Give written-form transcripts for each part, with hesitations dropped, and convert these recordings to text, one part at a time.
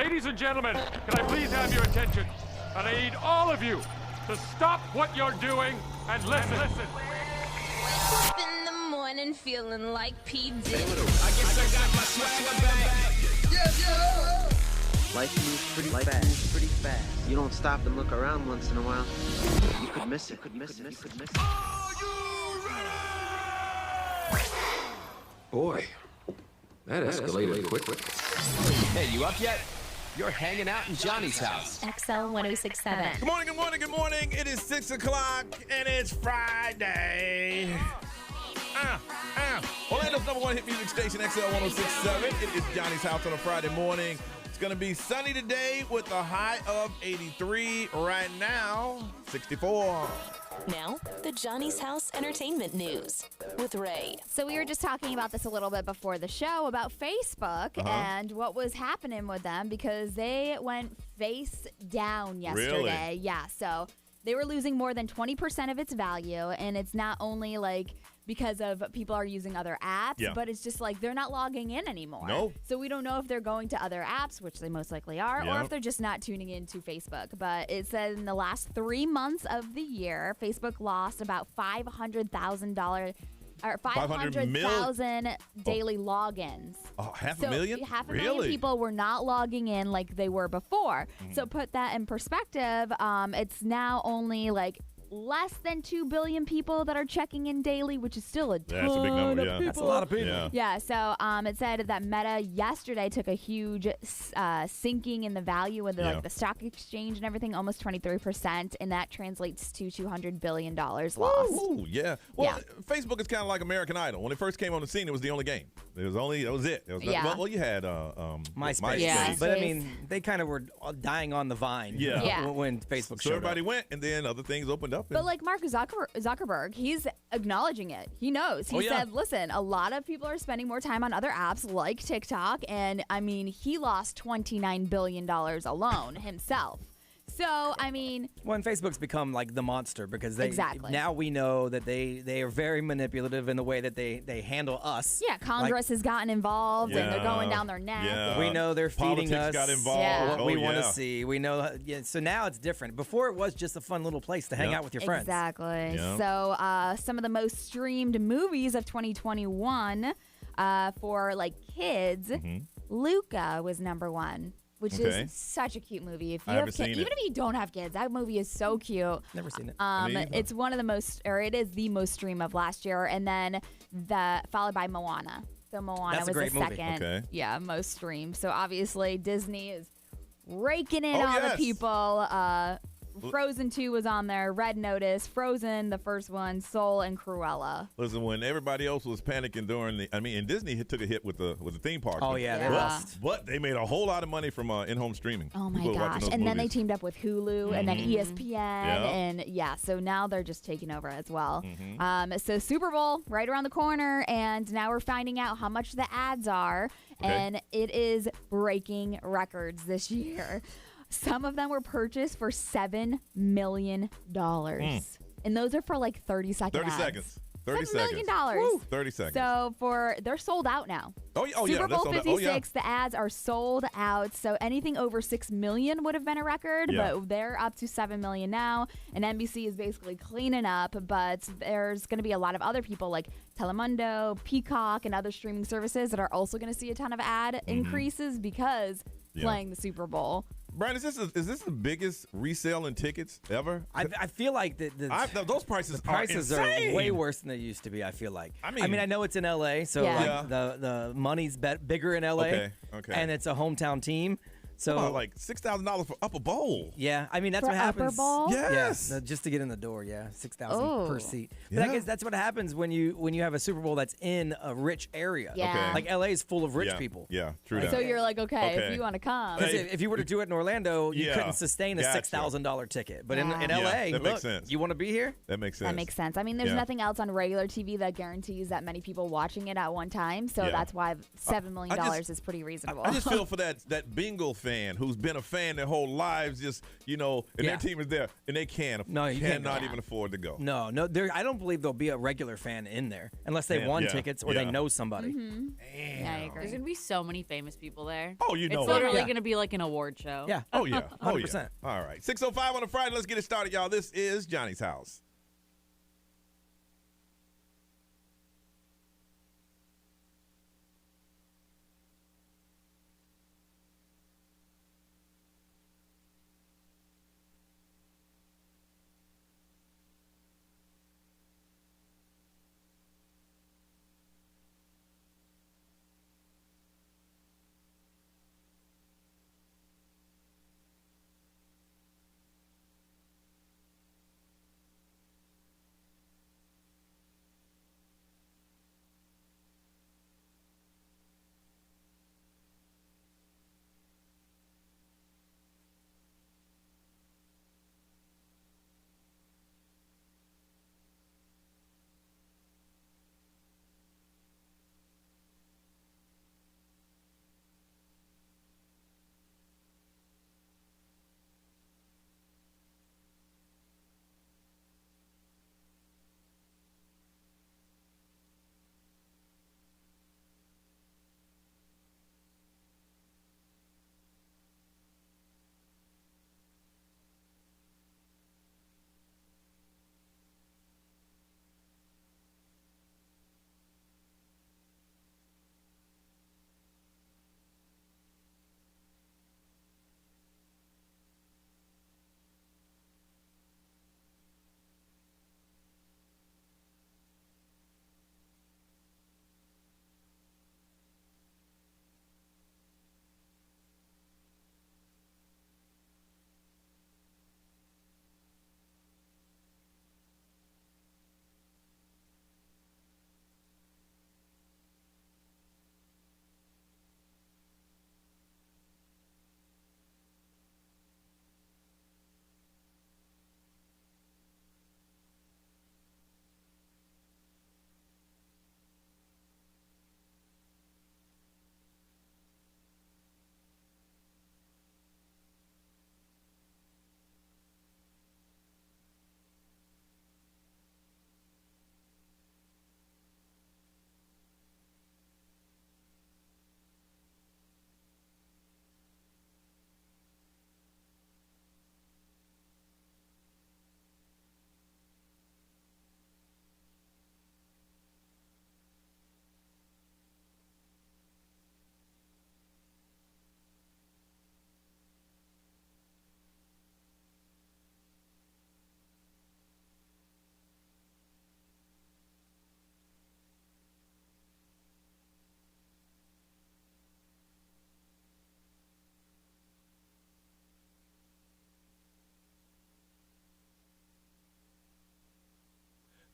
Ladies and gentlemen, can I please have your attention? And I need all of you to stop what you're doing and listen. Up in the morning feeling like P. Diddy. I guess I got my swagger back. Yeah. Life moves pretty fast. You don't stop and look around once in a while. You could miss it. Are you ready? Boy, that escalated quickly. Hey, you up yet? You're hanging out in Johnny's house. XL 1067. Good morning. It is 6 o'clock and it's Friday. Orlando's number one hit music station, XL 1067. It is Johnny's house on a Friday morning. It's going to be sunny today with a high of 83. Right now, 64. Now, the Johnny's House Entertainment News with Ray. So we were just talking about this a little bit before the show about Facebook and what was happening with them because they went face down yesterday. Really? Yeah, so they were losing more than 20% of its value, and it's not only like because of people are using other apps, but it's just like they're not logging in anymore. No. So we don't know if they're going to other apps, which they most likely are, or if they're just not tuning into Facebook. But it said in the last 3 months of the year, Facebook lost about $500,000 or 500,000 daily logins. Oh, half a million? Half a million people were not logging in like they were before. So put that in perspective, it's now only like less than 2 billion people that are checking in daily, which is still a ton That's a big number, of yeah. people. That's a lot of people. Yeah, so it said that Meta yesterday took a huge sinking in the value of the stock exchange and everything, almost 23%, and that translates to $200 billion lost. Ooh, yeah. Well, Facebook is kind of like American Idol. When it first came on the scene, it was the only game. That was it. Well, you had MySpace. Yeah. But I mean, they kind of were dying on the vine when Facebook showed So everybody up. went, and then other things opened up. But like Mark Zuckerberg, he's acknowledging it. He knows. He said, listen, a lot of people are spending more time on other apps like TikTok. And I mean, he lost $29 billion alone himself. So, I mean... When Facebook's become like the monster because they Exactly. now we know that they are very manipulative in the way that they handle us. Yeah, Congress has gotten involved and they're going down their neck. Yeah. We know they're feeding Politics us got involved. what we want to see. We know, so now it's different. Before it was just a fun little place to hang out with your friends. Exactly. Yeah. So some of the most streamed movies of 2021 for like kids, Luca was number one. Which is such a cute movie. If you have kids, even if you don't have kids, that movie is so cute. Never seen it. It's one of the most, or it is the most streamed of last year, and then followed by Moana. So Moana That's a was great the movie. second, most streamed. So obviously Disney is raking in all the people. Frozen 2 was on there, Red Notice, Frozen, the first one, Soul, and Cruella. Listen, when everybody else was panicking during and Disney took a hit with the theme park. Oh, yeah, they lost. But they made a whole lot of money from in-home streaming. Oh, my People were watching gosh. those And then they movies. teamed up with Hulu and then ESPN. And, so now they're just taking over as well. So Super Bowl, right around the corner, and now we're finding out how much the ads are. And it is breaking records this year. Some of them were purchased for $7 million. And those are for like 30-second 30 ads. seconds. 30 $7 million. Woo, 30 seconds. So they're sold out now. Super Bowl 56, the ads are sold out. So anything over 6 million would have been a record, but they're up to 7 million now. And NBC is basically cleaning up, but there's going to be a lot of other people like Telemundo, Peacock, and other streaming services that are also going to see a ton of ad increases because playing the Super Bowl. Brian, is this the biggest resale in tickets ever? I feel like those prices are insane. way worse than they used to be. I feel like. I mean, I know it's in LA, so like the money's bigger in LA, and it's a hometown team. So like $6,000 for Upper Bowl. Yeah, I mean that's for what happens. Upper Bowl? Yes, just to get in the door. Yeah, $6,000 per seat. But I guess that's what happens when you have a Super Bowl that's in a rich area. Yeah. Like LA is full of rich people. Yeah, true. So you're like, if you want to come. Because if you were to do it in Orlando, you couldn't sustain a $6,000 ticket. But in LA, that makes sense. You want to be here? That makes sense. That makes sense. I mean, there's nothing else on regular TV that guarantees that many people watching it at one time. So that's why $7 million is pretty reasonable. I just feel for that bingo fan fan who's been a fan their whole lives, just, and their team is there, and they cannot even afford to go. No, I don't believe there'll be a regular fan in there unless they won tickets or they know somebody. Mm-hmm. Yeah, I agree. There's going to be so many famous people there. Oh, It's literally going to be like an award show. Yeah. Oh, yeah. 100%. All right. 6:05 on a Friday. Let's get it started, y'all. This is Johnny's House.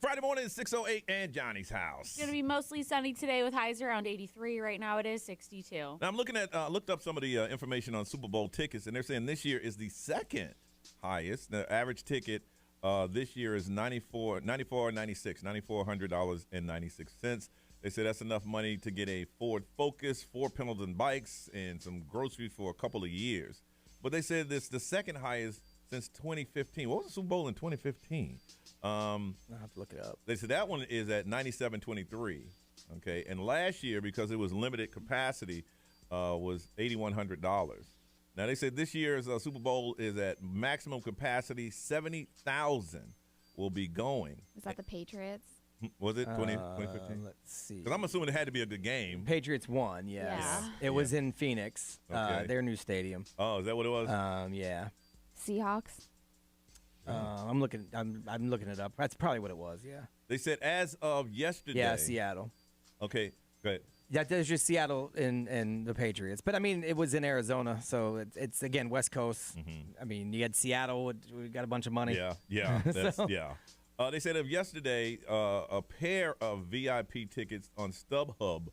Friday morning, 6:08, and Johnny's House. It's going to be mostly sunny today with highs around 83. Right now it is 62. Now, I'm looked up some of the information on Super Bowl tickets, and they're saying this year is the second highest. The average ticket this year is $496. They say that's enough money to get a Ford Focus, 4 Pendleton bikes, and some groceries for a couple of years. But they said this the second highest since 2015. What was the Super Bowl in 2015? I'll have to look it up. They said that one is at $97.23. Okay, and last year, because it was limited capacity, was $8,100. Now they said this year's Super Bowl is at maximum capacity. 70,000 will be going. Is that the Patriots? Was it 2015? Let's see. Because I'm assuming it had to be a good game. Patriots won, yes. Yeah. It was in Phoenix, their new stadium. Oh, is that what it was? Yeah. Seahawks? I'm looking it up. That's probably what it was, yeah. They said as of yesterday. Yeah, Seattle. Okay, go ahead. Yeah, there's just Seattle and the Patriots. But, I mean, it was in Arizona, so it's again, West Coast. Mm-hmm. I mean, you had Seattle. We got a bunch of money. Yeah. They said of yesterday, a pair of VIP tickets on StubHub,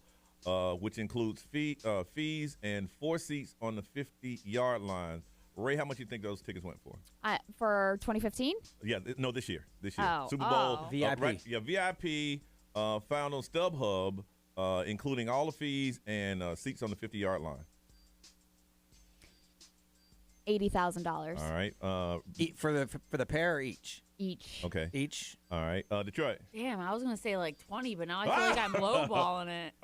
which includes fees and 4 seats on the 50-yard line. Ray, how much do you think those tickets went for? For 2015? Yeah, no, this year. Oh, Super Bowl. VIP. VIP found on StubHub, including all the fees and seats on the 50-yard line. $80,000. All right. For the pair or each? Each. Okay. Each. All right. Detroit. Damn, I was gonna say like 20, but now I feel like I'm lowballing it.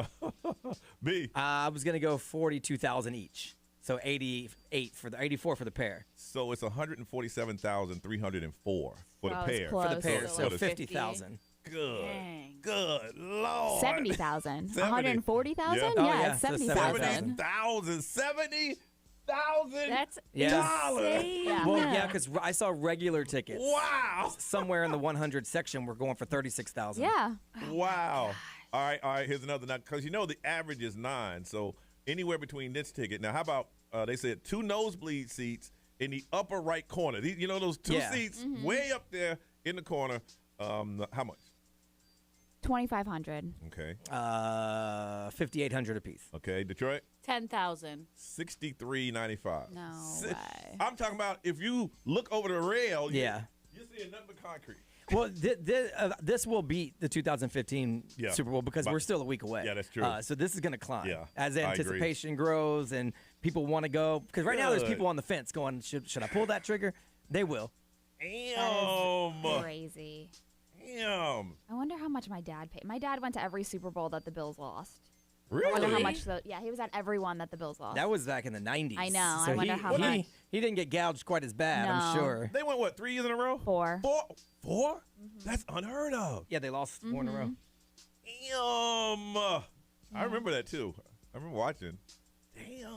B. I was gonna go 42,000 each. So 84 for the pair. So it's 147,304 for the pair. Close. For the pair, so like 50,000. Good. Dang. Good Lord. 70,000. 70. 140,000? Yeah. Oh, Yeah, yeah, it's so 70,000. 70,000. That's Yeah. insane. Yeah. Well, yeah, because I saw regular tickets. Wow. Somewhere in the 100 section, we're going for 36,000. Yeah. Wow. All right. Here's another. Now, because the average is 9, so anywhere between this ticket. Now, how about they said 2 nosebleed seats in the upper right corner? These, those 2 seats way up there in the corner. How much? 2,500. Okay. 5,800 apiece. Okay. Detroit. 10,000. $63.95. No way. I'm talking about if you look over the rail. Yeah. You're seeing nothing but concrete. Well, this will beat the 2015 Super Bowl because we're still a week away. Yeah, that's true. So this is going to climb as I anticipation grows and people want to go. Because right now there's people on the fence going, should I pull that trigger? They will. Damn. Crazy. Damn. I wonder how much my dad paid. My dad went to every Super Bowl that the Bills lost. Really? I wonder how much. He was at every one that the Bills lost. That was back in the 90s. I know. So I wonder how much. He didn't get gouged quite as bad, I'm No. sure. They went, what, 3 years in a row? 4. 4? 4? That's unheard of. Yeah, they lost 4 in a row. Damn. I remember that, too. I remember watching. Damn.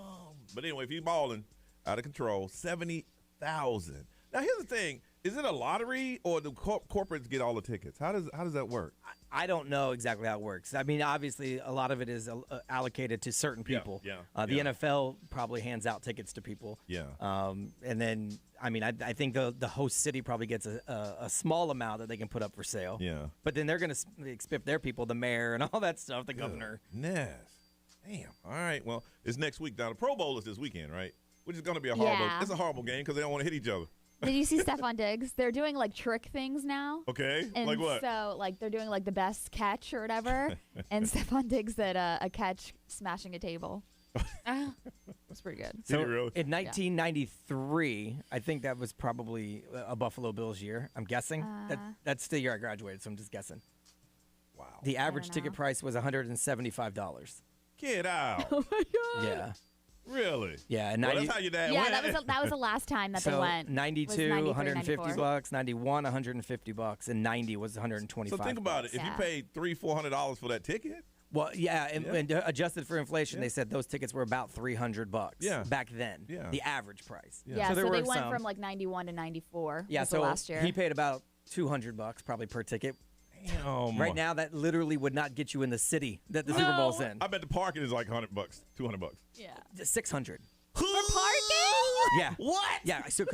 But anyway, if you're balling out of control, 70,000. Now, here's the thing. Is it a lottery or do corporates get all the tickets? How does that work? I don't know exactly how it works. I mean, obviously, a lot of it is allocated to certain people. The NFL probably hands out tickets to people. Yeah. And then, I mean, I think the host city probably gets a small amount that they can put up for sale. Yeah. But then they're going to expect their people, the mayor and all that stuff, the governor. Damn. All right. Well, it's next week. Now, the Pro Bowl is this weekend, right? Which is going to be a horrible. Yeah. It's a horrible game because they don't want to hit each other. Did you see Stephon Diggs? They're doing like trick things now. Okay. And like what? So like they're doing like the best catch or whatever, and Stephon Diggs did a catch smashing a table. It's pretty good. So really? in 1993, I think that was probably a Buffalo Bills year. I'm guessing that's the year I graduated, so I'm just guessing. Wow. The average ticket price was $175. Get out. Oh my god. Yeah. Really? Yeah, and Well, that's how your dad Yeah, went. that was the last time that they So went. 92, was 150 94. bucks. 91, 150 bucks, and 90 was 125. So think about it. If you paid $300-$400 for that ticket. Well, yeah, and adjusted for inflation, they said those tickets were about $300 back then. Yeah. The average price. Yeah, there so they were went some. from like 91 to 94. Yeah, was so the last year. he paid about $200 probably per ticket. Damn. Right now, that literally would not get you in the city that the Super Bowl's in. I bet the parking is like $100, $200. Yeah. 600. For parking? Yeah. What? Yeah. So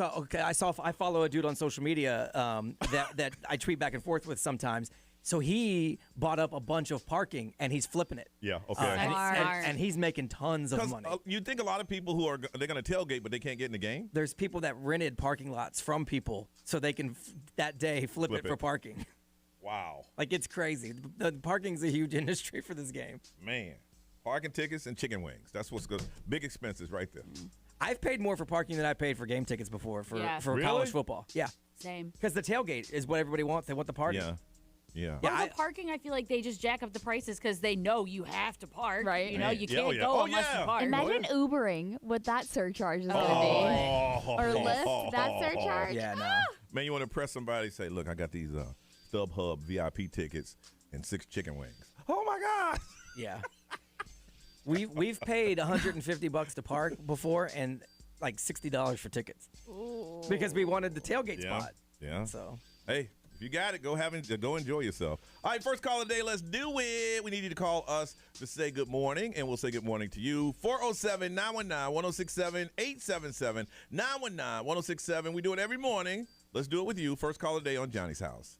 I follow a dude on social media that I tweet back and forth with sometimes. So he bought up a bunch of parking and he's flipping it. Yeah. Okay. And he's making tons of money. You'd think a lot of people who they're going to tailgate, but they can't get in the game. There's people that rented parking lots from people so they can that day flip it for parking. Wow. Like, it's crazy. The parking's a huge industry for this game. Man. Parking tickets and chicken wings. That's what's good. Big expenses right there. I've paid more for parking than I paid for game tickets before for Really? college football. Yeah. Same. Because the tailgate is what everybody wants. They want the parking. Yeah. Well, the parking, I feel like they just jack up the prices because they know you have to park. Right. You know, you can't Yeah. go Oh, unless yeah. you park. Imagine Ubering what that surcharge is going to be. Or Lyft, that surcharge. Yeah, no. Man, you want to impress somebody, say, look, I got these StubHub VIP tickets and 6 chicken wings. Oh, my God. Yeah. We've paid $150 to park before and like $60 for tickets. Ooh. Because we wanted the tailgate spot. Yeah. So, hey, if you got it, go enjoy yourself. All right, first call of the day. Let's do it. We need you to call us to say good morning, and we'll say good morning to you. 407-919-1067, 877-919-1067. We do it every morning. Let's do it with you. First call of the day on Johnny's House.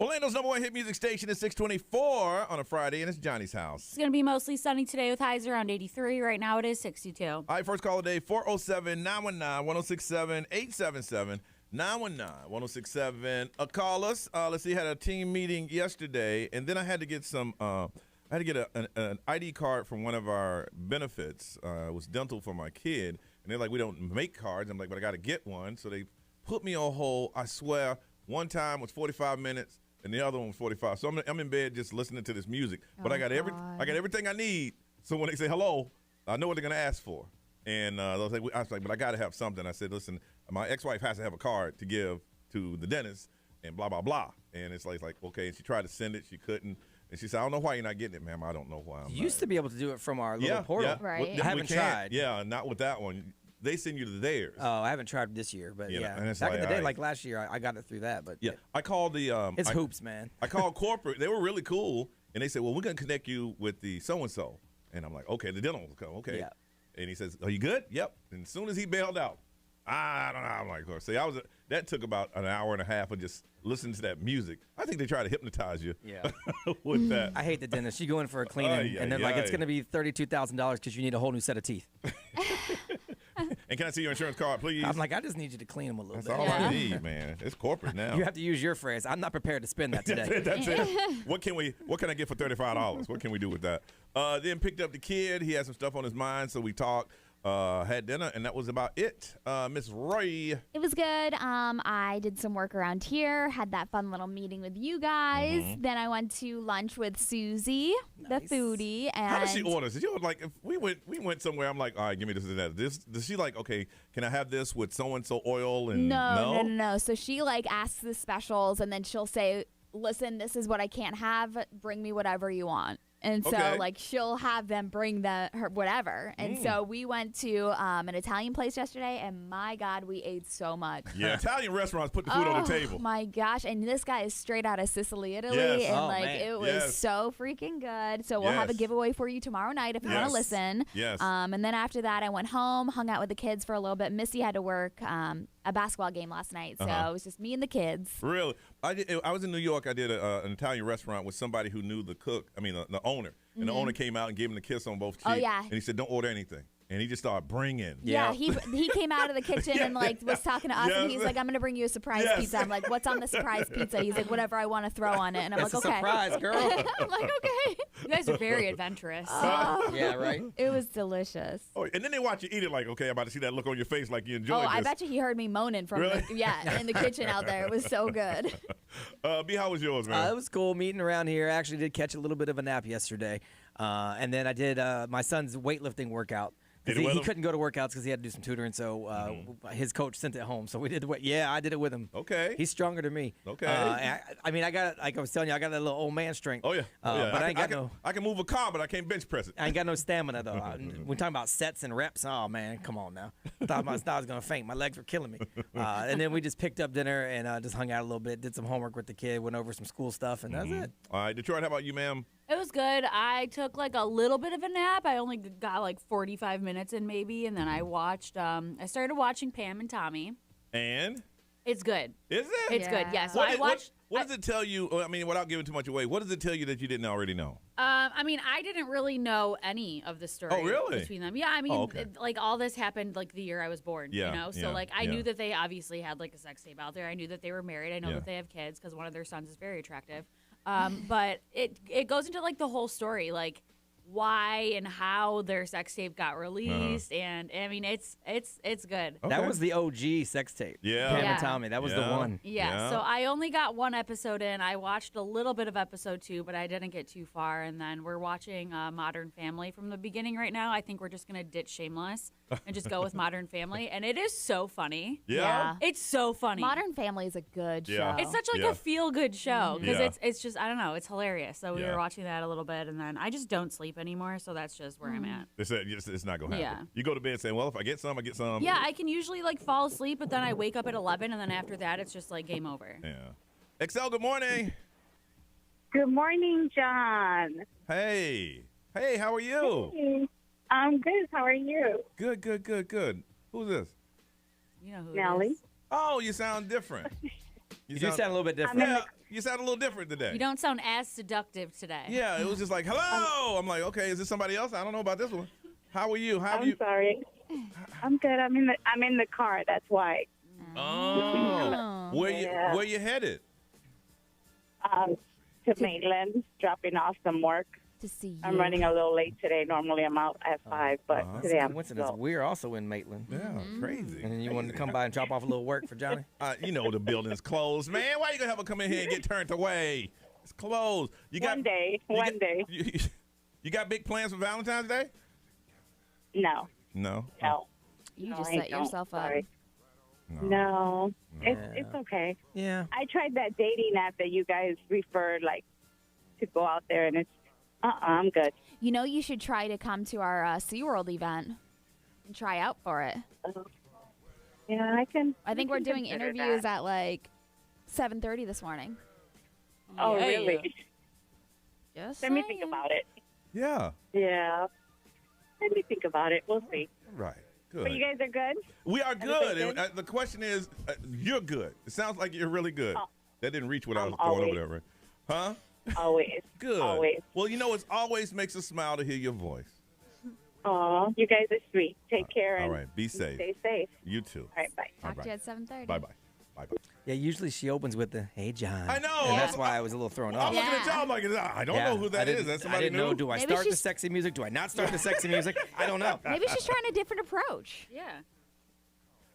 Orlando's number 1 hit music station is 624 on a Friday, and it's Johnny's house. It's going to be mostly sunny today with highs around 83. Right now it is 62. All right, first call of the day, 407-919-1067, 877-919-1067. Call us. Let's see, had a team meeting yesterday, and then I had to get some, I had to get an ID card from one of our benefits. It was dental for my kid, and they're like, we don't make cards. I'm like, but I got to get one. So they put me on hold. I swear, one time was 45 minutes. And the other one was 45. So I'm in bed just listening to this music. But I got everything I need. So when they say hello, I know what they're going to ask for. And I was like, but I got to have something. I said, listen, my ex-wife has to have a card to give to the dentist and blah, blah, blah. And it's like okay. And she tried to send it. She couldn't. And she said, I don't know why you're not getting it, ma'am. I don't know why. You used to be able to do it from our little portal. Yeah. Right. I haven't tried. Yeah, not with that one. They send you to theirs. Oh, I haven't tried this year, but yeah. And it's back in the day, like last year, I got it through that. But yeah, I called the. It's hoops, man. I called corporate. They were really cool, and they said, "Well, we're gonna connect you with the so and so." And I'm like, "Okay, the dental will come." Okay. Yeah. And he says, "Are you good?" Yep. And as soon as he bailed out, I don't know. I'm like, oh. See, that took about an hour and a half of just listening to that music. I think they try to hypnotize you. Yeah. with that. I hate the dentist. You go in for a cleaning, and they're like, it's gonna be $32,000 because you need a whole new set of teeth. And can I see your insurance card, please? I'm like, I just need you to clean them a little That's bit. all I need, man. It's corporate now. You have to use your phrase. I'm not prepared to spend that today. That's it. What can I get for $35? What can we do with that? Then picked up the kid. He had some stuff on his mind, so we talked. Had dinner, and that was about it. Miss Roy. It was good. I did some work around here, had that fun little meeting with you guys. Then I went to lunch with Susie, the foodie. And how does she order? Did you like if we went somewhere? I'm like, all right, give me this and that. Does she like? Okay, can I have this with so and so oil and no? So she like asks the specials, and then she'll say, "Listen, this is what I can't have. Bring me whatever you want." And so, like, she'll have them bring her whatever. And so we went to an Italian place yesterday, and my God, we ate so much. Yeah, Italian restaurants put the food on the table. Oh, my gosh. And this guy is straight out of Sicily, Italy. Yes. And, it was so freaking good. So we'll have a giveaway for you tomorrow night if you want to listen. Yes. And then after that, I went home, hung out with the kids for a little bit. Missy had to work a basketball game last night, so it was just me and the kids. Really? I was in New York. I did an Italian restaurant with somebody who knew the cook. I mean, the owner. And the owner came out and gave him the kiss on both cheeks. Oh, yeah. And he said, don't order anything. And he just started bringing. Yeah, he came out of the kitchen and was talking to us, and he's like, I'm going to bring you a surprise pizza. I'm like, what's on the surprise pizza? He's like, whatever I want to throw on it. And I'm like, okay. Surprise, girl. I'm like, okay. You guys are very adventurous. Yeah, right? It was delicious. Oh, and then they watch you eat it like, okay, I'm about to see that look on your face like you enjoyed this. I bet you he heard me moaning from in the kitchen out there. It was so good. B, how was yours, man? It was cool meeting around here. I actually did catch a little bit of a nap yesterday. And then I did my son's weightlifting workout. He couldn't go to workouts because he had to do some tutoring, so his coach sent it home. So we did I did it with him. Okay. He's stronger than me. Okay. I mean, I got, like I was telling you, I got that little old man strength. Oh, yeah. But I can move a car, but I can't bench press it. I ain't got no stamina, though. We're talking about sets and reps. Oh, man, come on now. I thought I was going to faint. My legs were killing me. And then we just picked up dinner and just hung out a little bit, did some homework with the kid, went over some school stuff, and that's it. All right. Detroit, how about you, ma'am? It was good. I took like a little bit of a nap. I only got like 45 minutes in maybe, and then I watched. I started watching Pam and Tommy. And it's good. Is it? It's good. Yeah. So what, I watched. What does it tell you? I mean, without giving too much away, what does it tell you that you didn't already know? I mean, I didn't really know any of the story between them. Yeah, I mean, like all this happened like the year I was born. Yeah, you know, so like I knew that they obviously had like a sex tape out there. I knew that they were married. I know that they have kids because one of their sons is very attractive. But it goes into like the whole story, like why and how their sex tape got released, and I mean it's good. Okay. That was the OG sex tape. Yeah, Pam and Tommy. That was the one. Yeah. So I only got one episode in. I watched a little bit of episode 2, but I didn't get too far. And then we're watching Modern Family from the beginning right now. I think we're just gonna ditch Shameless and just go with Modern Family, and it is so funny. Yeah. It's so funny. Modern Family is a good show. It's such like a feel-good show because it's just I don't know, it's hilarious. So we were watching that a little bit, and then I just don't sleep anymore, so that's just where I'm at. It's not gonna happen. Yeah. You go to bed saying, well, if I get some, I get some. Yeah, I can usually like fall asleep, but then I wake up at 11, and then after that, it's just like game over. Yeah. Excel, good morning. Good morning, John. Hey, how are you? Hey. I'm good. How are you? Good. Who's this? You know who Nelly. it is. Oh, you sound different. You do sound a little bit different. You sound a little different today. You don't sound as seductive today. Yeah, it was just like, hello. I'm like, okay, is this somebody else? I don't know about this one. How are you? I'm sorry. I'm good. I'm in the car. That's why. Oh. Where you headed? To Maitland, dropping off some work. To see you. I'm running a little late today. Normally I'm out at 5, but today I'm slow. We're also in Maitland. Yeah, crazy. And then you wanted to come by and drop off a little work for Johnny? You know the building's closed, man. Why you gonna have her come in here and get turned away? It's closed. One day. You got big plans for Valentine's Day? No. No. No. You just set yourself up. Sorry. No. It's okay. Yeah. I tried that dating app that you guys referred, like, to go out there, and it's, I'm good. You know, you should try to come to our SeaWorld event and try out for it. Yeah, I can. I think we're doing interviews at, like, 7:30 this morning. Oh, really? Just Let me think about it. Yeah. Yeah. Let me think about it. We'll see. Right. Good. But you guys are good? We are good. And, the question is, you're good. It sounds like you're really good. Oh. That didn't reach what I was throwing over there, right? Huh? Always. Good. Always. Well, you know, it always makes us smile to hear your voice. Oh, you guys are sweet. Take care. All and right. Be safe. Stay safe. You too. All right. Bye. Talk to you at 7:30. Bye-bye. Bye-bye. Yeah, usually she opens with the, hey, John. I know. And that's why I was a little thrown off. I'm looking at y'all like, I don't know who that is. That's somebody I didn't new? know, do I start the sexy music? Do I not start the sexy music? I don't know. Maybe she's trying a different approach. Yeah.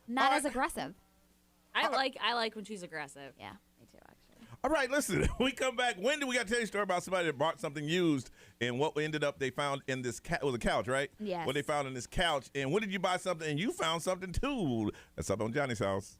Not as aggressive. I like when she's aggressive. Yeah, me too, actually. All right, listen. We come back. When do we got to tell you a story about somebody that bought something used and what ended up they found in this it was a couch, right? Yes. What they found in this couch. And when did you buy something and you found something too? That's up on Johnny's House.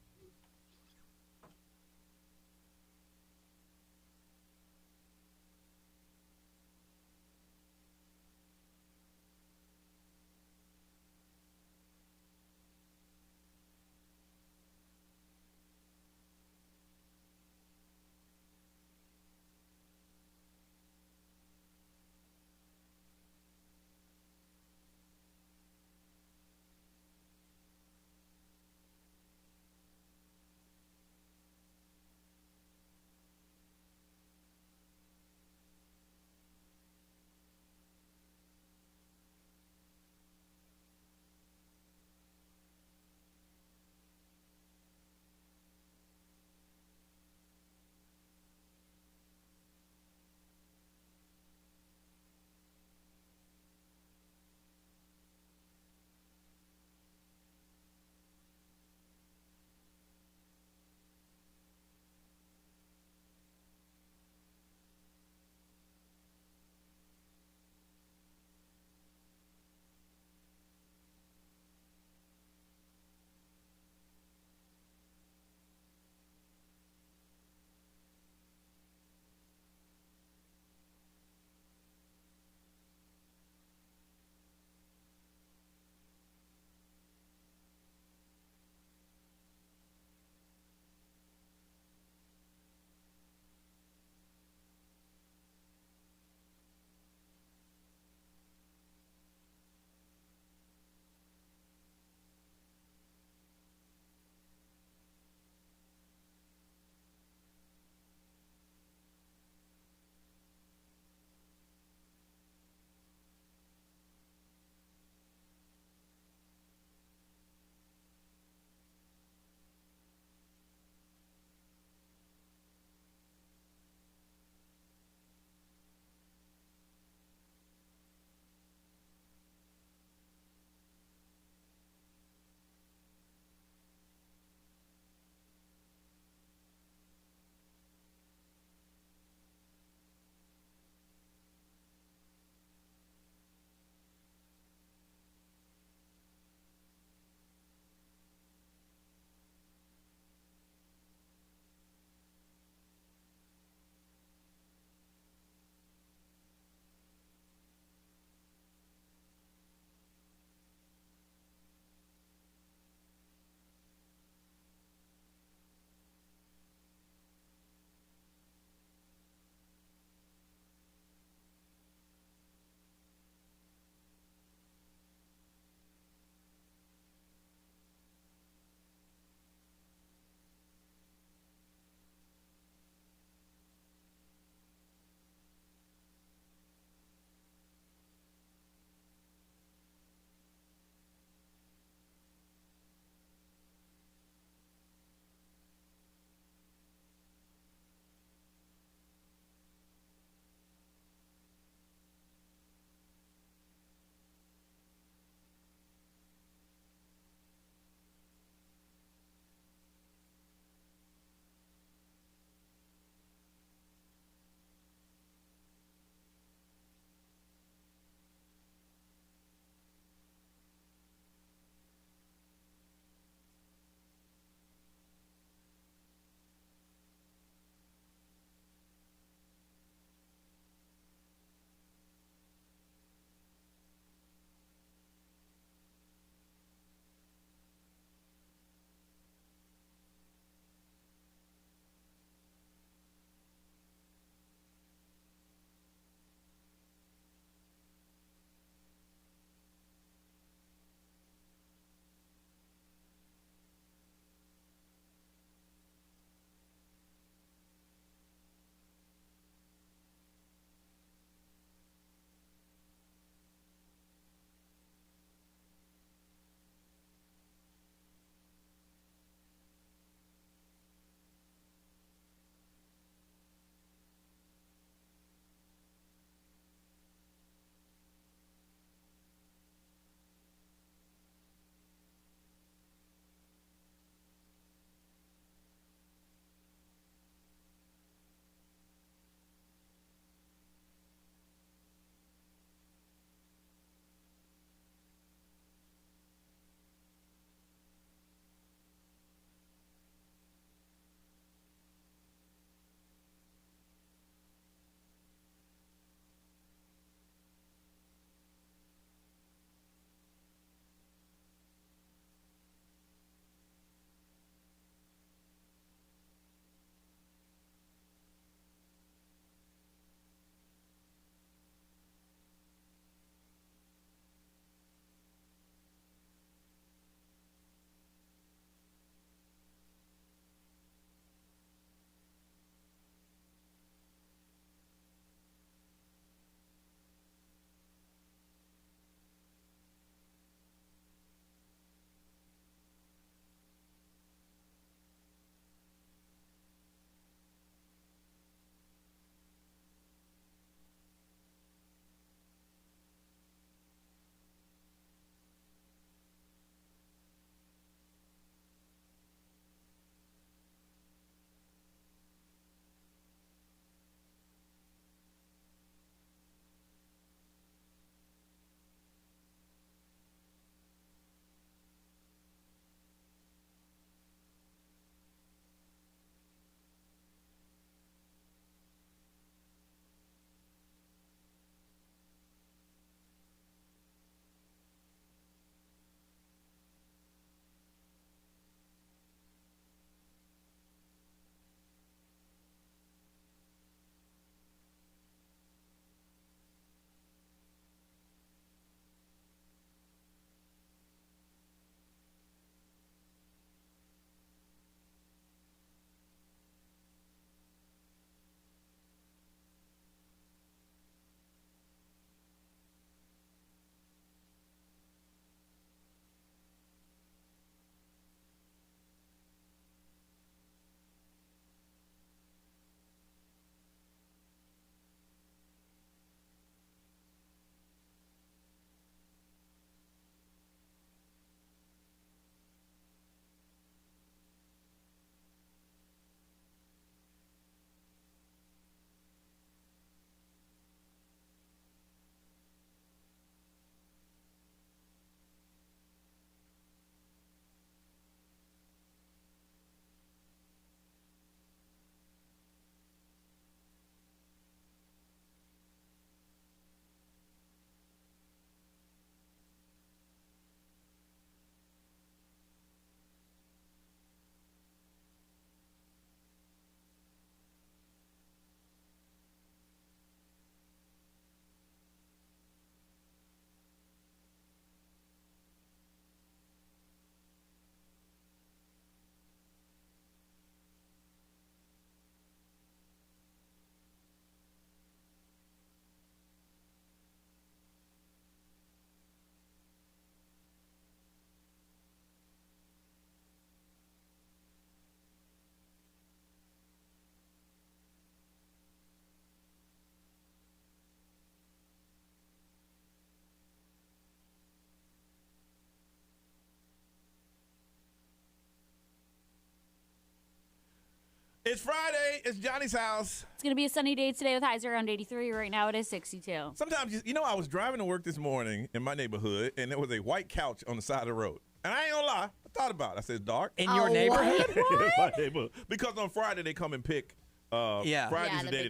It's Friday. It's Johnny's house. It's going to be a sunny day today with highs around 83. Right now it is 62. Sometimes, I was driving to work this morning in my neighborhood, and there was a white couch on the side of the road. And I ain't gonna lie, I thought about it. I said, dark. In your neighborhood? In my neighborhood. Because on Friday, they come and pick. Friday's the day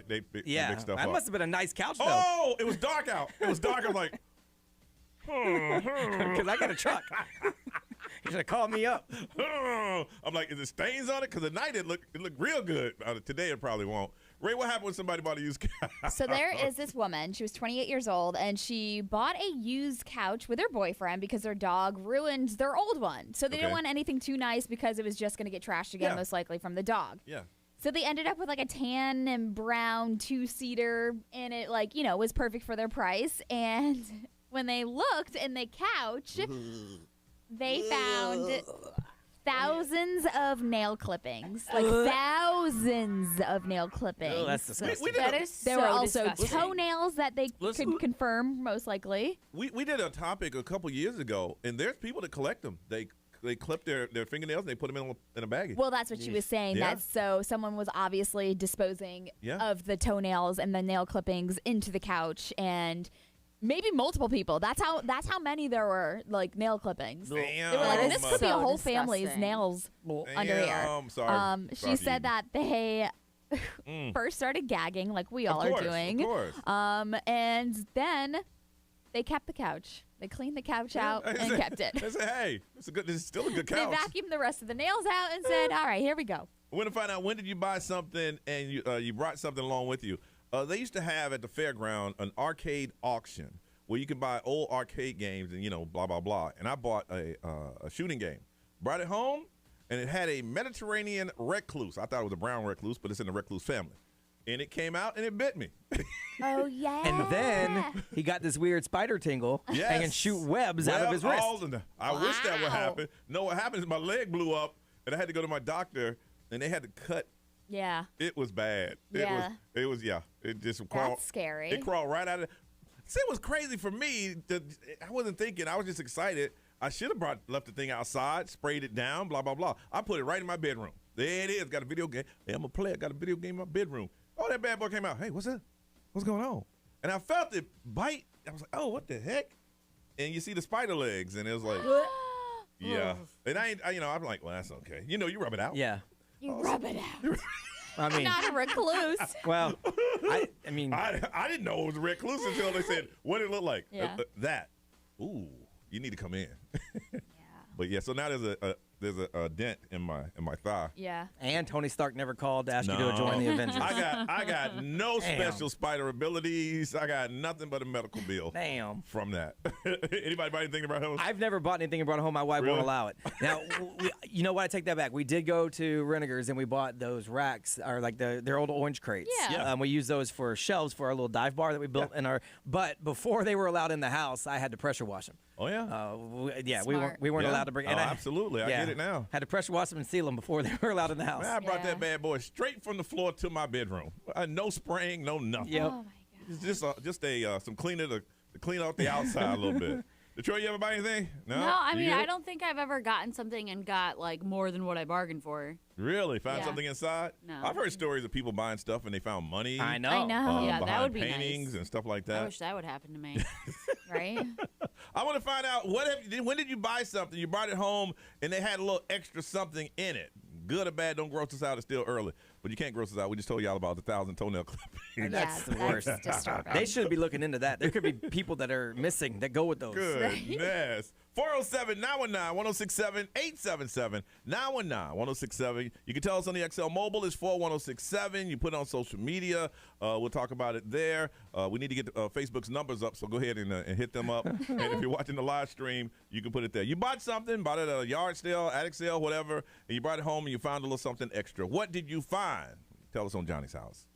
they pick stuff up. That must have been a nice couch, though. Oh, it was dark out. It was dark. I was like, because I got a truck. You should have called me up. I'm like, is it stains on it? Because at night it looked real good. Today it probably won't. Ray, what happened when somebody bought a used couch? So there is this woman. She was 28 years old, and she bought a used couch with her boyfriend because their dog ruined their old one. So they didn't want anything too nice because it was just going to get trashed again, most likely from the dog. Yeah. So they ended up with like a tan and brown 2-seater, and it was perfect for their price. And when they looked in the couch, they found thousands of nail clippings. Like thousands of nail clippings. Oh, that's disgusting. There were also toenails that they could confirm, most likely. We did a topic a couple years ago, and there's people that collect them. They clip their fingernails and they put them in a baggie. Well, that's what she was saying. Yeah. That's so someone was obviously disposing of the toenails and the nail clippings into the couch, and maybe multiple people. That's how many there were, like, nail clippings. Damn. They were like, this could be a So whole disgusting. family's nails under here. I'm sorry. She said that they first started gagging, like we all are doing. Of course. And then they kept the couch. They cleaned the couch out and kept it. They said, hey, this is still a good couch. They vacuumed the rest of the nails out and said, all right, here we go. I want to find out, when did you buy something and you brought something along with you? They used to have at the fairground an arcade auction where you can buy old arcade games and, blah, blah, blah. And I bought a shooting game. Brought it home, and it had a Mediterranean recluse. I thought it was a brown recluse, but it's in the recluse family. And it came out, and it bit me. Oh, yeah. And then he got this weird spider tingle and can shoot webs out of his wrist. I wish that would happen. No, what happened is my leg blew up, and I had to go to my doctor, and they had to cut. Yeah. It was bad. Yeah. It was. It just crawled. That's scary. It crawled right out of it. See, it was crazy for me. I wasn't thinking. I was just excited. I should have left the thing outside, sprayed it down, blah, blah, blah. I put it right in my bedroom. There it is. Got a video game. Hey, I'm a player. Got a video game in my bedroom. Oh, that bad boy came out. Hey, what's up? What's going on? And I felt it bite. I was like, oh, what the heck? And you see the spider legs, and it was like, yeah. And I'm like, well, that's okay. You rub it out. Yeah. You rub it out. I mean, not a recluse. Well, I mean, I didn't know it was a recluse until they said, what did it look like? Yeah. That. Ooh, you need to come in. But yeah, so now there's a dent in my thigh. Yeah. And Tony Stark never called to ask you to join the Avengers. I got no special spider abilities. I got nothing but a medical bill. Damn. From that. Anybody buy anything to bring home? I've never bought anything and brought it home. My wife won't allow it. Now, you know what? I take that back. We did go to Renegers and we bought those racks, or like their old orange crates. Yeah. We used those for shelves for our little dive bar that we built in our. But before they were allowed in the house, I had to pressure wash them. Oh yeah. We weren't allowed to bring. And absolutely. I get it now. Had to pressure wash them and seal them before they were allowed in the house. Man, I brought that bad boy straight from the floor to my bedroom. No spraying, no nothing. Yep. Oh my God. It's just some cleaner to clean out the outside a little bit. Detroit, you ever buy anything? No. I mean, I don't think I've ever gotten something and got like more than what I bargained for. Really? Found something inside? No. I've heard stories of people buying stuff and they found money. I know. Yeah, that would be paintings nice. and stuff like that. I wish that would happen to me. Right? I want to find out, when did you buy something? You brought it home and they had a little extra something in it. Good or bad, don't gross us out. It's still early. But you can't gross us out. We just told y'all about the 1,000 toenail clippings. That's the worst. Disturbing. They should be looking into that. There could be people that are missing that go with those. Goodness. 407-919-1067-877. 919-1067. You can tell us on the XL Mobile. It's 41067. You put it on social media. We'll talk about it there. We need to get Facebook's numbers up, so go ahead and hit them up. And if you're watching the live stream, you can put it there. You bought something, bought it at a yard sale, attic sale, whatever, and you brought it home and you found a little something extra. What did you find? Tell us on Johnny's House.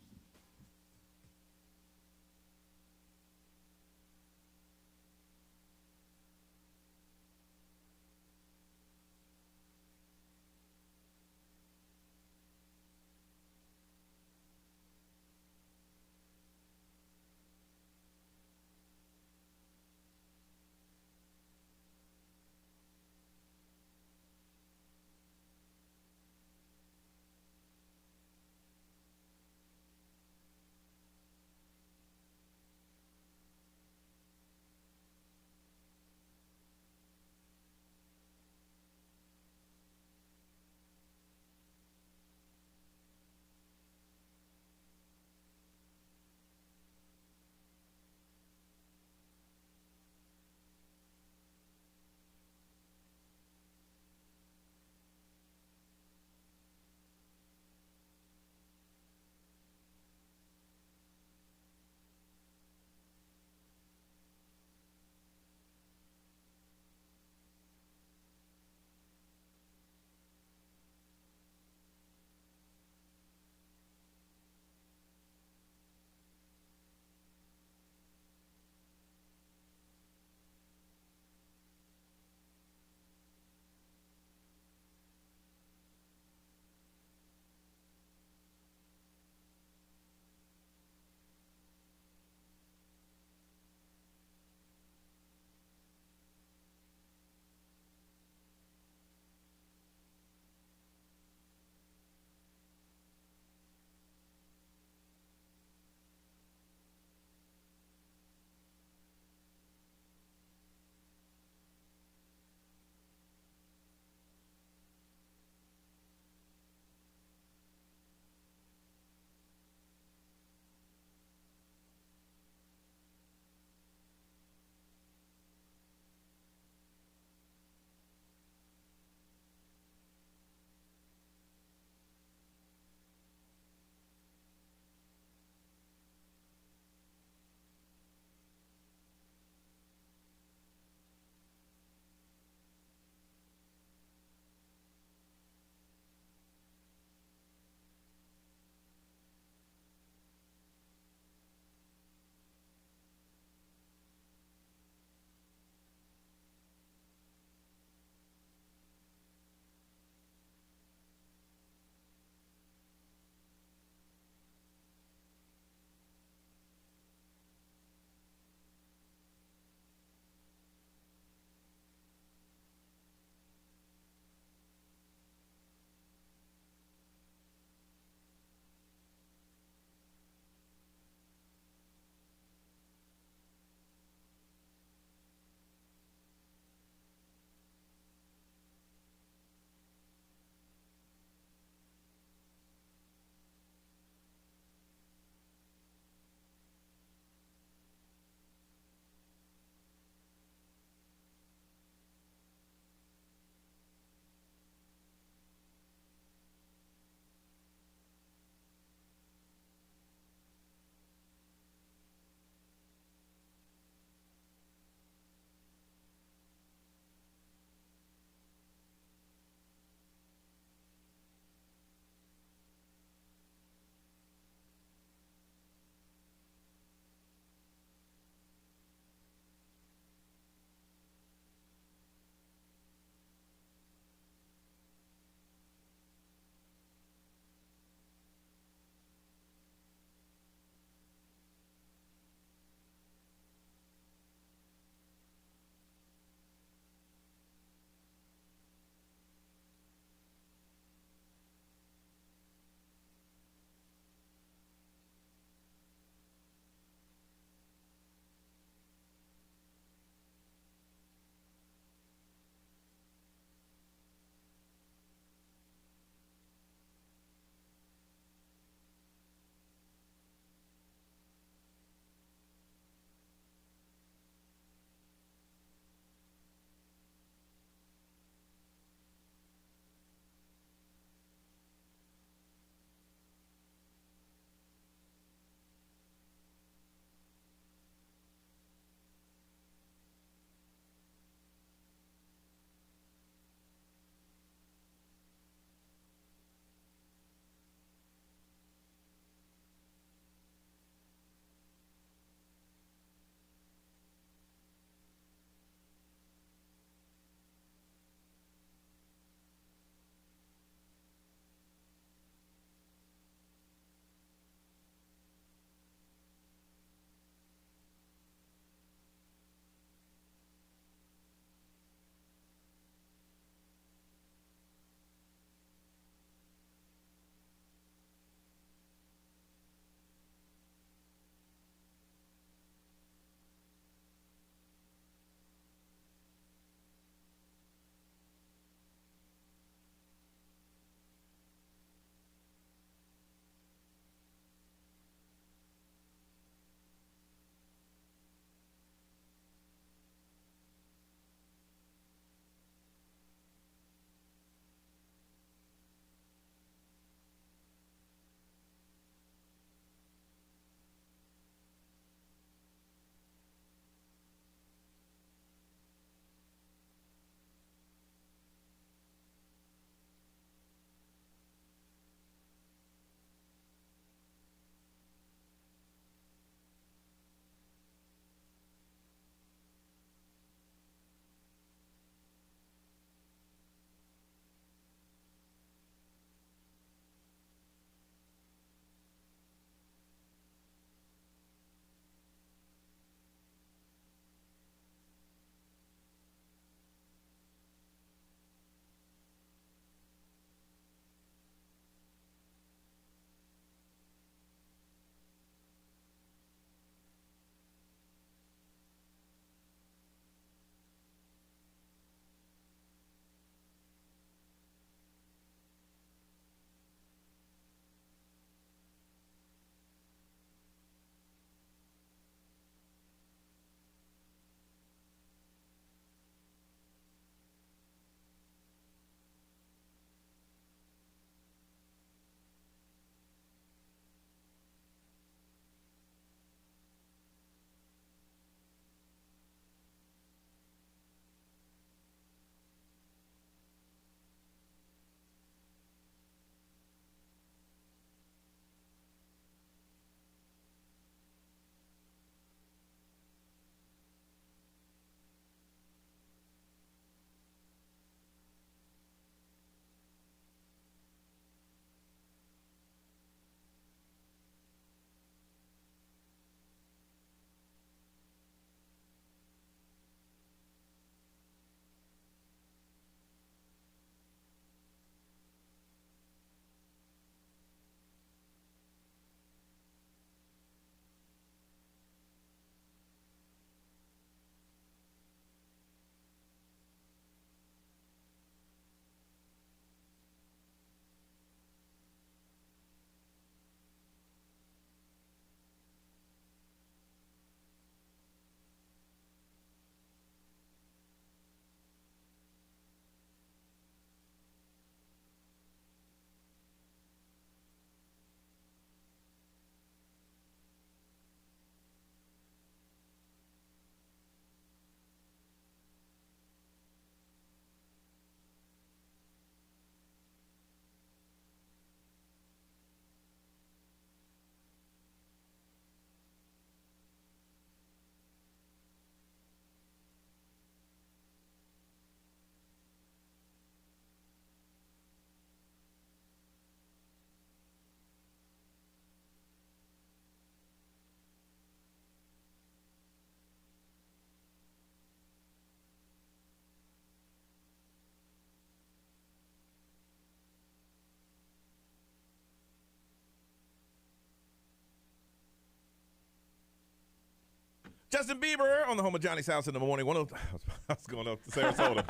Justin Bieber on the home of Johnny's house in the morning. I was going up to Sarasota.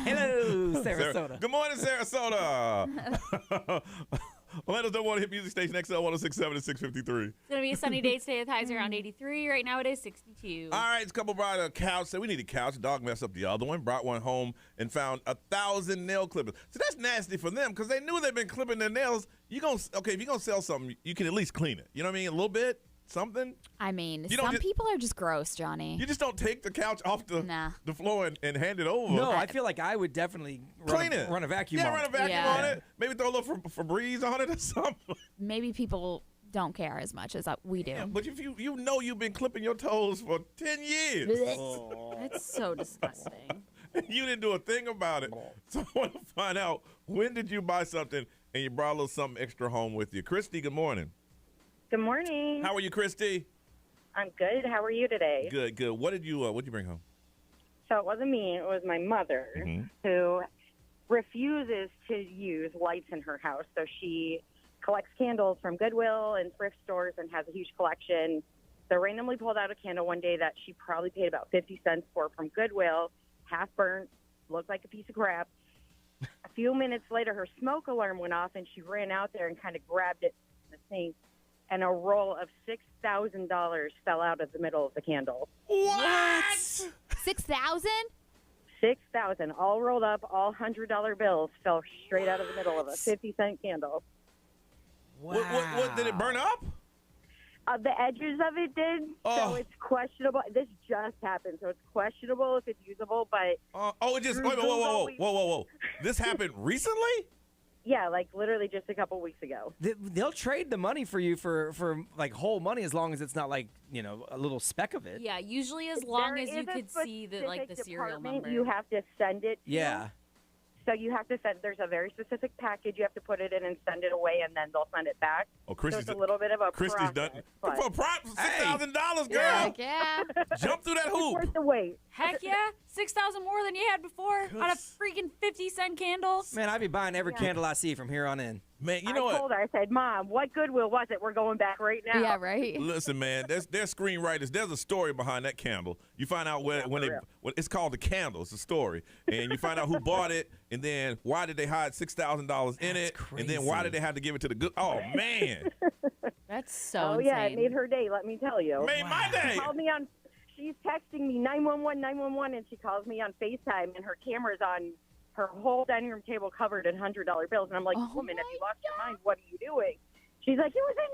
Hello, Sarasota. Good morning, Sarasota. Orlando's number one hit music station, XL 1067 and 653. It's going to be a sunny day today with highs around 83. Right now it is 62. All right, a couple brought a couch. Said we need a couch. The dog messed up the other one. Brought one home and found 1,000 nail clippers. So that's nasty for them because they knew they've been clipping their nails. If you're going to sell something, you can at least clean it. You know what I mean? A little bit. Something. I mean, some people are just gross, Johnny. You just don't take the couch off the floor and hand it over. No, I feel like I would definitely run a vacuum on it. Yeah, run a vacuum on it. Maybe throw a little Febreze on it or something. Maybe people don't care as much as we do. Yeah, but if you know you've been clipping your toes for 10 years. That's so disgusting. You didn't do a thing about it. So I want to find out, when did you buy something and you brought a little something extra home with you? Christy, good morning. Good morning. How are you, Christy? I'm good. How are you today? Good, good. What did you bring home? So it wasn't me. It was my mother who refuses to use lights in her house. So she collects candles from Goodwill and thrift stores and has a huge collection. So randomly pulled out a candle one day that she probably paid about 50 cents for from Goodwill, half burnt, looked like a piece of crap. A few minutes later, her smoke alarm went off, and she ran out there and kind of grabbed it from the sink. And a roll of $6,000 fell out of the middle of the candle. What? 6,000? 6,000, all rolled up, all $100 bills fell straight out of the middle of a 50-cent candle. Wow. What did it burn up? The edges of it did, so it's questionable. This just happened, so it's questionable if it's usable, but... it just... Whoa. This happened recently? Yeah, like literally just a couple weeks ago. They'll trade the money for you for like whole money as long as it's not like, a little speck of it. Yeah, usually as long as you could see the serial number. You have to send it to. Yeah. So you have to send, there's a very specific package you have to put it in and send it away, and then they'll send it back. Oh, Christy's so it's a little bit of a Christy's process. Done. For $6,000, girl. Yeah. Jump through that hoop. It's worth the wait. Heck yeah, 6,000 more than you had before on a freaking 50-cent candle. Man, I'd be buying every candle I see from here on in. Man, you know what? I told her, I said, Mom, what Goodwill was it? We're going back right now. Yeah, right. Listen, man, there's screenwriters. There's a story behind that candle. You find out when it's called the candle. It's a story, and you find out who bought it, and then why did they hide $6,000 in it, and then why did they have to give it to the good? Oh man, that's so insane. Yeah, it made her day. Let me tell you. Made my day. She called me on. She's texting me 911, and she calls me on FaceTime, and her camera's on her whole dining room table covered in $100 bills. And I'm like, woman, have you lost your mind? What are you doing? She's like, it was in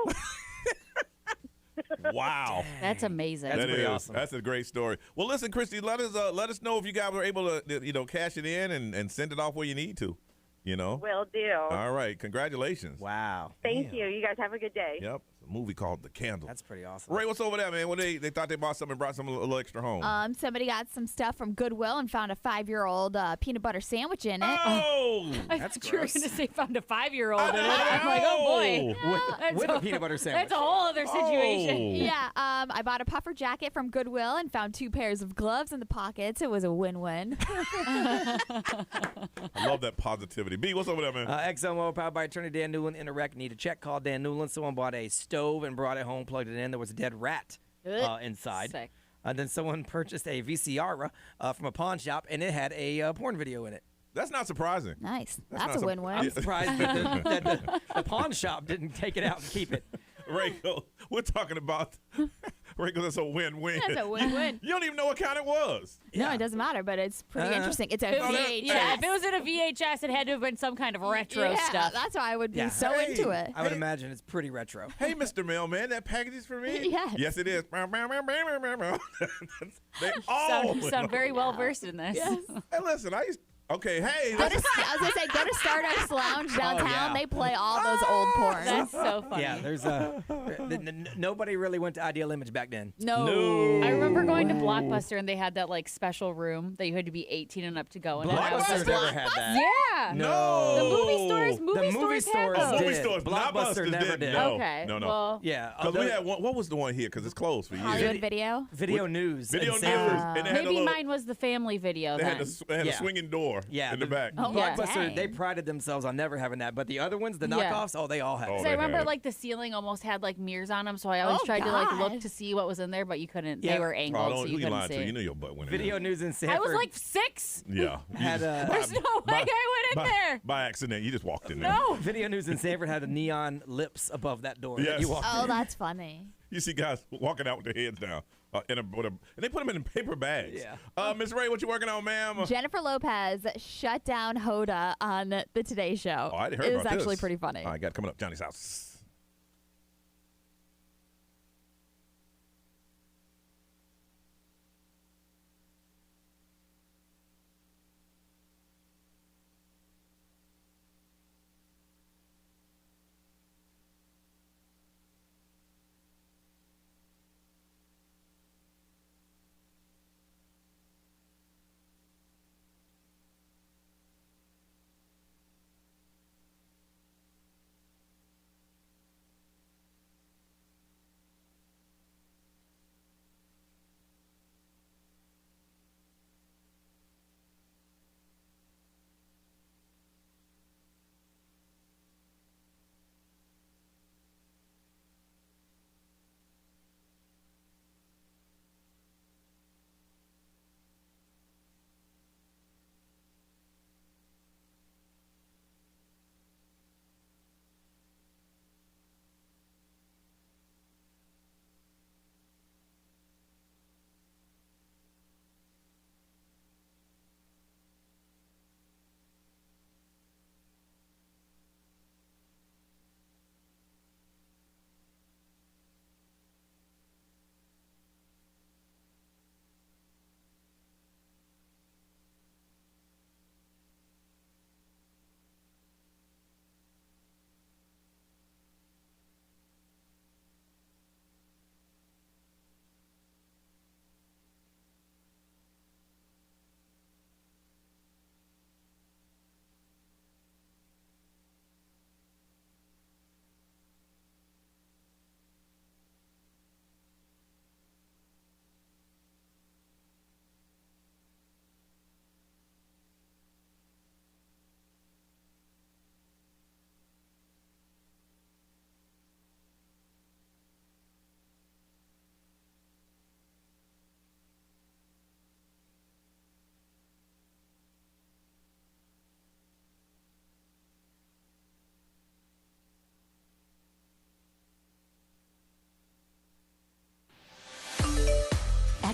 the candle. Wow. That's amazing. That's pretty awesome. That's a great story. Well, listen, Christy, let us know if you guys were able to cash it in and send it off where you need to. Will do. All right. Congratulations. Wow. Thank you. You guys have a good day. Yep. It's a movie called The Candle. That's pretty awesome. Ray, what's over there, man? What they thought they bought something and brought a little extra home. Somebody got some stuff from Goodwill and found a 5-year-old peanut butter sandwich in it. Oh, that's gross. You were going to say found a 5-year-old in it. I'm like, oh boy. With a peanut butter sandwich. That's a whole other situation. Yeah. I bought a puffer jacket from Goodwill and found 2 pairs of gloves in the pockets. It was a win-win. I love that positivity. B, what's over there, man? XOMO, powered by attorney Dan Newland. In a wreck, need a check. Call Dan Newland. Someone bought a stove and brought it home, plugged it in. There was a dead rat inside. Sick. And then someone purchased a VCR from a pawn shop, and it had a porn video in it. That's not surprising. Nice. That's a win-win. I'm surprised that the pawn shop didn't take it out and keep it. Rachel, we're talking about Rachel. That's a win-win. That's a win-win. You don't even know what kind it was. No, it doesn't matter, but it's pretty interesting. It's a VHS. Yeah, if it was in a VHS, it had to have been some kind of retro stuff. That's why I would be so into it. I would imagine it's pretty retro. Hey, Mr. Mailman, that package is for me? Yes. Yes, it is. They all sound very well versed in this. Yes. Hey, listen, okay, hey. I was going to say, go to Stardust Lounge downtown. They play all those old porn. That's so funny. Yeah, there's nobody really went to Ideal Image back then. No. I remember going to Blockbuster, and they had that special room that you had to be 18 and up to go in. Blockbuster never had that. Yeah. No. The movie stores stores had those. Movie stores. Blockbuster never did. No. Okay. No. Well, yeah. Because we had one. What was the one here? Because it's closed for years. Hollywood Video. Video News. Video and News. Sanford. And they had maybe mine was the family video They then. had the swinging door. in the back. Oh, Blockbuster, they prided themselves on never having that, but the other ones, the knockoffs, they all had. I remember like the ceiling almost had like mirrors on them, so I always tried to like look to see what was in there, but you couldn't. They were angled, so you couldn't see. You knew your butt went in Video there. News in Sanford. I was like 6. Yeah. There's no way I went in there. By accident, you just walked in there. No. Video News in Sanford had neon lips above that door. Yes. That you walked in. That's funny. You see guys walking out with their heads down, and they put them in paper bags. Yeah. Miss Ray, what you working on, ma'am? Jennifer Lopez shut down Hoda on the Today Show. Oh, I heard about It was this. actually pretty funny. All right, got it coming up. Johnny's house.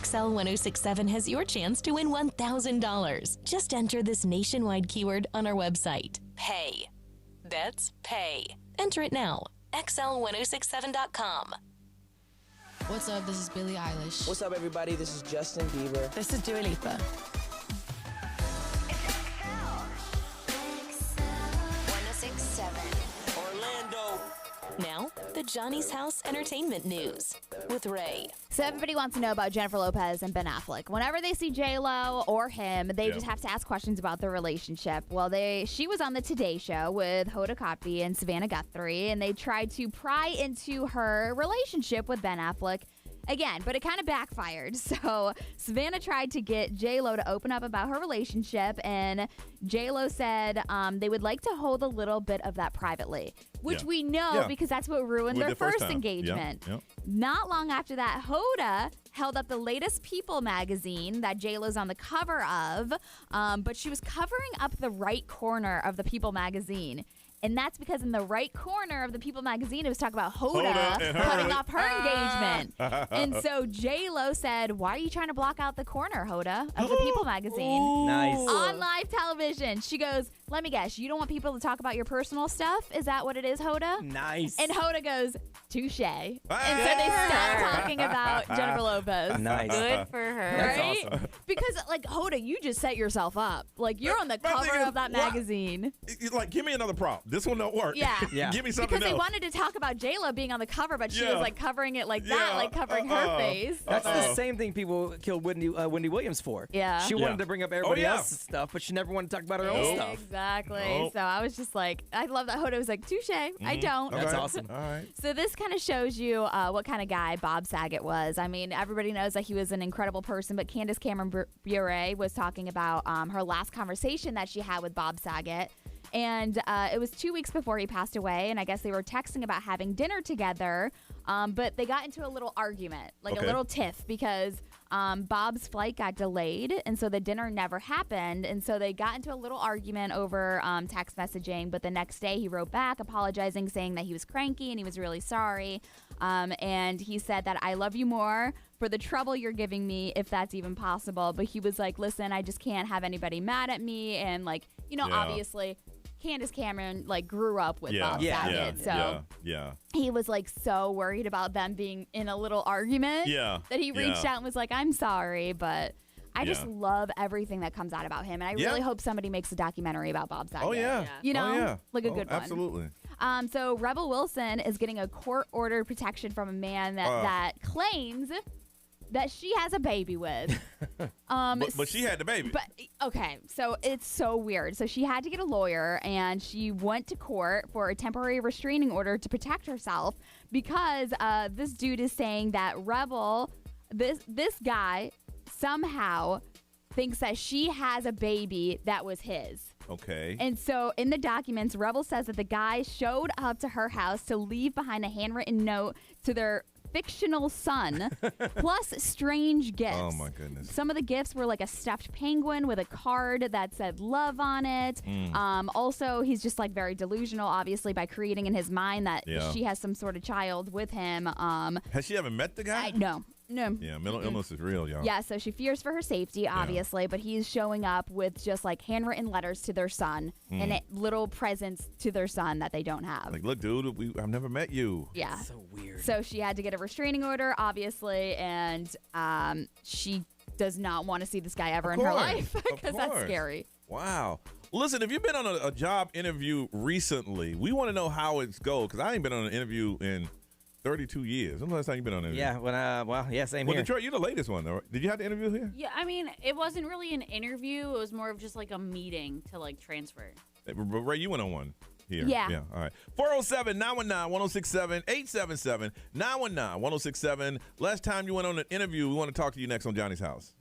XL 1067 has your chance to win $1,000. Just enter this nationwide keyword on our website. Pay. That's pay. Enter it now. XL1067.com. What's up? This is Billie Eilish. What's up, everybody? This is Justin Bieber. This is Dua Lipa. Now, the Johnny's House Entertainment News with Ray. So everybody wants to know about Jennifer Lopez and Ben Affleck. Whenever they see J-Lo or him, they just have to ask questions about their relationship. Well, she was on the Today Show with Hoda Kotb and Savannah Guthrie, and they tried to pry into her relationship with Ben Affleck again, but it kind of backfired. So Savannah tried to get J-Lo to open up about her relationship, and J-Lo said they would like to hold a little bit of that privately, which we know because that's what ruined their first engagement. Not long after that, Hoda held up the latest People magazine that J-Lo's on the cover of, but she was covering up the right corner of the People magazine. And that's because in the right corner of the People magazine, it was talking about Hoda cutting off her engagement. And so J-Lo said, why are you trying to block out the corner, Hoda, of the People magazine? Nice. On live television. She goes, let me guess, you don't want people to talk about your personal stuff? Is that what it is, Hoda? Nice. And Hoda goes, touche. And so they stopped talking about Jennifer Lopez. Nice. Good for her. That's Right? awesome. Because, like, Hoda, you just set yourself up. Like, you're on the cover of that magazine. Like, give me another prop. This one don't work. Yeah. Give me something because they else. wanted to talk about J-Lo being on the cover, but she was, like, covering it like that, like covering her face. That's the same thing people killed Wendy Williams for. Yeah. She wanted to bring up everybody else's stuff, but she never wanted to talk about her own stuff. Exactly. So I was just like, I love that Hoda was like, touche. I don't. That's awesome. All right. So this kind of shows you what kind of guy Bob Saget Saget was. I mean, everybody knows that he was an incredible person, but Candace Cameron Bure was talking about her last conversation that she had with Bob Saget. And it was 2 weeks before he passed away, and I guess they were texting about having dinner together, but they got into a little argument, like a little tiff, because Bob's flight got delayed, and so the dinner never happened, and so they got into a little argument over text messaging, but the next day he wrote back apologizing, saying that he was cranky and he was really sorry, and he said that I love you more for the trouble you're giving me, if that's even possible, but he was like, listen, I just can't have anybody mad at me, and like, obviously Candace Cameron like grew up with Bob Saget, so he was like so worried about them being in a little argument that he reached out and was like, I'm sorry, but I just love everything that comes out about him, and I really hope somebody makes a documentary about Bob Saget. Like a good one. Absolutely. So Rebel Wilson is getting a court-ordered protection from a man that claims that she has a baby with. But she had the baby. But okay, so it's so weird. So she had to get a lawyer, and she went to court for a temporary restraining order to protect herself because this dude is saying that Rebel, this guy, somehow thinks that she has a baby that was his. Okay. And so in the documents, Rebel says that the guy showed up to her house to leave behind a handwritten note to their fictional son, plus strange gifts. Oh, my goodness. Some of the gifts were like a stuffed penguin with a card that said love on it. Also, he's just like very delusional, obviously, by creating in his mind that she has some sort of child with him. Has she ever met the guy? No. Yeah, mental illness is real, y'all. Yeah, so she fears for her safety, obviously, but he's showing up with just like handwritten letters to their son and little presents to their son that they don't have. Like, look, dude, I've never met you. Yeah. That's so weird. So she had to get a restraining order, obviously, and she does not want to see this guy ever in her life because that's scary. Wow. Listen, if you've been on a job interview recently, we want to know how it's go, because I ain't been on an interview in 32 years. When's the last time you've been on an interview? Yeah, same here. Well, Detroit, you're the latest one, though. Did you have to interview here? Yeah, I mean, it wasn't really an interview. It was more of just like a meeting to like transfer. Ray, you went on one here. Yeah. All right. 407-919-1067, 877-919-1067. Last time you went on an interview, we want to talk to you next on Johnny's House.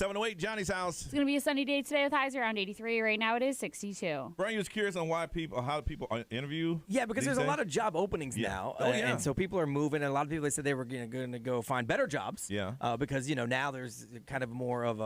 708, Johnny's house. It's going to be a sunny day today with highs around 83. Right now it is 62. Brian, you was curious on how people interview? Yeah, because there's a lot of job openings now. Yeah. And so people are moving, and a lot of people, they said they were going to go find better jobs. Yeah. Because, now there's kind of more of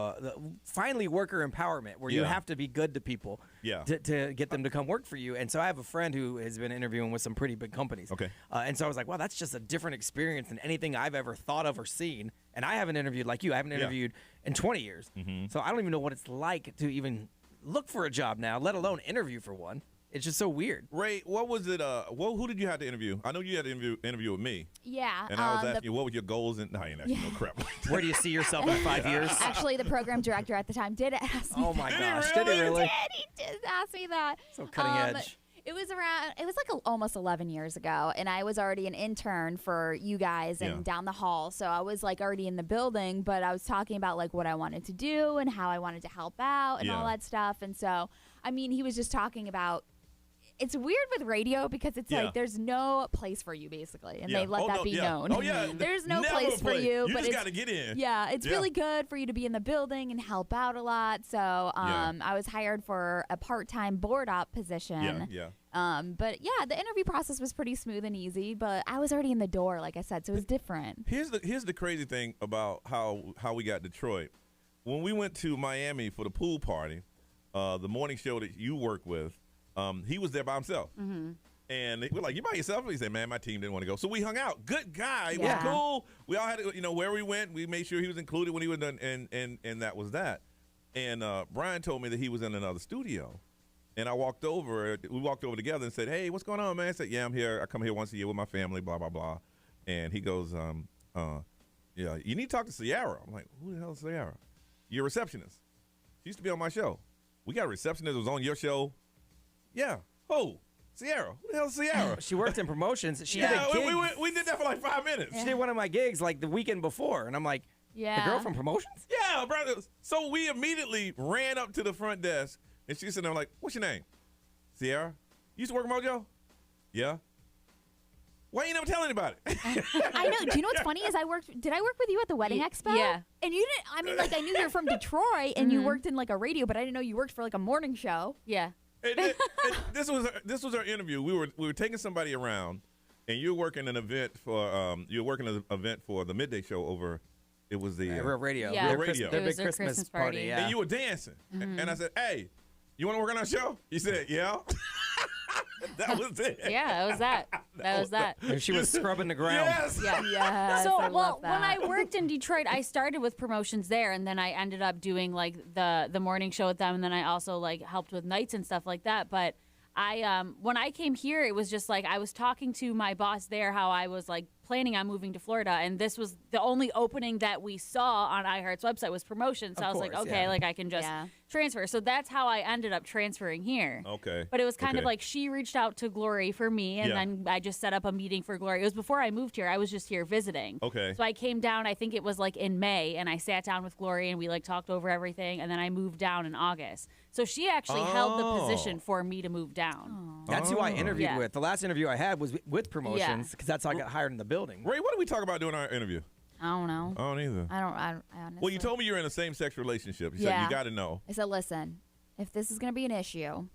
finally worker empowerment where you have to be good to people to get them to come work for you. And so I have a friend who has been interviewing with some pretty big companies. Okay. And so I was like, wow, that's just a different experience than anything I've ever thought of or seen. And I haven't interviewed like you. I haven't interviewed in 20 years. Mm-hmm. So I don't even know what it's like to even look for a job now, let alone interview for one. It's just so weird. Ray, what was it? Who did you have to interview? I know you had to interview with me. Yeah. And I was asking you, what were your goals? And I ain't asking no crap. Where do you see yourself in 5 years? Actually, the program director at the time did ask me. Oh my gosh! Did he really? He did ask me that. So cutting edge. It was like almost 11 years ago, and I was already an intern for you guys and down the hall. So I was like already in the building, but I was talking about like what I wanted to do and how I wanted to help out and all that stuff. And so, I mean, he was just talking about. It's weird with radio because it's like there's no place for you basically, and they let that be known. Oh yeah, there's no place for you. You but just got to get in. Yeah, it's really good for you to be in the building and help out a lot. So I was hired for a part-time board op position. But yeah, the interview process was pretty smooth and easy. But I was already in the door, like I said, so it was different. Here's the crazy thing about how we got Detroit. When we went to Miami for the pool party, the morning show that you work with. He was there by himself. Mm-hmm. And we're like, you by yourself? He said, man, my team didn't want to go. So we hung out. Good guy. It was cool. We all had to, where we went, we made sure he was included when he was done, and that was that. And Brian told me that he was in another studio. And we walked over together and said, hey, what's going on, man? I said, yeah, I'm here. I come here once a year with my family, blah, blah, blah. And he goes, you need to talk to Sierra. I'm like, who the hell is Sierra? You're a receptionist. She used to be on my show. We got a receptionist that was on your show. Yeah. Oh, Sierra. Who the hell is Sierra? She worked in promotions. She did a gig. We did that for like 5 minutes. She did one of my gigs like the weekend before, and I'm like, the girl from promotions? Yeah, brother. So we immediately ran up to the front desk, and she's sitting there like, what's your name? Sierra? You used to work at Mojo? Yeah. Why you never tell anybody? I know. Do you know what's funny is did I work with you at the Wedding Expo? Yeah. And you didn't, I mean, like I knew you were from Detroit and you worked in like a radio, but I didn't know you worked for like a morning show. Yeah. This was our interview. We were taking somebody around, and you're working an event for the midday show over. It was the Real Radio. Yeah. Real Radio. Their big Christmas party. Yeah. And you were dancing, and I said, "Hey, you want to work on our show?" You said, "Yeah." That was it. Yeah, it was that. That was that. And she was scrubbing the ground. Yes. Yeah. Yes. So, I love when that. I worked in Detroit, I started with promotions there, and then I ended up doing like the morning show with them, and then I also like helped with nights and stuff like that. But when I came here, it was just like I was talking to my boss there how I was like planning on moving to Florida, and this was the only opening that we saw on iHeart's website was promotion. So I was like, okay, like I can just transfer. So that's how I ended up transferring here. Okay. But it was kind of like she reached out to Glory for me, and then I just set up a meeting for Glory. It was before I moved here. I was just here visiting. Okay. So I came down, I think it was like in May, and I sat down with Glory, and we like talked over everything, and then I moved down in August. So she actually held the position for me to move down. That's who I interviewed with. The last interview I had was with promotions because that's how I got hired in the building. Ray, what did we talk about during our interview? I don't know. I don't either. I honestly. Well, you told me you're in a same-sex relationship. You said you got to know. I said, listen, if this is going to be an issue.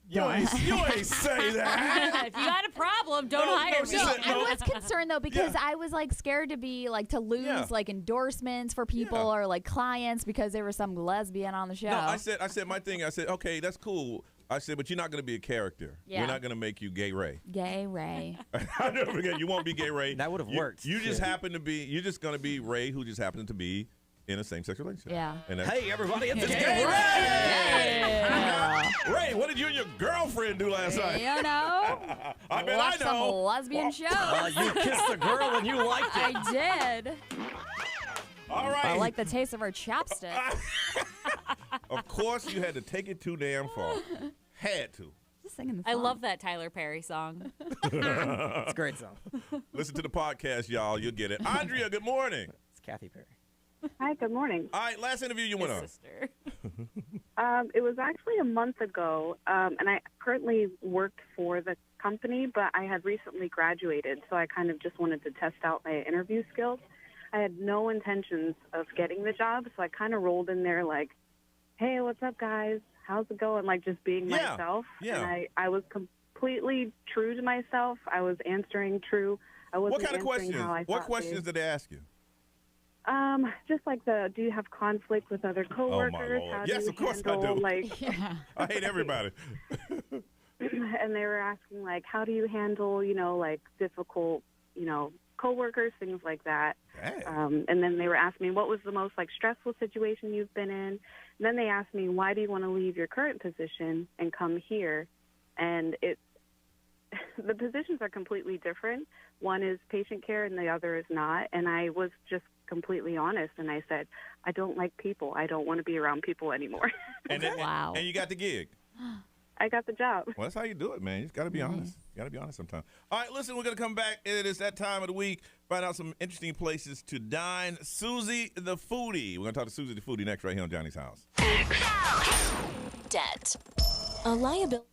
You ain't say that. If you got a problem, don't hire me. I was concerned though because I was like scared to be like to lose like endorsements for people or like clients because there was some lesbian on the show. No, I said my thing. I said, okay, that's cool. I said, but you're not going to be a character. Yeah. We're not going to make you Gay Ray. Gay Ray. I never forget. You won't be Gay Ray. That would have worked. You just happen to be. You're just going to be Ray, who just happens to be in a same-sex relationship. Yeah. And Hey, everybody, it's Gay Ray! Ray, what did you and your girlfriend do last night? You know. I bet Watch I know. some lesbian shows. You kissed a girl and you liked it. I did. All right. I like the taste of her chapstick. Of course, you had to take it too damn far. Had to. Just singing the I song. love that Tyler Perry song. It's a great song. Listen to the podcast, y'all. You'll get it. Andrea, good morning. It's Kathy Perry. Hi, good morning. All right, last interview you went on. Sister. It was actually a month ago, and I currently worked for the company, but I had recently graduated, so I kind of just wanted to test out my interview skills. I had no intentions of getting the job, so I kind of rolled in there like, hey, what's up, guys? How's it going? Like, just being myself. Yeah. And I was completely true to myself. I was answering true. I wasn't What kind of questions? What questions did they ask you? Just like do you have conflict with other coworkers? Oh, my Lord. How Yes, do you of course I handle, do. Like, I hate everybody. and they were asking, like, how do you handle, like, difficult, coworkers, things like that. And then they were asking me, what was the most, like, stressful situation you've been in? And then they asked me, why do you want to leave your current position and come here? And the positions are completely different. One is patient care and the other is not. And I was just completely honest, and I said, I don't like people. I don't want to be around people anymore. Wow. And you got the gig. I got the job. Well, that's how you do it, man. You just got to be honest. You got to be honest sometimes. All right, listen, we're going to come back. It is that time of the week. Find out some interesting places to dine. Susie the Foodie. We're going to talk to Susie the Foodie next right here on Johnny's House. Debt. A liability.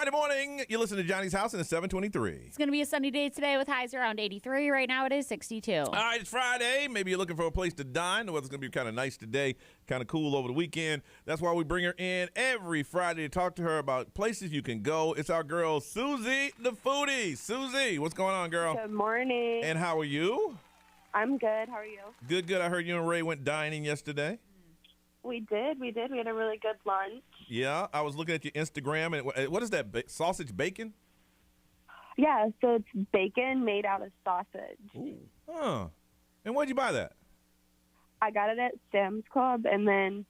Friday morning. You listen to Johnny's House and it's 7:23. It's going to be a sunny day today with highs around 83. Right now it is 62. All right, it's Friday. Maybe you're looking for a place to dine. The weather's going to be kind of nice today, kind of cool over the weekend. That's why we bring her in every Friday to talk to her about places you can go. It's our girl, Susie the Foodie. Susie, what's going on, girl? Good morning. And how are you? I'm good. How are you? Good, good. I heard you and Ray went dining yesterday. We did. We had a really good lunch. Yeah, I was looking at your Instagram. And what is that, sausage bacon? Yeah, so it's bacon made out of sausage. Ooh. Huh. And where'd you buy that? I got it at Sam's Club, and then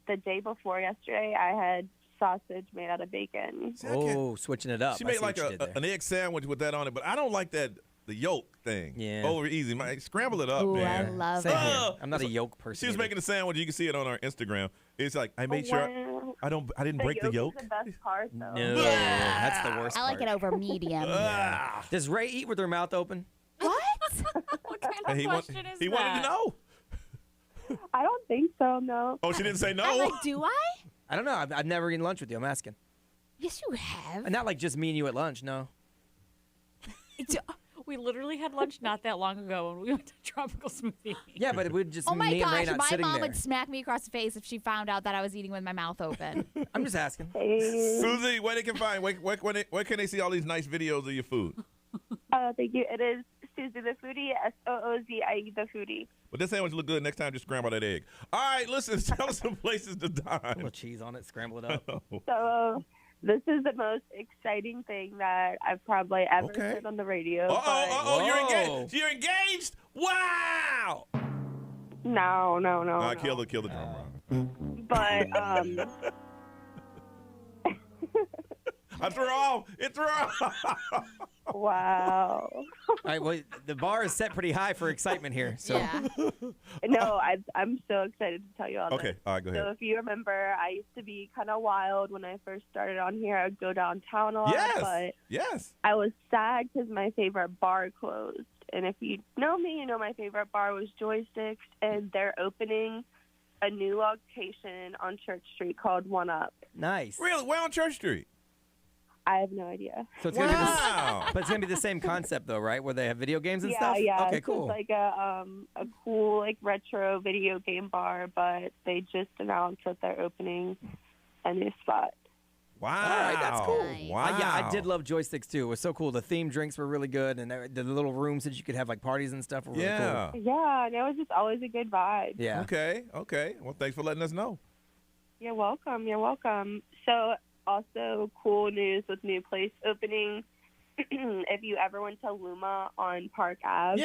the day before yesterday, I had sausage made out of bacon. Oh, switching it up. She made like an egg sandwich with that on it, but I don't like that. The yolk thing. Yeah. Over easy. Scramble it up, Ooh, man. I love it. I'm not a yolk person. She was making a sandwich. You can see it on our Instagram. It's like, I made sure I didn't break the yolk. Is the best part, though. No, that's the worst I like it over medium. Yeah. Does Ray eat with her mouth open? What? What kind of question is he that? wanted to know. I don't think so, no. Oh, she didn't say no? I'm like, do I? I don't know. I've never eaten lunch with you. I'm asking. Yes, you have. Not like just me and you at lunch, no. We literally had lunch not that long ago when we went to Tropical Smoothie. Yeah, but it would just Oh my me and Ray gosh, not my sitting mom there. would smack me across the face if she found out that I was eating with my mouth open. I'm just asking. Susie, where can they see all these nice videos of your food? Oh, thank you. It is Susie the Foodie, SOOZIE the Foodie. But this sandwich look good. Next time, just scramble that egg. All right, listen, tell us some places to dine. A little cheese on it, scramble it up. So this is the most exciting thing that I've probably ever said on the radio. You're engaged. You're engaged? Wow. No. Kill the drum. But I threw off. It threw off. Wow. All right, well, the bar is set pretty high for excitement here. So. Yeah. No, I'm so excited to tell you all this. Okay, all right, go ahead. So if you remember, I used to be kind of wild when I first started on here. I would go downtown a lot, but I was sad because my favorite bar closed. And if you know me, you know my favorite bar was Joysticks, and they're opening a new location on Church Street called One Up. Nice. Really? Where on Church Street? I have no idea. So it's gonna be but it's gonna be the same concept though, right? Where they have video games and stuff. Yeah. Okay, so cool. It's like a cool retro video game bar, but they just announced that they're opening a new spot. Wow. All right, that's cool. Nice. Wow. Yeah, I did love Joysticks too. It was so cool. The themed drinks were really good, and the little rooms that you could have like parties and stuff were really cool. Yeah, and it was just always a good vibe. Yeah. Okay. Well, thanks for letting us know. You're welcome. So also cool news with new place opening. If you ever went to Luma on Park Ave,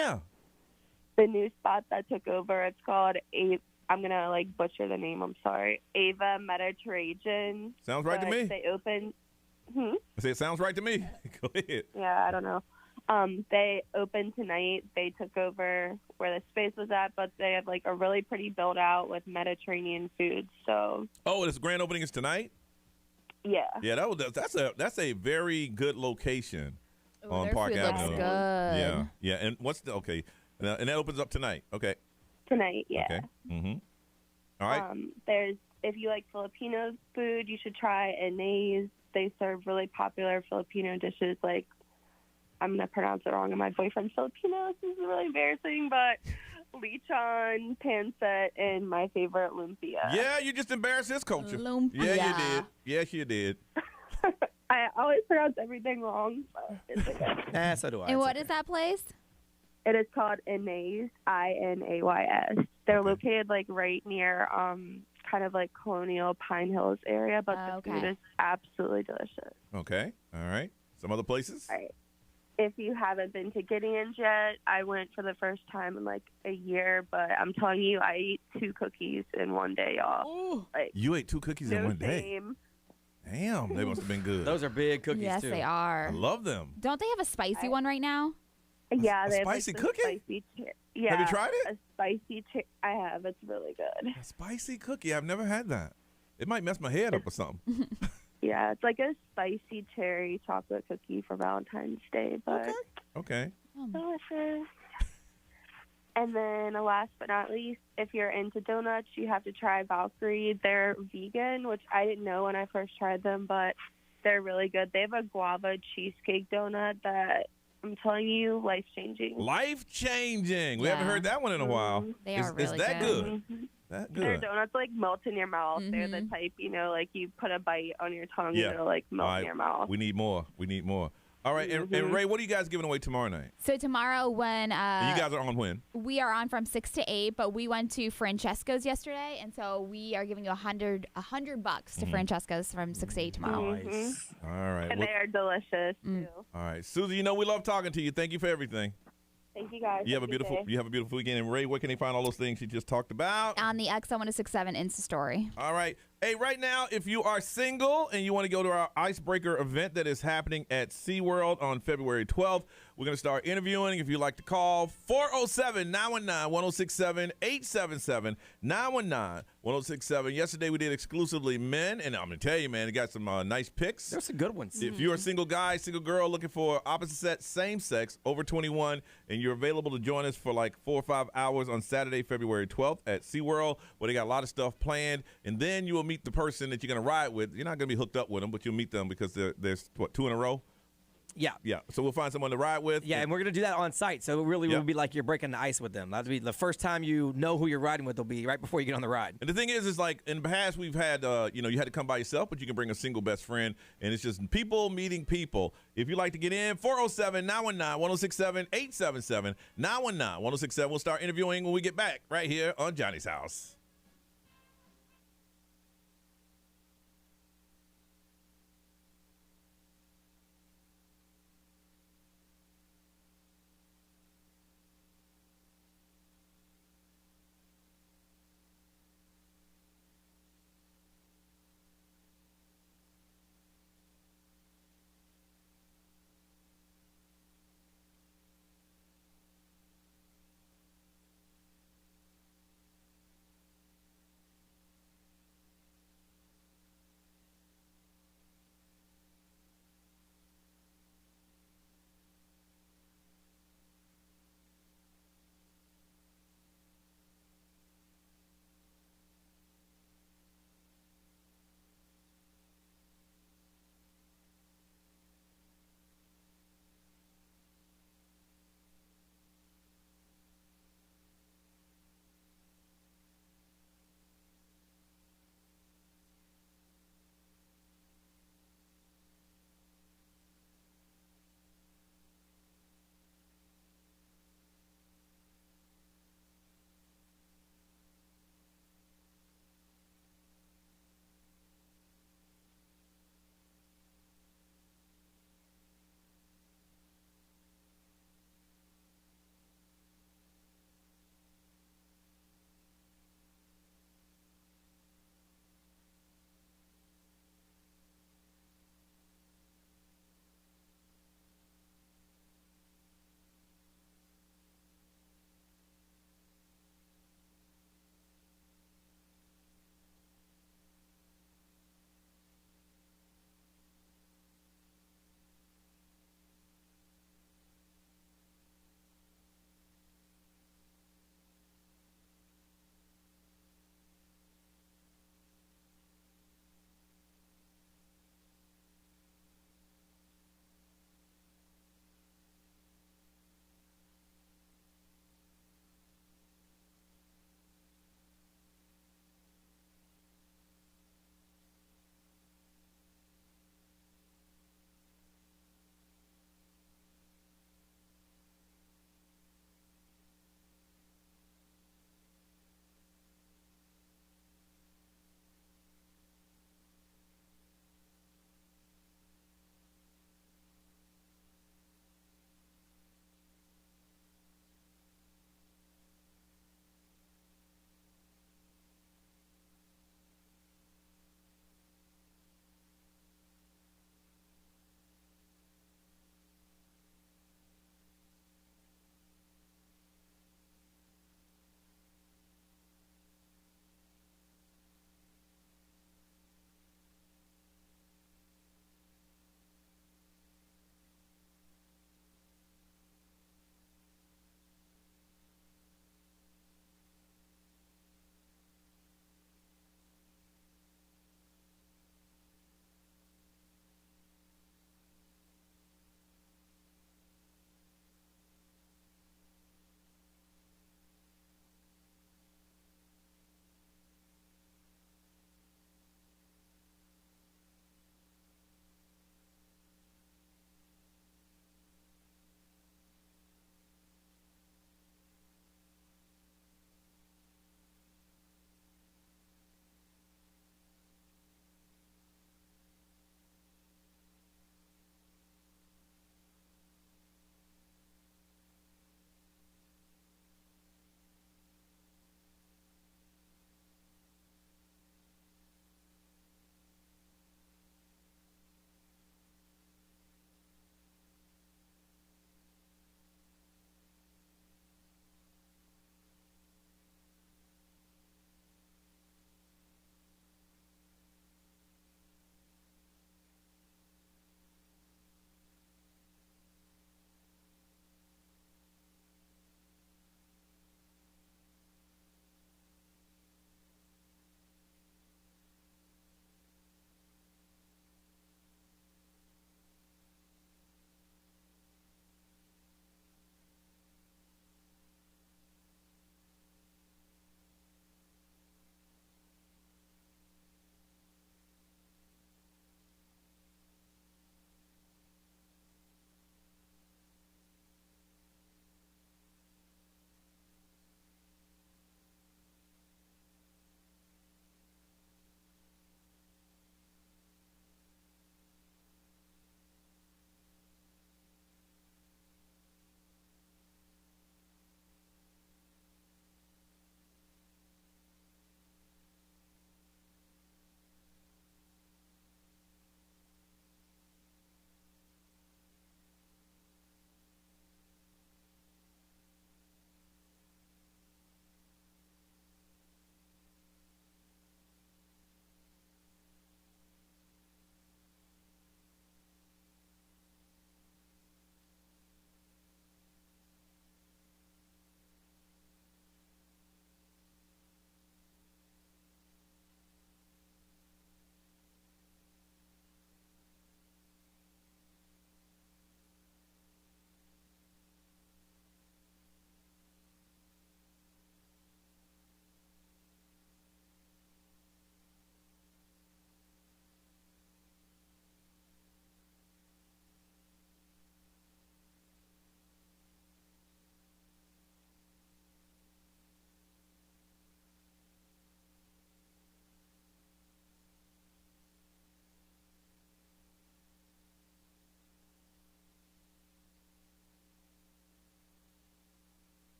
the new spot that took over, it's called I'm gonna butcher the name. I'm sorry. Ava Mediterranean. Sounds right to me. They opened. I say it sounds right to me. Go ahead. Yeah, I don't know. They opened tonight. They took over where the space was at, but they have a really pretty build out with Mediterranean food. So. Oh, this grand opening is tonight. Yeah. Yeah, that's a very good location on Park food Avenue. Looks good. Yeah. And and that opens up tonight. Okay. Tonight, yeah. Okay. Mm-hmm. All right. If you like Filipino food, you should try Inez. They serve really popular Filipino dishes I'm going to pronounce it wrong, and my boyfriend's Filipino. This is really embarrassing, but lechon, pancit, and my favorite lumpia. Yeah, you just embarrassed his culture. Lumpia. Yeah, you did. Yes, you did. I always pronounce everything wrong, but it's okay. So do I. And what is that place? It is called Inays, Inays. They're located right near kind of Colonial Pine Hills area, but the food is absolutely delicious. Okay. All right. Some other places? All right. If you haven't been to Gideon's yet, I went for the first time in a year, but I'm telling you, I ate 2 cookies in one day, y'all. You ate 2 cookies in one day? Shame. Damn, they must have been good. Those are big cookies, yes, too. Yes, they are. I love them. Don't they have a spicy one right now? Yeah, they have spicy cookie? Yeah. Have you tried it? A spicy I have. It's really good. A spicy cookie? I've never had that. It might mess my head up or something. Yeah, it's like a spicy cherry chocolate cookie for Valentine's Day, but okay. Delicious. And then last but not least, if you're into donuts, you have to try Valkyrie. They're vegan, which I didn't know when I first tried them, but They're really good. They have a guava cheesecake donut that I'm telling you, life-changing. Life-changing. We haven't heard that one in a while. They are really Is that good? Mm-hmm. That good. Their donuts like melt in your mouth. They're the type, like you put a bite on your tongue and it'll like melt in your mouth. We need more. All right, and Ray, what are you guys giving away tomorrow night? So tomorrow when you guys are on when? We are on from 6 to 8, but we went to Francesco's yesterday, and so we are giving you $100 to Francesco's from 6 to 8 tomorrow. Nice. All right. And they are delicious too. All right, Susie, we love talking to you. Thank you for everything. Thank you guys. You have a beautiful weekend. And Ray, where can they find all those things you just talked about? On the X1067 Insta story. All right. Hey, right now, if you are single and you want to go to our Icebreaker event that is happening at SeaWorld on February 12th, we're going to start interviewing. If you'd like to call, 407-919-1067, 877-919-1067. Yesterday, we did exclusively men, and I'm going to tell you, man, they got some nice picks. There's some good ones. If you're a single guy, single girl looking for opposite sex, same sex, over 21, and you're available to join us for like 4 or 5 hours on Saturday, February 12th at SeaWorld, where they got a lot of stuff planned, and then you will meet the person that you're going to ride with. You're not going to be hooked up with them, but you'll meet them because there's, 2 in a row? Yeah. Yeah. So we'll find someone to ride with. Yeah, and we're going to do that on site. So it really will be like you're breaking the ice with them. That'll be the first time you know who you're riding with will be right before you get on the ride. And the thing is like in the past we've had, you had to come by yourself, but you can bring a single best friend. And it's just people meeting people. If you'd like to get in, 407-919-1067, 877-919-1067. We'll start interviewing when we get back right here on Johnny's House.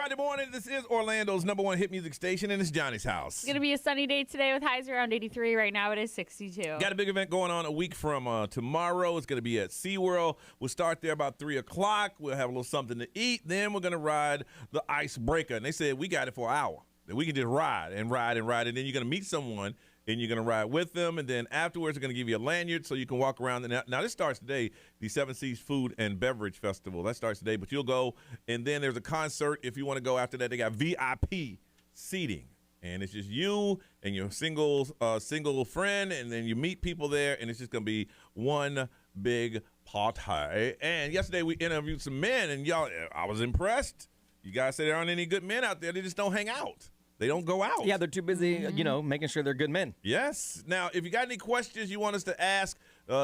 Friday morning. This is Orlando's #1 hit music station, and it's Johnny's house. It's going to be a sunny day today with highs around 83. Right now it is 62. Got a big event going on a week from tomorrow. It's going to be at SeaWorld. We'll start there about 3 o'clock. We'll have a little something to eat. Then we're going to ride the Icebreaker. And they said we got it for an hour. That we can just ride and ride and ride. And then you're going to meet someone, and you're going to ride with them. And then afterwards, they're going to give you a lanyard so you can walk around. Now, this starts today, the Seven Seas Food and Beverage Festival. That starts today. But you'll go, and then there's a concert if you want to go after that. They got VIP seating. And it's just you and your single friend, and then you meet people there, and it's just going to be one big party. And yesterday we interviewed some men, and y'all, I was impressed. You guys say there aren't any good men out there. They just don't hang out. They don't go out. Yeah, they're too busy, making sure they're good men. Yes. Now, if you got any questions you want us to ask,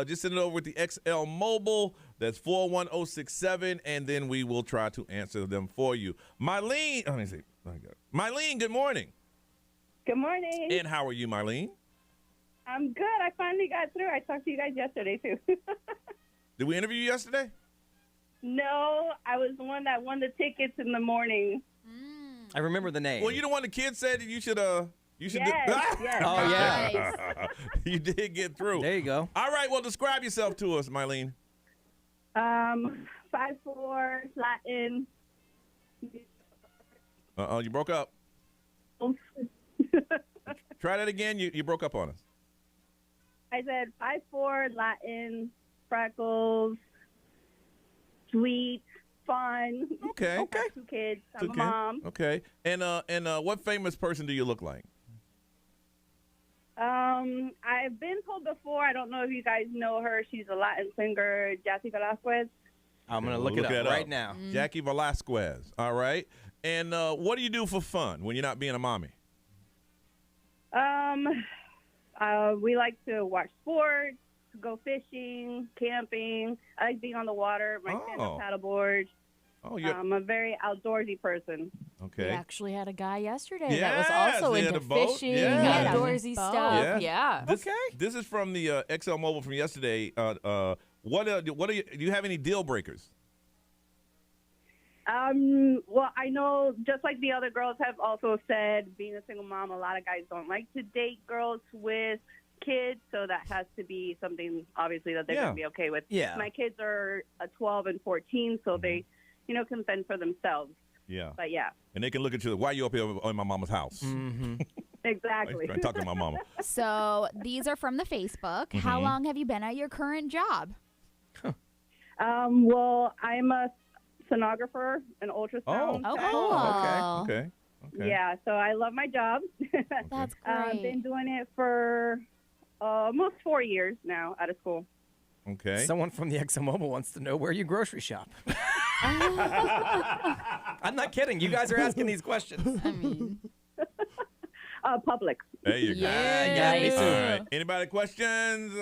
just send it over with the XL Mobile. That's 41067, and then we will try to answer them for you. Mylene, let me see. Mylene, good morning. Good morning. And how are you, Mylene? I'm good. I finally got through. I talked to you guys yesterday, too. Did we interview you yesterday? No, I was the one that won the tickets in the morning. I remember the name. Well, you the one the kid said you should Yes, yes. Oh, yeah. You did get through. There you go. All right, well, describe yourself to us, Mylene. 5'4", Latin. Uh-oh, you broke up. Try that again. You broke up on us. I said 5'4", Latin, freckles, sweet, fun. Okay. I got 2 kids. I'm a mom. Okay. And what famous person do you look like? I've been told before, I don't know if you guys know her, she's a Latin singer, Jackie Velasquez. I'm going to look it up right now. Jackie Velasquez. All right. And what do you do for fun when you're not being a mommy? We like to watch sports, go fishing, camping. I like being on the water, my stand-up paddleboard. Oh, I'm a very outdoorsy person. Okay. We actually had a guy yesterday Yes, that was also they had into a boat. fishing, Yeah. outdoorsy stuff. Yeah. This is from the XL Mobile from yesterday. Do you have any deal breakers? Well, I know just like the other girls have also said, being a single mom, a lot of guys don't like to date girls with kids, so that has to be something, obviously, that they're going to be okay with. Yeah. My kids are 12 and 14, so they, can fend for themselves. Yeah. But, yeah. And they can look at you, why are you up here in my mama's house? Mm-hmm. Exactly. I'm talking to my mama. So these are from the Facebook. How long have you been at your current job? Well, I'm a sonographer, an ultrasound. Oh, cool. Okay. Yeah, so I love my job. That's great. I've been doing it for almost 4 years now out of school. Okay. Someone from the ExxonMobil wants to know where you grocery shop. I'm not kidding. You guys are asking these questions. I mean, Publix. There you go. Yeah, me too. All right. Anybody questions?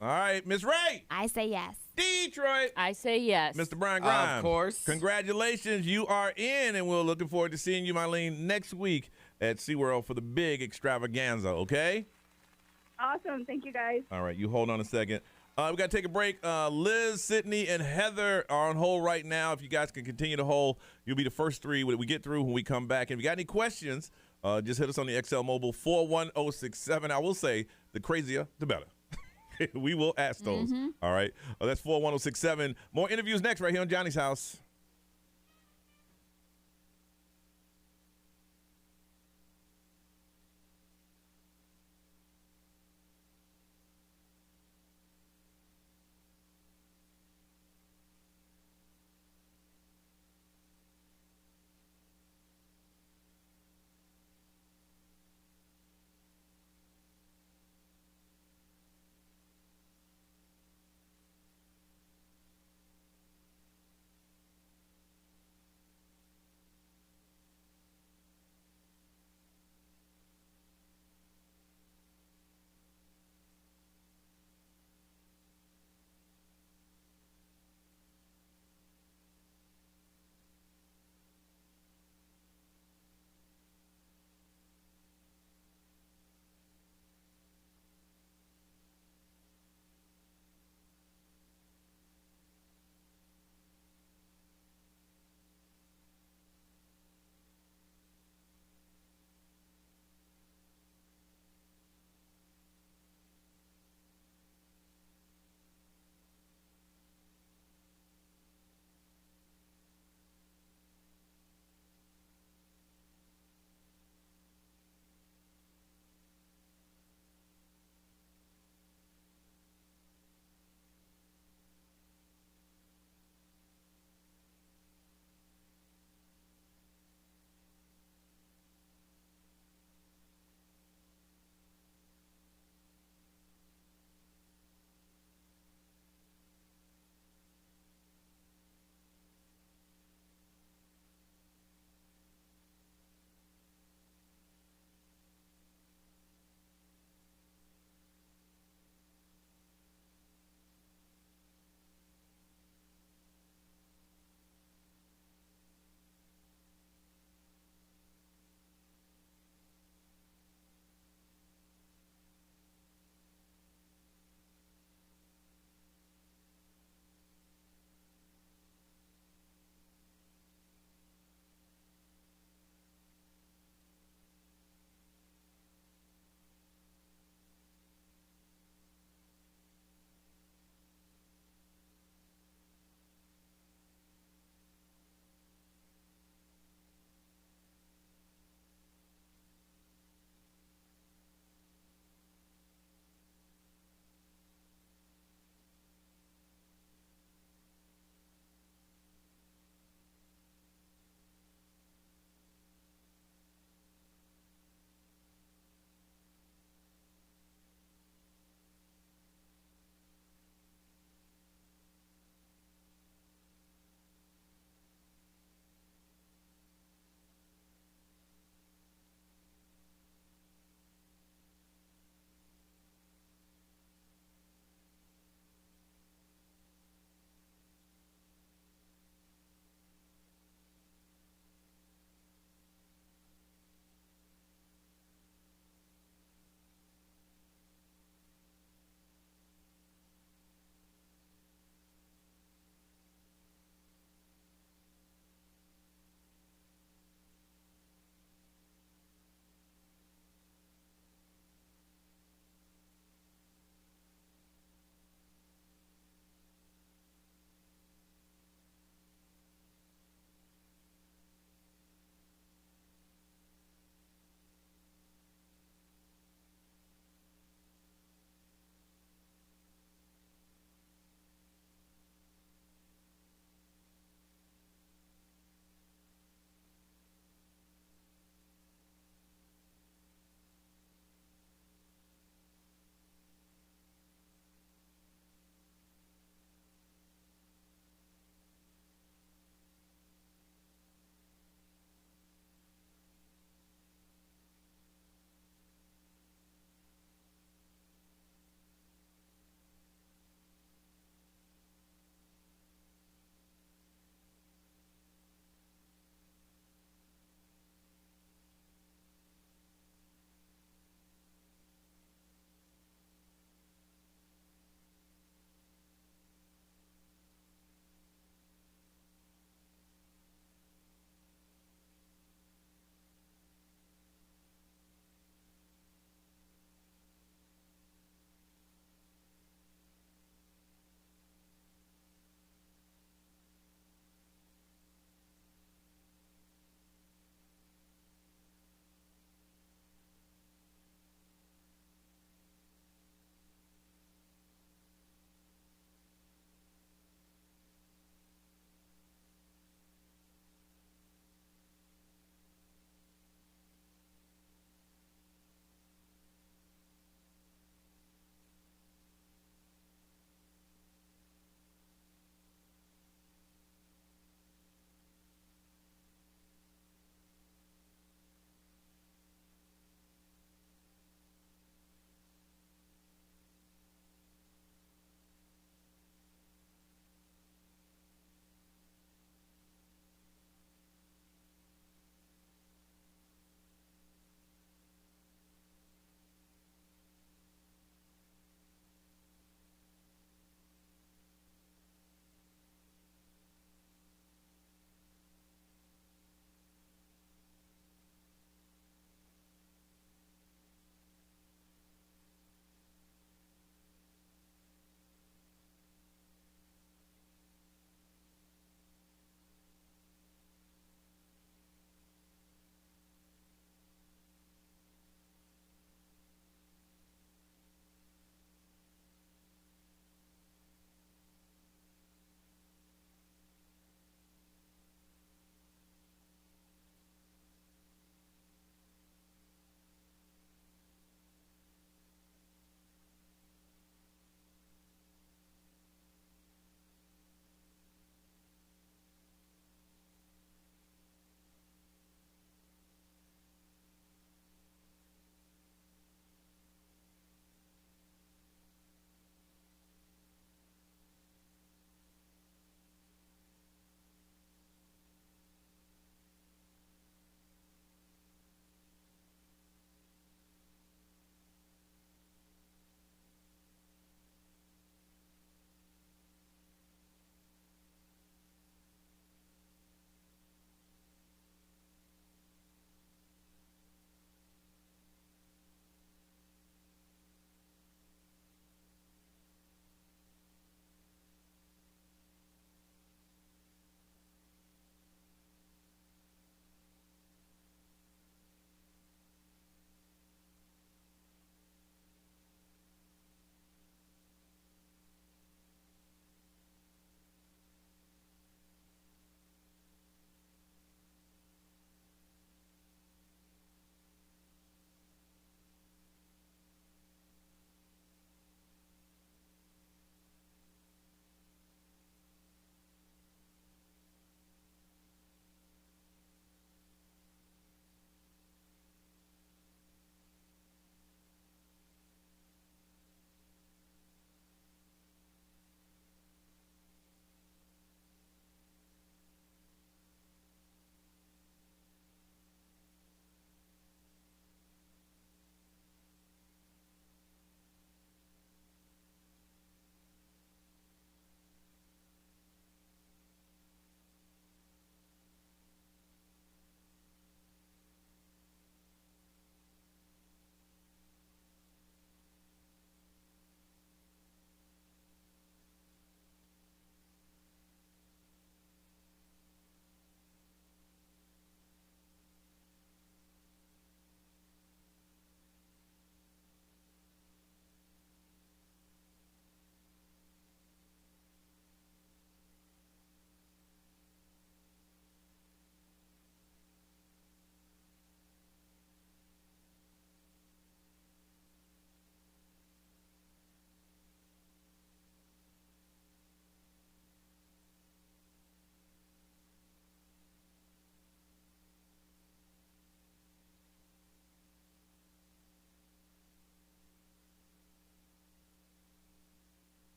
All right, Miss Ray. I say yes. Detroit. I say yes. Mr. Brian Grimes. Of course. Congratulations. You are in, and we're looking forward to seeing you, Mylene, next week at SeaWorld for the big extravaganza, okay? Awesome. Thank you, guys. All right, you hold on a second. We got to take a break. Liz, Sydney, and Heather are on hold right now. If you guys can continue to hold, you'll be the first 3 we get through when we come back. And if you got any questions, just hit us on the XL Mobile 41067. I will say, the crazier, the better. We will ask those. All right. That's 41067. More interviews next right here on Johnny's House.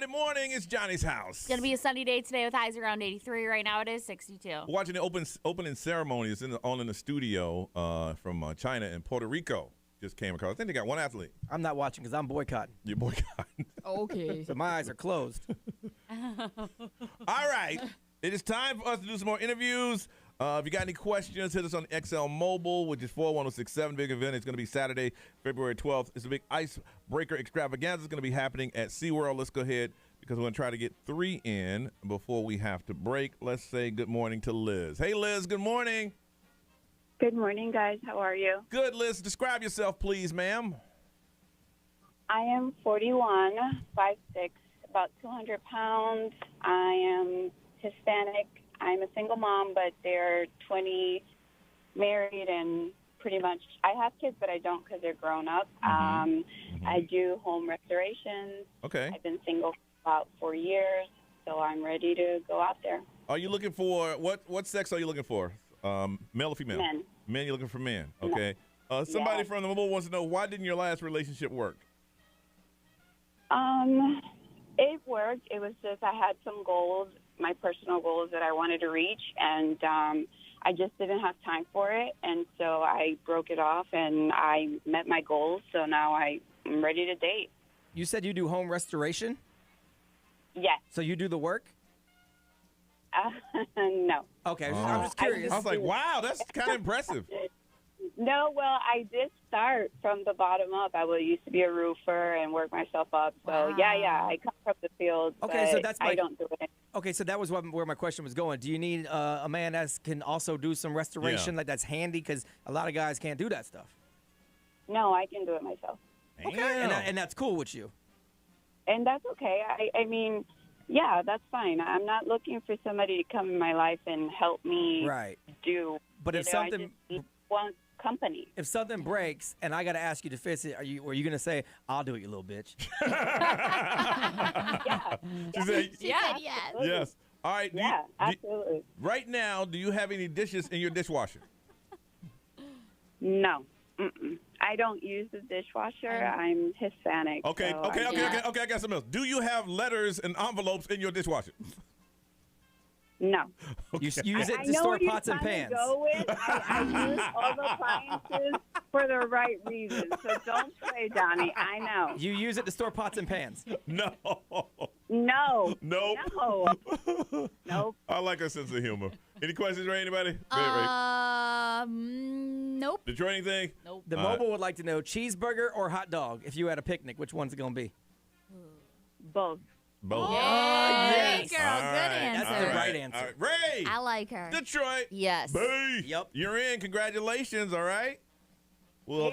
Friday morning. It's Johnny's house. It's going to be a sunny day today with highs around 83. Right now it is 62. Watching the opening ceremony. It's in the studio from China and Puerto Rico. Just came across. I think they got one athlete. I'm not watching because I'm boycotting. You're boycotting. Okay. So my eyes are closed. All right. It is time for us to do some more interviews. If you got any questions, hit us on XL Mobile, which is 41067. Big event. It's going to be Saturday, February 12th. It's a big Icebreaker extravaganza. It's going to be happening at SeaWorld. Let's go ahead because we're going to try to get 3 in before we have to break. Let's say good morning to Liz. Hey, Liz. Good morning. Good morning, guys. How are you? Good, Liz. Describe yourself, please, ma'am. I am 41, 5'6", about 200 pounds. I am Hispanic. I'm a single mom, but they're 20, married, and pretty much I have kids, but I don't because they're grown up. I do home restorations. Okay. I've been single for about 4 years, so I'm ready to go out there. Are you looking for what sex are you looking for? Male or female? Men. Men, you're looking for men. Okay. Somebody from the mobile wants to know, why didn't your last relationship work? It worked. It was just I had some goals, my personal goals that I wanted to reach, and I just didn't have time for it, and so I broke it off, and I met my goals, so now I'm ready to date. You said you do home restoration? Yes. So you do the work? No. Okay, I'm just curious. I was like, wow, that's kind of impressive. No, well, I did start from the bottom up. I used to be a roofer and work myself up. So, yeah, I come from the field, okay, but so that's I don't do it. Okay, so that was where my question was going. Do you need a man that can also do some restoration, like that's handy? Because a lot of guys can't do that stuff. No, I can do it myself. Okay, and that's cool with you? And that's okay. I mean, yeah, that's fine. I'm not looking for somebody to come in my life and help me do. But if I just need one company. If something breaks and I got to ask you to fix it, are you going to say, "I'll do it, you little bitch"? Yeah. She said, yes. Yes. All right. Yeah, absolutely. Right now, do you have any dishes in your dishwasher? No. Mm-mm. I don't use the dishwasher. I'm Hispanic. Okay, so okay. I got something else. Do you have letters and envelopes in your dishwasher? No. You use it to store pots and pans. I use all the appliances for the right reasons. So don't play, Johnny. I know. You use it to store pots and pans. No. No. Nope. No. Nope. I like her sense of humor. Any questions, Ray? Anybody? Nope. Detroit, anything? Nope. The mobile would like to know, cheeseburger or hot dog? If you had a picnic, which one's it going to be? Both. Both. Oh, yes. Girl, good answer. That's the right answer. All right. Ray. I like her. Detroit. Yes. B. Yep. You're in. Congratulations. All right. Well,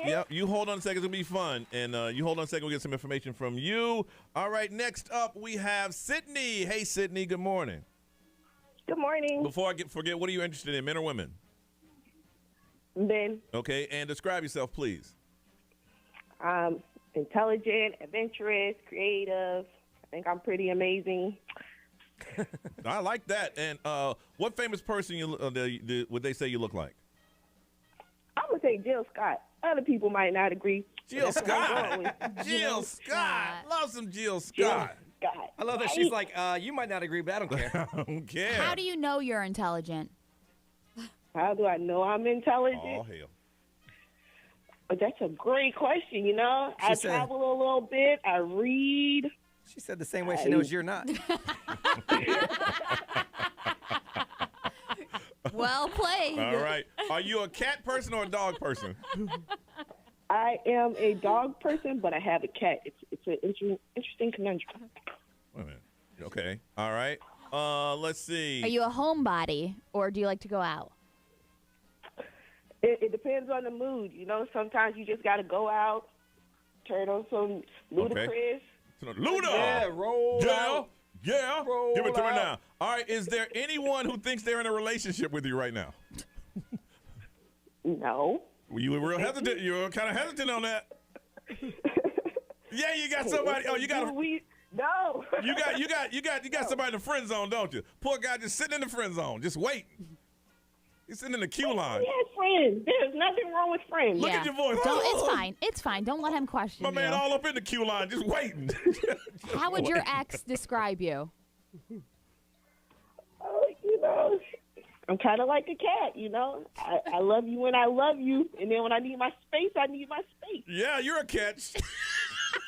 yep. You hold on a second. It's going to be fun. And you hold on a second. We'll get some information from you. All right. Next up, we have Sydney. Hey, Sydney. Good morning. Good morning. Before I forget, what are you interested in, men or women? Men. Okay. And describe yourself, please. Intelligent, adventurous, creative. I think I'm pretty amazing. I like that. And what famous person would they say you look like? I'm going to say Jill Scott. Other people might not agree. Jill Scott. Jill Scott. Love some Jill Scott. I love that she's like, you might not agree, but I don't care. I don't care. How do you know you're intelligent? How do I know I'm intelligent? Oh, hell. That's a great question, you know. I travel a little bit. I read. She said the same way she knows you're not. Well played. All right. Are you a cat person or a dog person? I am a dog person, but I have a cat. It's an interesting conundrum. Wait a minute. Okay. All right. Let's see. Are you a homebody, or do you like to go out? It depends on the mood. You know, sometimes you just got to go out, turn on some Ludacris. Okay. Luda! Yeah, roll out. Yeah. Roll Give it to me out. now. All right. Is there anyone who thinks they're in a relationship with you right now? No. You were real hesitant. You were kind of hesitant on that. Yeah, you got somebody. Oh, you got. No. You got somebody in the friend zone, don't you? Poor guy just sitting in the friend zone, just waiting. He's sitting in the queue line. He has friends. There's nothing wrong with friends. Look at your voice. It's fine. It's fine. Don't let him question My man you. all up in the queue line, just waiting. How would your ex describe you? You know, I'm kind of like a cat, you know. I love you when I love you, and then when I need my space, I need my space. Yeah, you're a catch.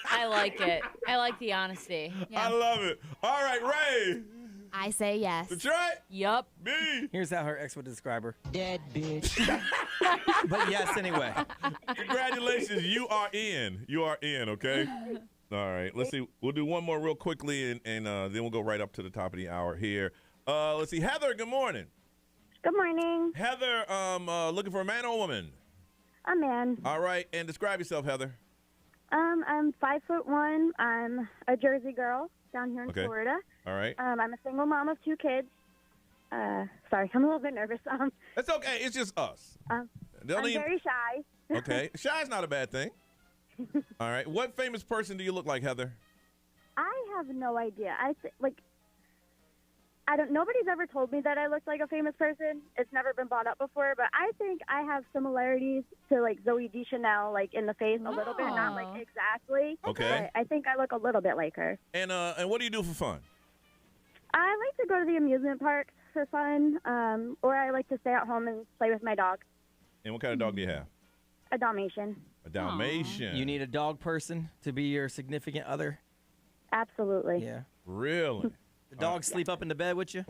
I like it. I like the honesty. I love it. All right, Ray. I say yes. That's right. Yup. Me. Here's how her ex would describe her. Dead bitch. But yes, anyway. Congratulations. You are in. You are in, okay? All right. Let's see. We'll do one more real quickly, and then we'll go right up to the top of the hour here. Let's see. Heather, good morning. Good morning. Heather, looking for a man or a woman? A man. All right. And describe yourself, Heather. I'm 5'1". I'm a Jersey girl down here in Florida. All right. I'm a single mom of 2 kids. Sorry, I'm a little bit nervous. That's okay. It's just us. I'm very shy. Okay. Shy is not a bad thing. All right. What famous person do you look like, Heather? I have no idea. Nobody's ever told me that I look like a famous person. It's never been brought up before, but I think I have similarities to like Zooey Deschanel, like in the face a little bit, not like exactly. Okay. But I think I look a little bit like her. And what do you do for fun? I like to go to the amusement parks for fun, or I like to stay at home and play with my dog. And what kind of dog do you have? A Dalmatian. A Dalmatian. You need a dog person to be your significant other? Absolutely. Yeah. Really? The dog sleep up in the bed with you?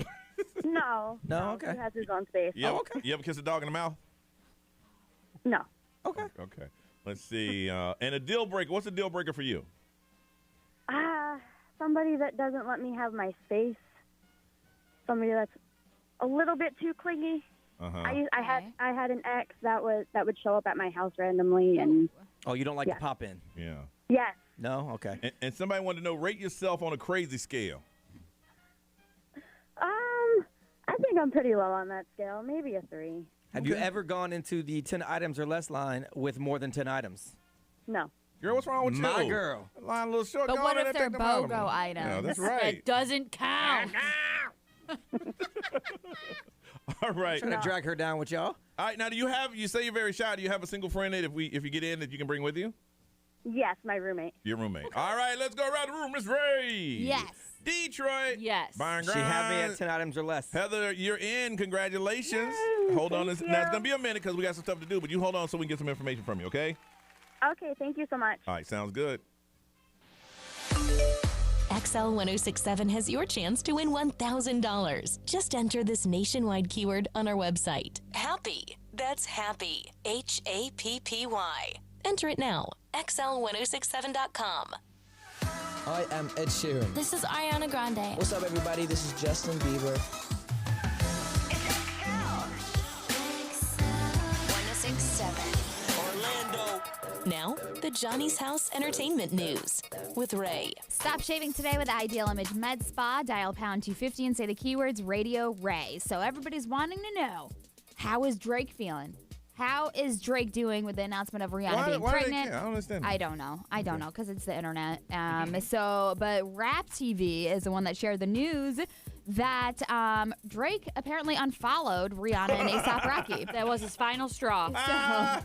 No. No, okay. He has his own space. You ever kiss a dog in the mouth? No. Okay. Okay. Let's see. And a deal breaker. What's a deal breaker for you? Somebody that doesn't let me have my space. Somebody that's a little bit too clingy. I had an ex that would show up at my house randomly and. Oh, you don't like to pop in? Yeah. Yes. No. Okay. And somebody wanted to know, rate yourself on a crazy scale. I think I'm pretty low on that scale. Maybe a 3. Have you ever gone into the 10 items or less line with more than 10 items? No. Girl, what's wrong with you? My girl. Line a little short. But what if they're BOGO items? Yeah, that's right. It doesn't count. All right. Trying to drag her down with y'all. All right. Now, you say you're very shy. Do you have a single friend that if you get in that you can bring with you? Yes, my roommate. Your roommate. All right. Let's go around the room. Miss Ray. Yes. Detroit. Yes. She had me at 10 items or less. Heather, you're in. Congratulations. Hold on. Now, it's going to be a minute because we got some stuff to do, but you hold on so we can get some information from you, okay? Okay. Thank you so much. All right. Sounds good. XL 1067 has your chance to win $1,000. Just enter this nationwide keyword on our website. Happy. That's happy. HAPPY. Enter it now. XL1067.com. I am Ed Sheeran. This is Ariana Grande. What's up, everybody? This is Justin Bieber. XL 1067. Orlando. Now, the Johnny's House Entertainment News with Ray. Stop shaving today with Ideal Image Med Spa. Dial pound 250 and say the keywords Radio Ray. So everybody's wanting to know, how is Drake feeling? How is Drake doing with the announcement of Rihanna being pregnant? I don't understand. I don't know because it's the internet. But Rap TV is the one that shared the news that Drake apparently unfollowed Rihanna and A$AP Rocky. That was his final straw. So,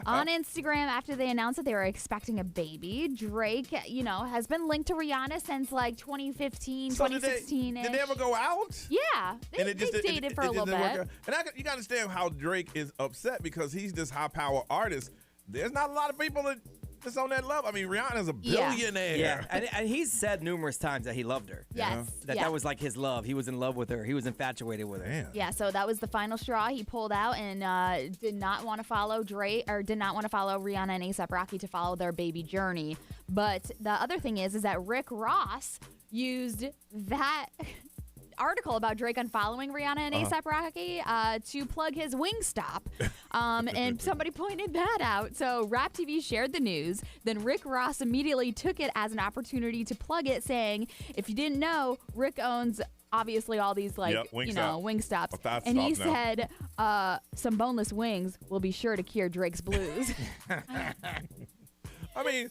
on Instagram, after they announced that they were expecting a baby, Drake, has been linked to Rihanna since like 2015, 2016. Did they ever go out? Yeah, they dated for a little bit. And you got to understand how Drake is upset because he's this high-power artist. There's not a lot of people that's on that level. I mean, Rihanna's a billionaire. Yeah, and he's said numerous times that he loved her. Yes. That was like his love. He was in love with her. He was infatuated with her. Damn. Yeah, so that was the final straw. He pulled out and did not want to follow Drake, or did not want to follow Rihanna and A$AP Rocky to follow their baby journey. But the other thing is that Rick Ross used that article about Drake unfollowing Rihanna and A$AP Rocky to plug his Wingstop. And somebody pointed that out. So Rap TV shared the news. Then Rick Ross immediately took it as an opportunity to plug it, saying, if you didn't know, Rick owns obviously all these Wingstops. And he said, some boneless wings will be sure to cure Drake's blues. I mean,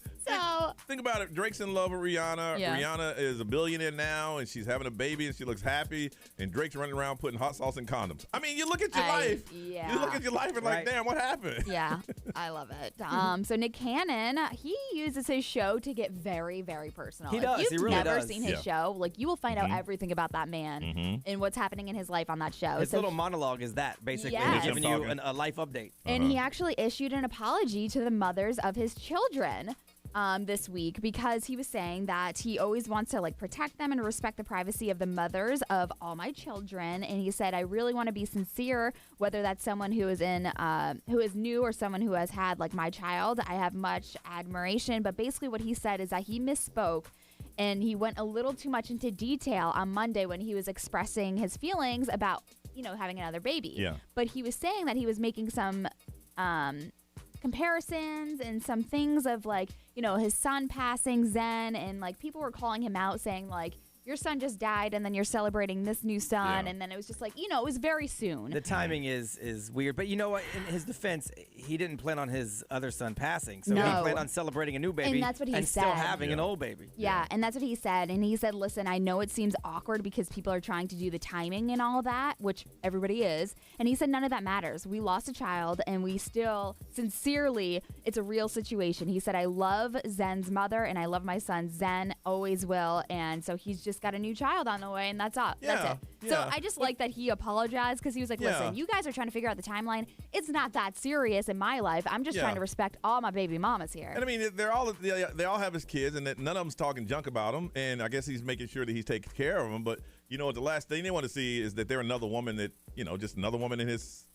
think about it. Drake's in love with Rihanna. Yeah. Rihanna is a billionaire now, and she's having a baby, and she looks happy. And Drake's running around putting hot sauce in condoms. I mean, you look at your life. Yeah. You look at your life and like, damn, what happened? Yeah, I love it. So Nick Cannon, he uses his show to get very, very personal. He If does. you've He really never does. seen his show, like you will find out everything about that man and what's happening in his life on that show. His So little monologue is that, basically. Yes. He's giving you a life update. And he actually issued an apology to the mothers of his children this week because he was saying that he always wants to like protect them and respect the privacy of the mothers of all my children. And he said, I really want to be sincere, whether that's someone who is who is new or someone who has had like my child. I have much admiration. But basically what he said is that he misspoke. And he went a little too much into detail on Monday when he was expressing his feelings about, having another baby. Yeah. But he was saying that he was making some comparisons and some things of like, his son passing Zen, and like people were calling him out saying like, your son just died and then you're celebrating this new son. And then it was just like, it was very soon. The timing is weird. But you know what? In his defense, he didn't plan on his other son passing. So he planned on celebrating a new baby And that's what he said. still having an old baby. Yeah, and that's what he said. And he said, listen, I know it seems awkward because people are trying to do the timing and all that, which everybody is. And he said, none of that matters. We lost a child and we still, sincerely, it's a real situation. He said, I love Zen's mother and I love my son. Zen always will. And so he's just got a new child on the way, and that's all. That's it. So I just like that he apologized because he was like, listen, you guys are trying to figure out the timeline. It's not that serious in my life. I'm just trying to respect all my baby mamas here. And I mean, they all have his kids, and that none of them's talking junk about him. And I guess he's making sure that he's taking care of them. But the last thing they want to see is that they're another woman that just another woman in his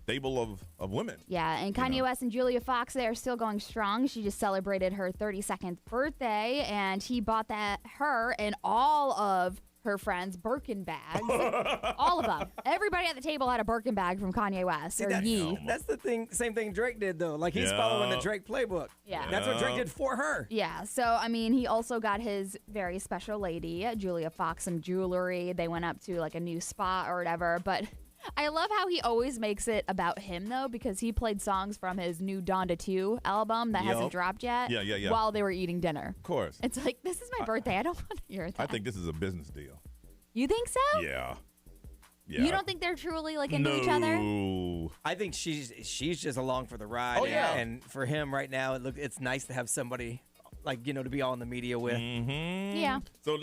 stable of women. Yeah, and Kanye West and Julia Fox, they are still going strong. She just celebrated her 32nd birthday, and he bought her and all of her friends Birkin bags. All of them. Everybody at the table had a Birkin bag from Kanye West. That's the thing. Same thing Drake did, though. Like, he's following the Drake playbook. Yeah. That's what Drake did for her. Yeah. So, I mean, he also got his very special lady, Julia Fox, some jewelry. They went up to, like, a new spot or whatever. But I love how he always makes it about him, though, because he played songs from his new Donda 2 album that hasn't dropped yet while they were eating dinner. Of course. It's like, this is my birthday. I don't want to hear that. I think this is a business deal. You think so? Yeah. You don't think they're truly like into each other? No. I think she's just along for the ride. Oh, yeah. And for him right now, it's nice to have somebody to be all in the media with. Mm-hmm. Yeah. So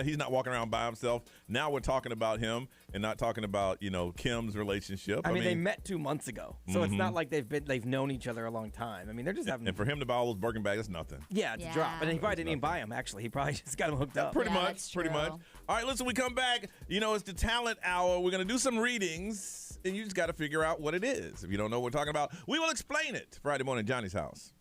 he's not walking around by himself. Now we're talking about him and not talking about Kim's relationship. I mean, they met 2 months ago, so it's not like they've known each other a long time. I mean, they're just having. And for him to buy all those Birkin bags, that's nothing. Yeah, it's a drop. And he probably didn't even buy them. Actually, he probably just got them hooked up. Pretty much. All right, listen. We come back. It's the talent hour. We're gonna do some readings, and you just got to figure out what it is. If you don't know what we're talking about, we will explain it. Friday morning, Johnny's house.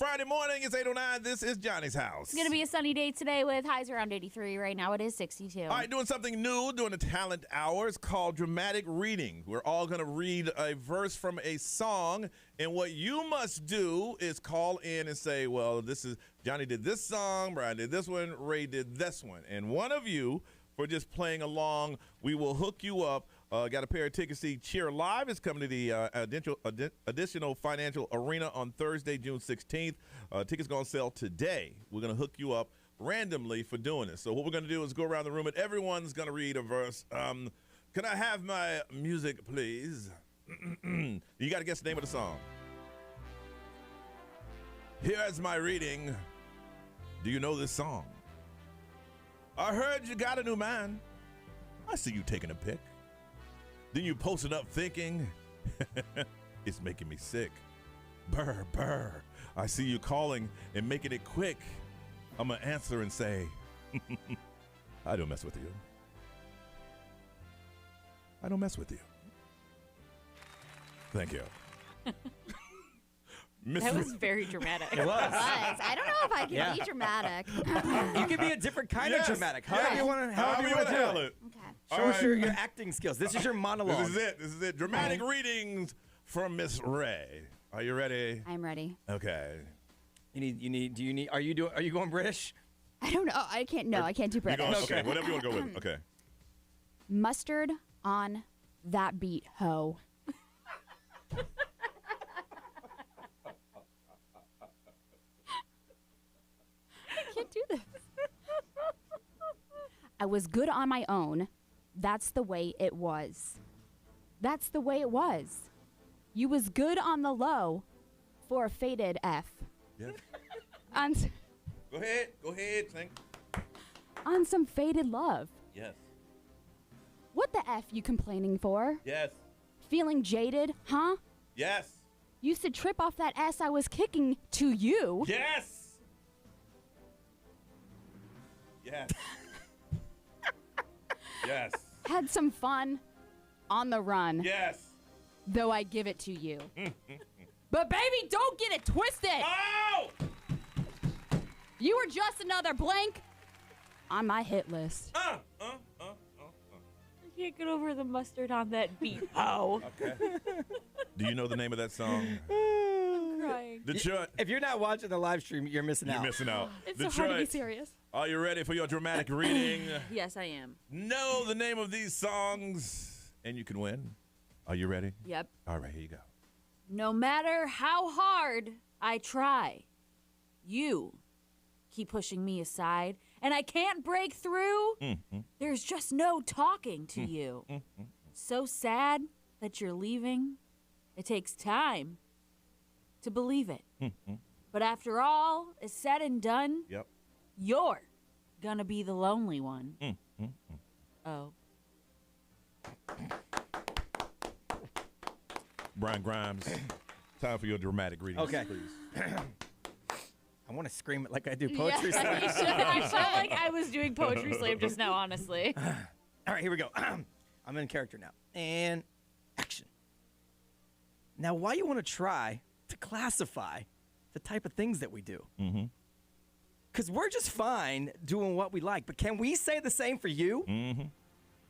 Friday morning. It's 8:09. This is Johnny's house. It's going to be a sunny day today with highs around 83. Right now it is 62. All right, doing something new during the talent hour. It's called dramatic reading. We're all going to read a verse from a song, and what you must do is call in and say, well, this is Johnny did this song, Brian did this one, Ray did this one. And one of you, for just playing along, we will hook you up. Got a pair of tickets to see Cheer Live. It's coming to the additional financial arena on Thursday, June 16th. Tickets going to sell today. We're going to hook you up randomly for doing this. So what we're going to do is go around the room, and everyone's going to read a verse. Can I have my music, please? You got to guess the name of the song. Here's my reading. Do you know this song? I heard you got a new man. I see you taking a pic. Then you post it up thinking, it's making me sick. Burr, burr. I see you calling and making it quick. I'm going to answer and say, I don't mess with you. I don't mess with you. Thank you. That was very dramatic. It was. I don't know if I can be dramatic. You can be a different kind of dramatic. However you want to handle it. Okay. Show us your acting skills. This is your monologue. This is it. Dramatic readings from Miss Ray. Are you ready? I'm ready. Okay. Are you going British? I don't know. I can't do British. Okay, whatever you want to go with. Okay. Mustard on that beat, ho. I can't do this. I was good on my own. That's the way it was. That's the way it was. You was good on the low for a faded F. Yes. Go ahead. Think. On some faded love. Yes. What the F you complaining for? Yes. Feeling jaded, huh? Yes. Used to trip off that ass I was kicking to you. Yes. Yes. Yes. Had some fun on the run. Yes. Though I give it to you. But baby, don't get it twisted. Oh! You were just another blank on my hit list. I can't get over the mustard on that beat. Oh. Okay. Do you know the name of that song? I'm crying. Detroit. If you're not watching the live stream, you're missing out. You're missing out. It's Detroit. so hard to be serious. Are you ready for your dramatic reading? Yes, I am. Know the name of these songs, and you can win. Are you ready? Yep. All right, here you go. No matter how hard I try, you keep pushing me aside, and I can't break through. There's just no talking to you. So sad that you're leaving. It takes time to believe it. But after all is said and done, you're gonna be the lonely one. Oh. Brian Grimes, time for your dramatic reading, Okay. please. I want to scream it like I do poetry slam. You should. I felt like I was doing poetry slam just now, honestly. All right, here we go. I'm in character now. And action. Now, why you want to try to classify the type of things that we do? Because we're just fine doing what we like, but can we say the same for you?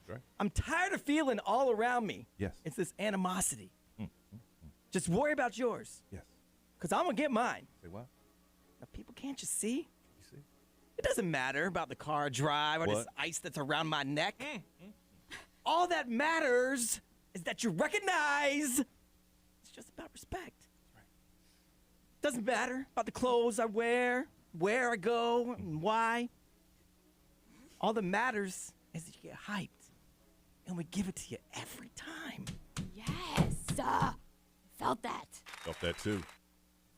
Sure. I'm tired of feeling all around me. Yes. It's this animosity. Just worry about yours. Yes. Because I'm going to get mine. Say what? Now, people can't just see. It doesn't matter about the car I drive or this ice that's around my neck. All that matters is that you recognize it's just about respect. Doesn't matter about the clothes I wear, where I go, and why. All that matters is that you get hyped, and we give it to you every time. Yes. Felt that. Felt that too.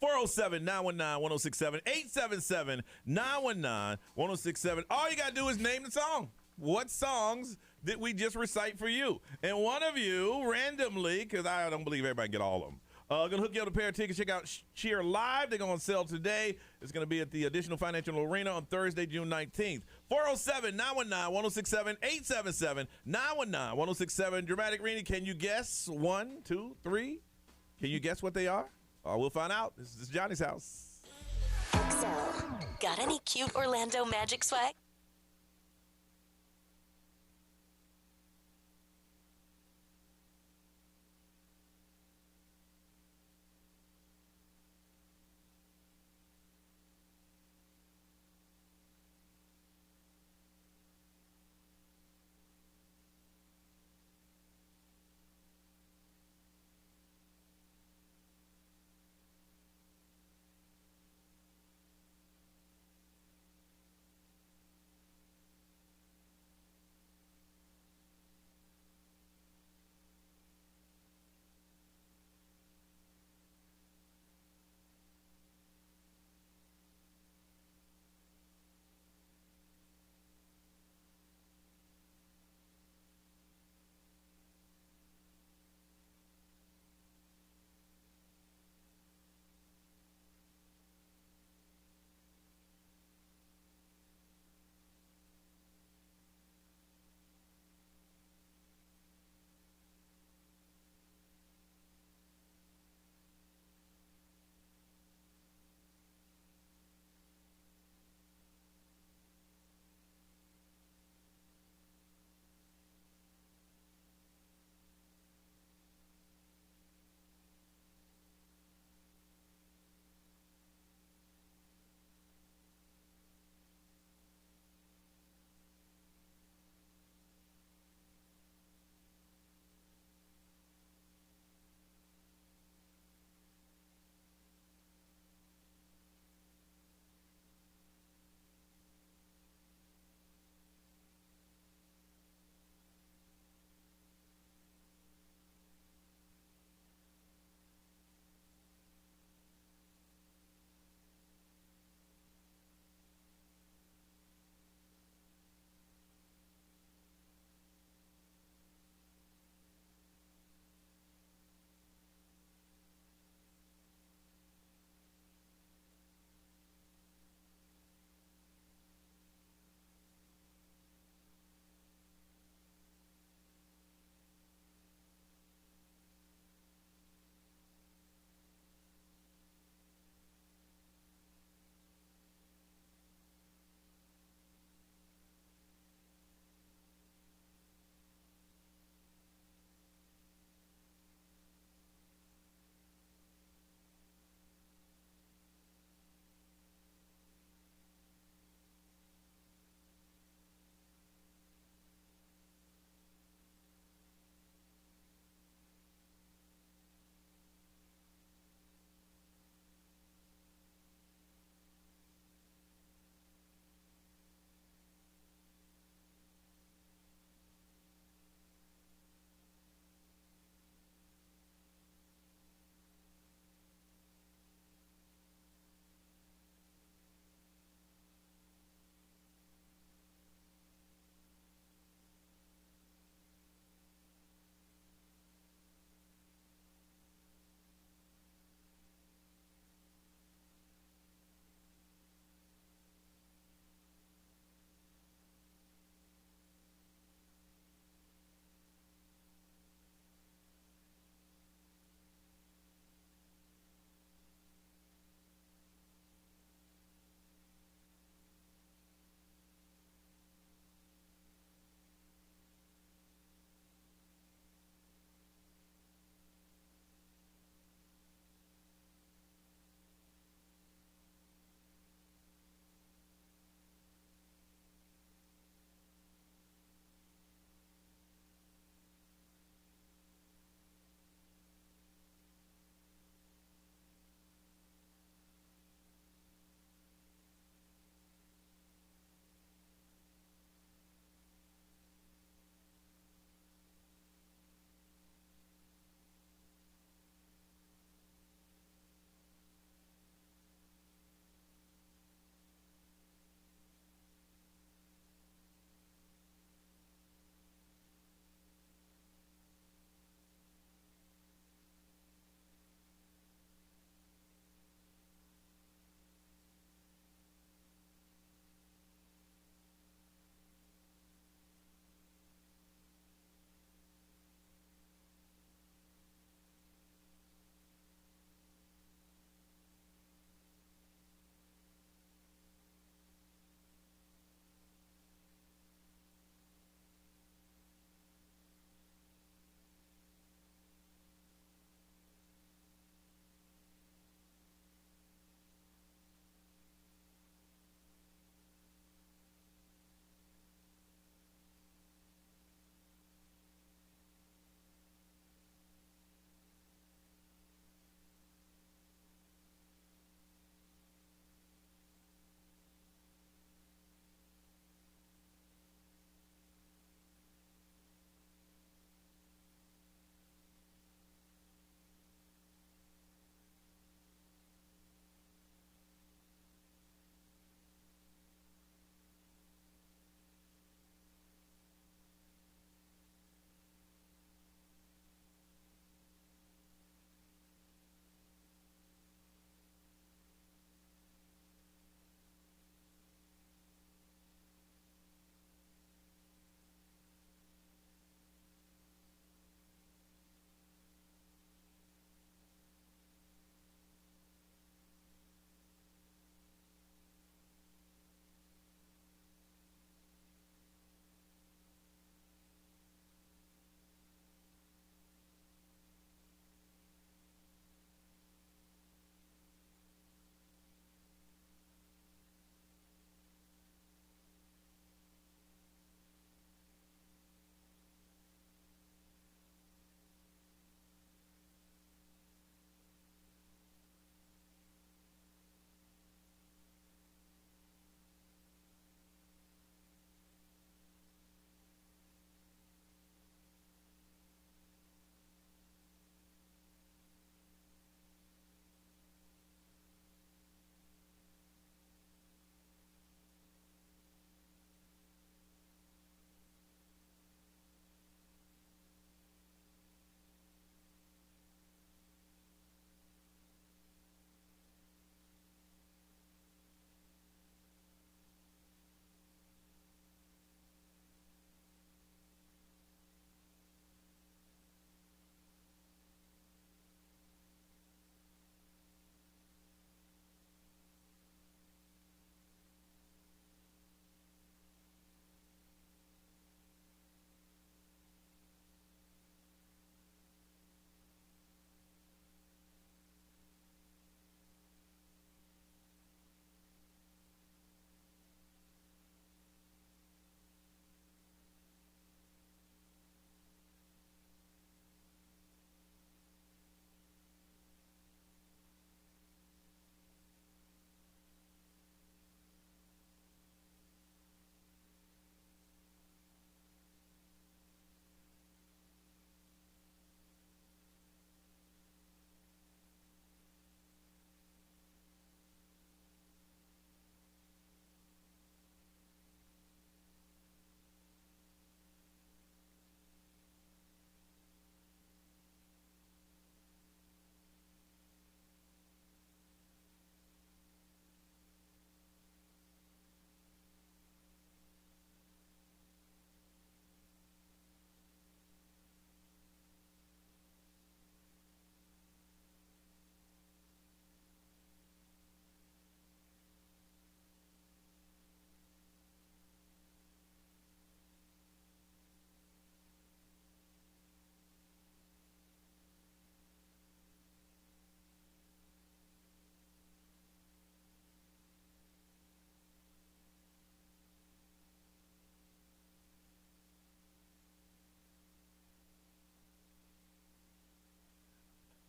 407-919-1067, 877-919-1067. All you got to do is name the song. What songs did we just recite for you? And one of you, randomly, because I don't believe everybody can get all of them, going to hook you up a pair of tickets. Check out Cheer Live. They're going to sell today. It's going to be at the Additional Financial Arena on Thursday, June 19th. 407-919-1067, 877-919-1067. Dramatic reading. Can you guess? 1, 2, 3? Can you guess what they are? We'll find out. This is Johnny's house. So, got any cute Orlando Magic swag?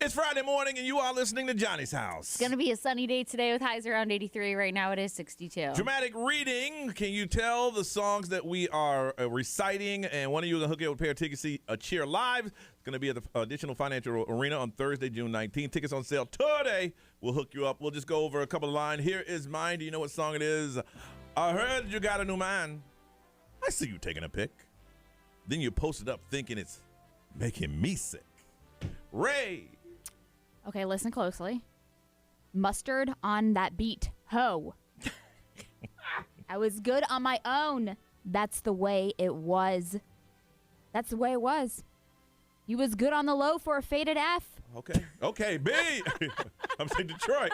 It's Friday morning, and you are listening to Johnny's House. It's going to be a sunny day today with highs around 83. Right now it is 62. Dramatic reading. Can you tell the songs that we are reciting? And one of you is going to hook you up with a pair of tickets to see a Cheer Live. It's going to be at the Additional Financial Arena on Thursday, June 19th. Tickets on sale today. We'll hook you up. We'll just go over a couple of lines. Here is mine. Do you know what song it is? I heard you got a new man. I see you taking a pic. Then you post it up thinking it's making me sick. Ray. Okay, listen closely. Mustard on that beat. Ho. I was good on my own. That's the way it was. That's the way it was. You was good on the low for a faded F. Okay, B. I'm saying Detroit.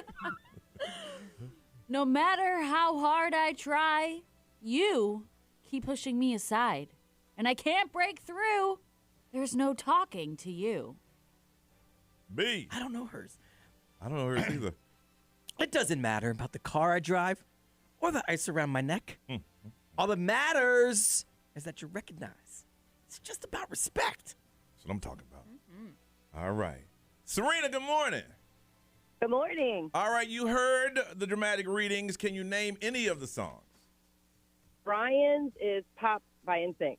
No matter how hard I try, you keep pushing me aside. And I can't break through. There's no talking to you. B. I don't know hers. I don't know hers either. It doesn't matter about the car I drive or the ice around my neck. All that matters is that you recognize. It's just about respect. That's what I'm talking about. All right. Serena, good morning. Good morning. All right, you heard the dramatic readings. Can you name any of the songs? Brian's is Pop by NSYNC.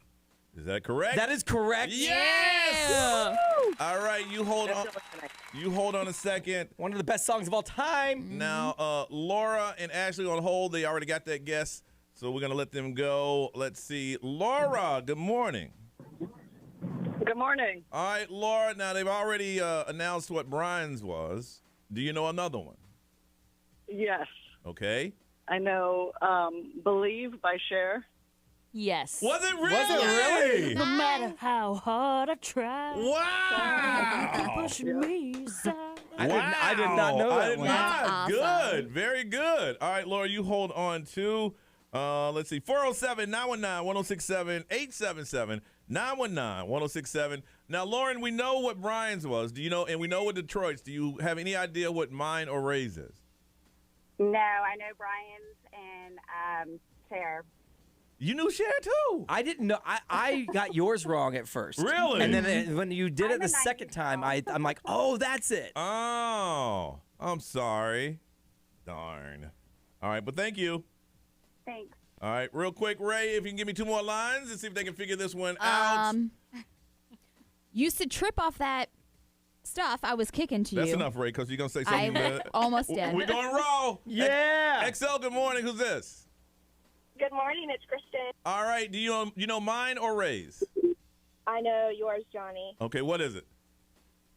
Is that correct? That is correct. Yes! Yeah! All right, you hold on. You hold on a second. One of the best songs of all time. Now, Laura and Ashley on hold. They already got that guess, so we're going to let them go. Let's see. Laura, good morning. Good morning. All right, Laura. Now, they've already announced what Brian's was. Do you know another one? Yes. Okay. I know Believe by Cher. Yes. Was it really? No matter how hard I try. Wow. You keep pushing me aside. I did not know that I did one. not. That's Good. awesome. Very good. All right, Laura, you hold on to, let's see, 407-919-1067, 877-919-1067. Now, Lauren, we know what Brian's was. Do you know, and we know what Detroit's. Do you have any idea what mine or Ray's is? No, I know Brian's and Cher. You knew Cher, too. I didn't know. I got yours wrong at first. Really? And then when you did it the second time, I'm like, oh, that's it. Oh, I'm sorry. Darn. All right, but thank you. Thanks. All right, real quick, Ray, if you can give me two more lines and see if they can figure this one out. Used to trip off that stuff I was kicking to you. That's enough, Ray, because you're going to say something. I almost did. We're going raw. Yeah. XL, good morning. Who's this? Good morning, it's Kristen. All right, do you know mine or Ray's? I know yours, Johnny. Okay, what is it?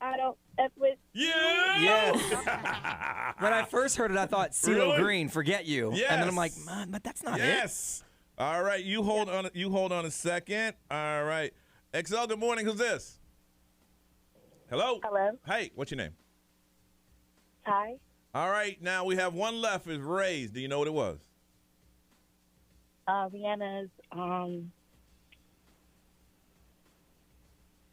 I don't F with Yeah! Yes. When I first heard it, I thought CeeLo Really? Green, Forget You. Yes. And then I'm like, but that's not it. Yes. All right, you hold on a second. All right. XL, good morning. Who's this? Hello? Hello. Hey, what's your name? Hi. All right, now we have one left. Is Ray's. Do you know what it was? Rihanna's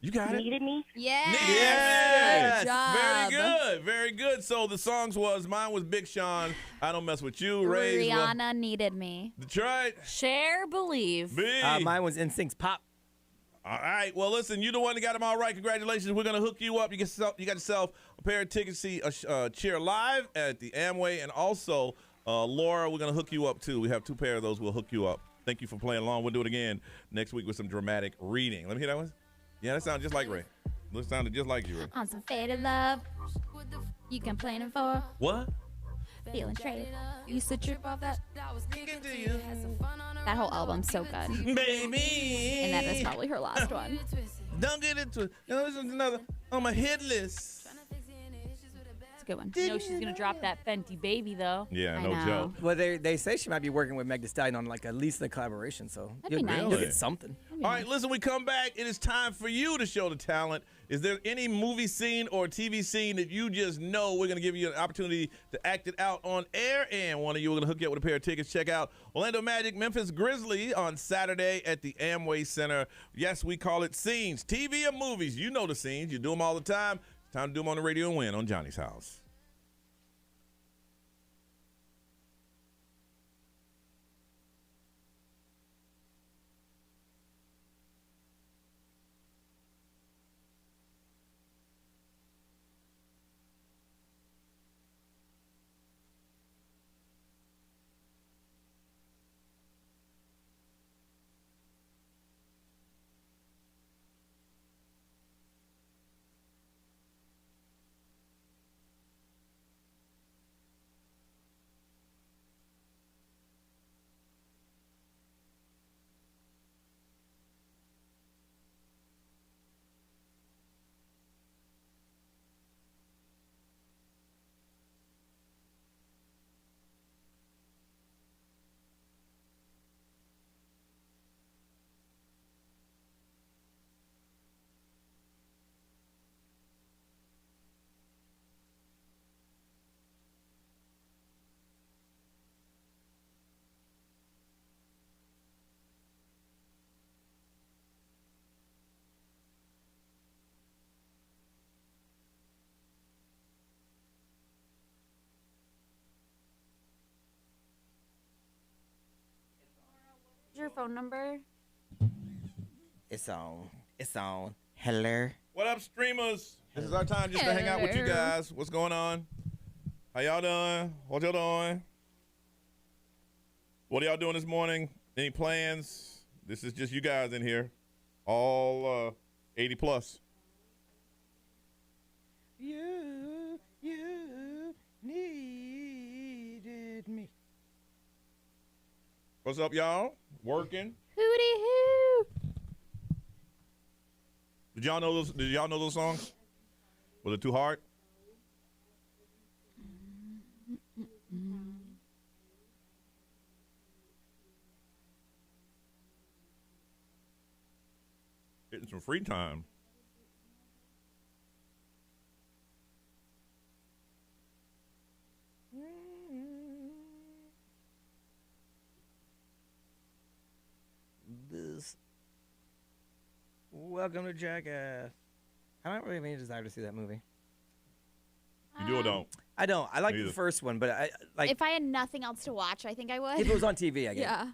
You got it. Needed Me. Yes. Yes. Good job. Very good. Very good. So the songs mine was Big Sean, I Don't Mess With You. Ray's was Rihanna Needed Me. Detroit. Cher, Believe. B. Mine was NSYNC's Pop. All right. Well, listen, you're the one that got them all right. Congratulations. We're going to hook you up. You got yourself a pair of tickets to see Cheer Live at the Amway. And also, Laura, we're going to hook you up, too. We have two pair of those. We'll hook you up. Thank you for playing along. We'll do it again next week with some dramatic reading. Let me hear that one. Yeah, that sounded just like Ray. That sounded just like you, Ray. On some faded love. You complaining for What? feeling traded. Used to trip off that. That whole album's so good. Baby. And that is probably her last one. Don't get into it. This is another on my hit list. It's a good one. You know she's going to drop that Fenty Baby, though. Yeah, I no know. joke. Well, they say she might be working with Meg Thee Stallion on like at least a collaboration, so That'd be nice. you'll get something. All right, listen, we come back. It is time for you to show the talent. Is there any movie scene or TV scene that you just know we're going to give you an opportunity to act it out on air? And one of you, we're going to hook you up with a pair of tickets. Check out Orlando Magic, Memphis Grizzlies on Saturday at the Amway Center. Yes, we call it scenes. TV or movies, you know the scenes. You do them all the time. It's time to do them on the radio and win on Johnny's House. your phone number? It's on. It's on. Hello. What up, streamers? This is our time just to hang out with you guys. What's going on? How y'all doing? What y'all doing? What are y'all doing this morning? Any plans? This is just you guys in here. All 80 plus. You needed me. What's up, y'all? Working? Hootie hoo. Did y'all know those? Did y'all know those songs? Was it too hard? Getting some free time. Welcome to Jackass. I don't really have any desire to see that movie. You do or don't? I don't. I like the first one, but I like. If I had nothing else to watch, I think I would. If it was on TV, I guess. Yeah.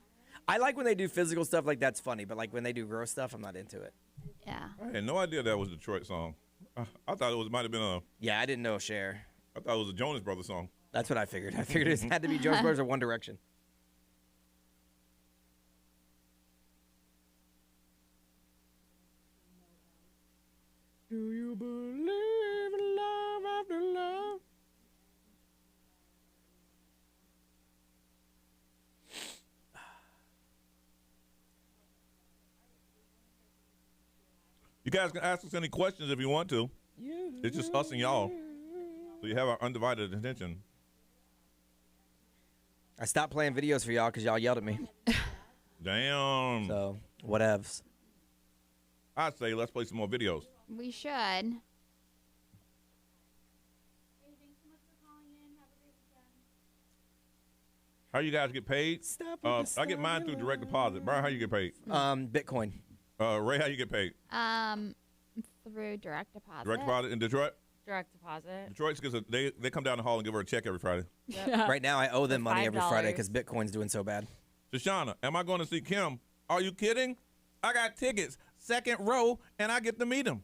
I like when they do physical stuff, like that's funny, but like when they do gross stuff, I'm not into it. Yeah. I had no idea that was a Detroit song. I thought it might have been a. Yeah, I didn't know Cher. I thought it was a Jonas Brothers song. That's what I figured. I figured it had to be Jonas Brothers or One Direction. Do you believe in love after love? You guys can ask us any questions if you want to. It's just us and y'all. So you have our undivided attention. I stopped playing videos for y'all because y'all yelled at me. Damn. So, whatevs. I'd say let's play some more videos. We should. How you guys get paid? I get mine through direct deposit. Brian, how you get paid? Bitcoin. Ray, how you get paid? Through direct deposit. Direct deposit in Detroit? Direct deposit. Detroit's because they come down the hall and give her a check every Friday. Yep. Right now, I owe them money every Friday because Bitcoin's doing so bad. Shoshana, am I going to see Kim? Are you kidding? I got tickets, second row, and I get to meet him.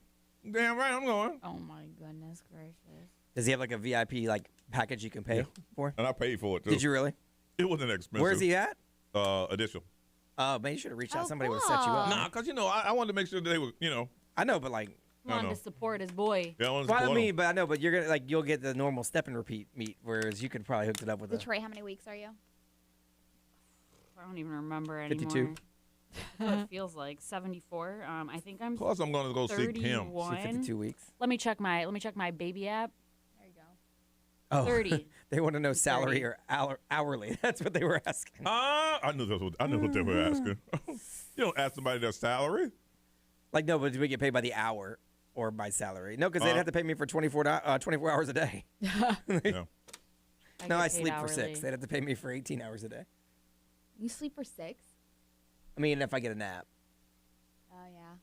Damn right, I'm going. Oh my goodness gracious. Does he have like a VIP like package you can pay for? And I paid for it too. Did you really? It wasn't expensive. Where's he at? Additional. Oh, man, you should have reached out. Somebody would have set you up. Nah, because, I wanted to make sure that they were, I know, but like. Wanted to support his boy. Yeah, Well, I mean, but I know, but you're gonna you'll get the normal step and repeat meet, whereas you could probably hook it up with Detroit, how many weeks are you? I don't even remember anymore. 52. It feels like 74. I think I'm. Plus, I'm going to go see Kim. 52 weeks. Let me check my baby app. There you go. Oh, 30. They want to know salary or hourly. That's what they were asking. I knew what they were asking. You don't ask somebody their salary. Like, no, but do we get paid by the hour or by salary? No, because they'd have to pay me for 24 hours a day. Yeah. No, I sleep for 6. They'd have to pay me for 18 hours a day. You sleep for 6? I mean, if I get a nap. Oh, yeah.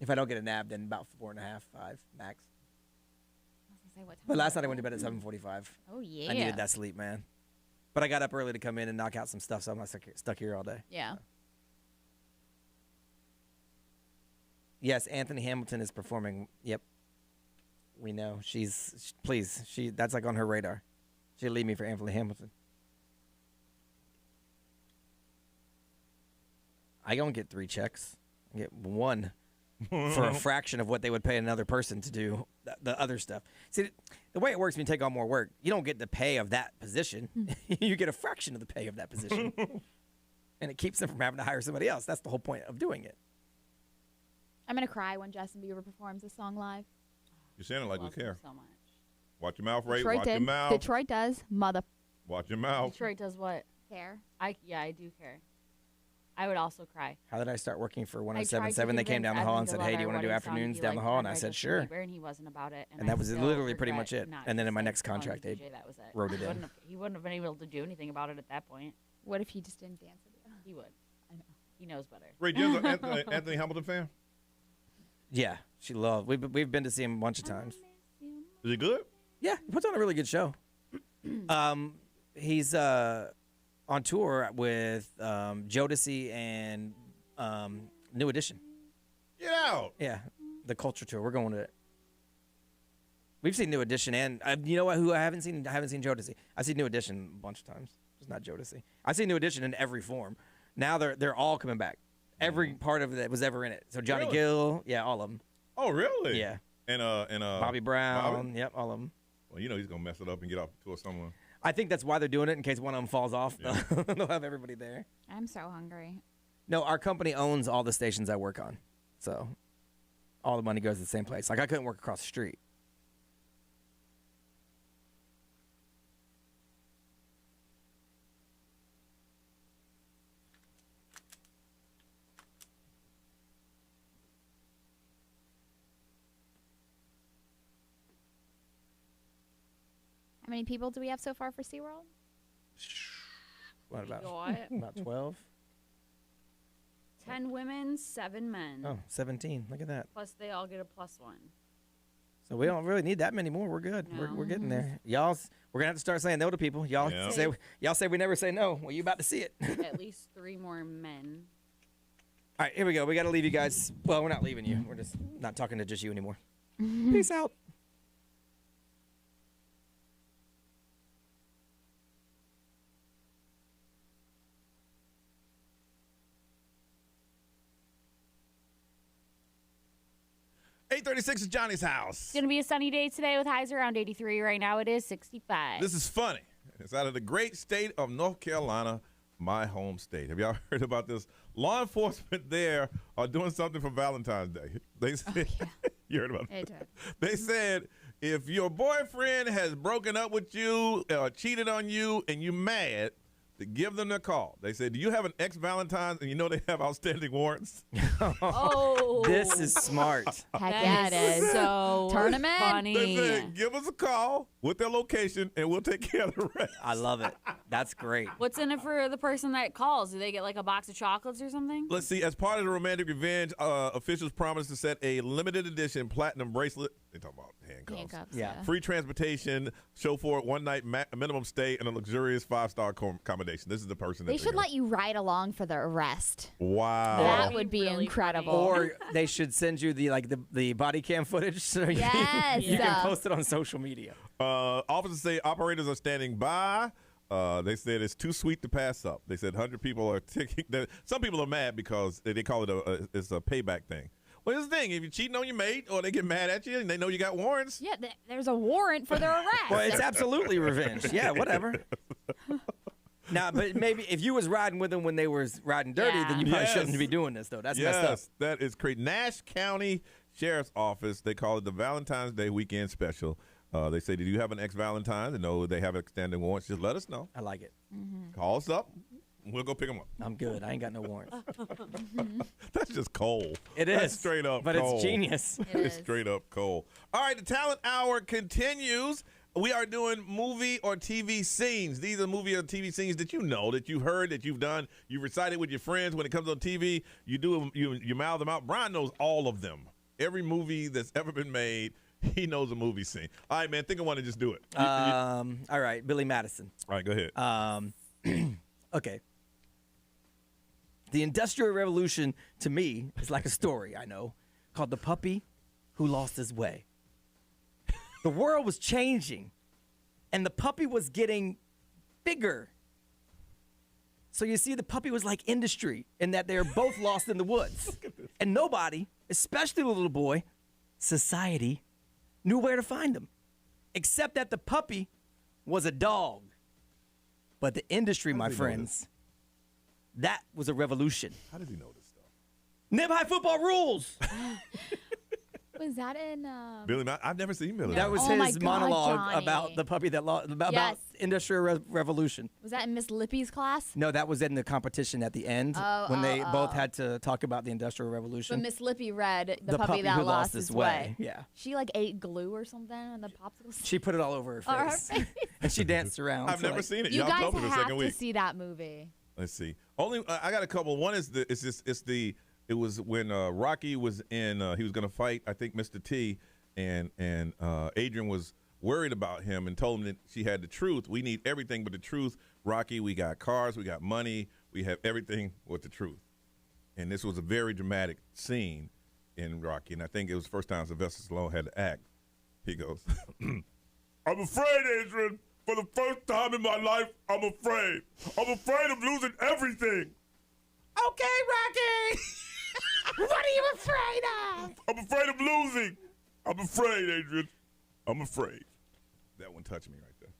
If I don't get a nap, then about 4.5, 5 max. I was gonna say, what time But last night I went to bed at 7:45. Oh, yeah. I needed that sleep, man. But I got up early to come in and knock out some stuff, so I'm not stuck here all day. Yeah. Yes, Anthony Hamilton is performing. Yep. We know. That's like on her radar. She'll leave me for Anthony Hamilton. I don't get 3 checks. I get 1 for a fraction of what they would pay another person to do the other stuff. See, the way it works when you take on more work, you don't get the pay of that position. You get a fraction of the pay of that position. And it keeps them from having to hire somebody else. That's the whole point of doing it. I'm going to cry when Justin Bieber performs this song live. You sounded like we care. So much. Watch your mouth, Ray. Detroit Watch your mouth. Detroit does. Watch your mouth. Detroit does what? Care. I do care. I would also cry. How did I start working for 107.7? They came down the hall and said, hey, do you want to do afternoons down the hall? And I said, sure. And he wasn't about it. And that was literally pretty much it. And then in my next contract, they wrote it in. He wouldn't have been able to do anything about it at that point. What if he just didn't dance with you? He would. I know. He knows better. Ray, do you an Anthony Hamilton fan? Yeah, she loved. We've been to see him a bunch of times. Is he good? Yeah, he puts on a really good show. He's on tour with Jodeci and New Edition. Get out. Yeah, the Culture Tour. We're going to it. We've seen New Edition, and you know what? Who I haven't seen? I haven't seen Jodeci. I've seen New Edition a bunch of times. It's not Jodeci. I've seen New Edition in every form. Now they're all coming back. Every part of it that was ever in it. So Johnny Gill, yeah, all of them. Oh, really? Yeah. And Bobby Brown, yep, all of them. Well, you know he's gonna mess it up and get off the tour somewhere. I think that's why they're doing it, in case one of them falls off. Yeah. They'll have everybody there. I'm so hungry. No, our company owns all the stations I work on, so all the money goes to the same place. Like I couldn't work across the street. How many people do we have so far for SeaWorld? What about 12? 10 women, 7 men. Oh, 17. Look at that. Plus they all get a +1. So we don't really need that many more. We're good. No. We're getting there. We're gonna have to start saying no to people. Y'all say we never say no. Well, you about to see it. At least 3 more men. All right, here we go. We got to leave you guys. Well, we're not leaving you. We're just not talking to just you anymore. Peace out. .36 is Johnny's house. It's going to be a sunny day today with highs around 83. Right now it is 65. This is funny. It's out of the great state of North Carolina, my home state. Have y'all heard about this? Law enforcement there are doing something for Valentine's Day. They said, you heard about it? They said, if your boyfriend has broken up with you or cheated on you and you're mad, to give them a call. They said, do you have an ex-Valentine's and you know they have outstanding warrants? Oh. This is smart. Heck yeah, it is. So tournament. funny. They said, give us a call with their location and we'll take care of the rest. I love it. That's great. What's in it for the person that calls? Do they get like a box of chocolates or something? Let's see. As part of the romantic revenge, officials promised to set a limited edition platinum bracelet. They talk about handcuffs. Yeah. Free transportation, show for it, one night minimum stay, and a luxurious 5-star accommodation. This is the person that They should let you ride along for the arrest. Wow. That would be really incredible. Or they should send you the body cam footage so you can post it on social media. Officers say operators are standing by. They said it's too sweet to pass up. They said 100 people are ticking. Some people are mad because they call it it's a payback thing. Well, here's the thing. If you're cheating on your mate or they get mad at you and they know you got warrants. Yeah, there's a warrant for their arrest. Well, it's absolutely revenge. Yeah, whatever. Now, but maybe if you was riding with them when they was riding dirty, then you probably shouldn't be doing this, though. That's messed up. That is crazy. Nash County Sheriff's Office, they call it the Valentine's Day Weekend Special. They say, did you have an ex-Valentine and know they have extended warrants? Just let us know. I like it. Call us up. We'll go pick them up. I'm good. I ain't got no warrants. That's just cold. It is. That's straight up but cold. It's genius. It's straight up cold. All right, the Talent Hour continues. We are doing movie or TV scenes. These are movie or TV scenes that you know, that you've heard, that you've done. You recited with your friends. When it comes on TV, you do them, you mouth them out. Brian knows all of them. Every movie that's ever been made, he knows a movie scene. All right, man, think of one and just do it. All right, Billy Madison. All right, go ahead. Okay. The Industrial Revolution, to me, is like a story, I know, called The Puppy Who Lost His Way. The world was changing, and the puppy was getting bigger. So you see, the puppy was like industry in that they're both lost in the woods. And nobody, especially the little boy, society, knew where to find him, except that the puppy was a dog. But the industry, my friends, that was a revolution. How did he know this stuff? Nib High football rules. Was that in Billy? I've never seen Billy. That was his monologue about the puppy that lost, about Industrial Revolution. Was that in Miss Lippy's class? No, that was in the competition at the end when they both had to talk about the Industrial Revolution. But Miss Lippy read the puppy that who lost his way. Yeah. She like ate glue or something on the popsicle stick. She put it all over her face. And she danced around. I've never seen it. You Y'all guys told me the have second to week. see that movie. Let's see. I got a couple. One is it was when Rocky was in. He was going to fight, I think, Mr. T, and Adrian was worried about him and told him that she had the truth. We need everything but the truth. Rocky, we got cars, we got money, we have everything with the truth. And this was a very dramatic scene in Rocky, and I think it was the first time Sylvester Stallone had to act. He goes, I'm afraid, Adrian, for the first time in my life, I'm afraid. I'm afraid of losing everything. Okay, Rocky. What are you afraid of? I'm afraid of losing. I'm afraid, Adrian. I'm afraid. That one touched me right there.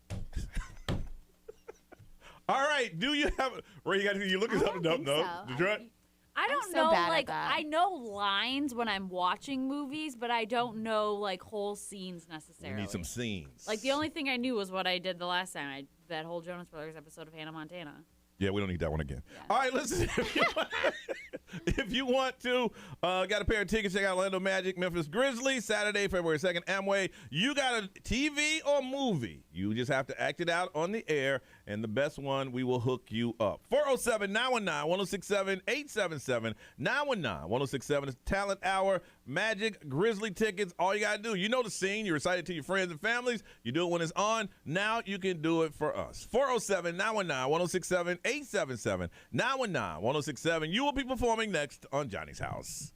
All right. Do you have Ray, you looking something up? No. Did you? I don't know. Like, I know lines when I'm watching movies, but I don't know like whole scenes necessarily. We need some scenes. Like the only thing I knew was what I did the last time. That whole Jonas Brothers episode of Hannah Montana. Yeah, we don't need that one again. Yeah. All right, listen. If you want to, got a pair of tickets, check out Orlando Magic, Memphis Grizzlies, Saturday, February 2nd, Amway. You got a TV or movie. You just have to act it out on the air, and the best one, we will hook you up. 407-919-1067, 877-919-1067. It's Talent Hour, Magic, Grizzly tickets. All you got to do, you know the scene. You recite it to your friends and families. You do it when it's on. Now you can do it for us. 407-919-1067, 877-919-1067. You will be performing next on Johnny's House.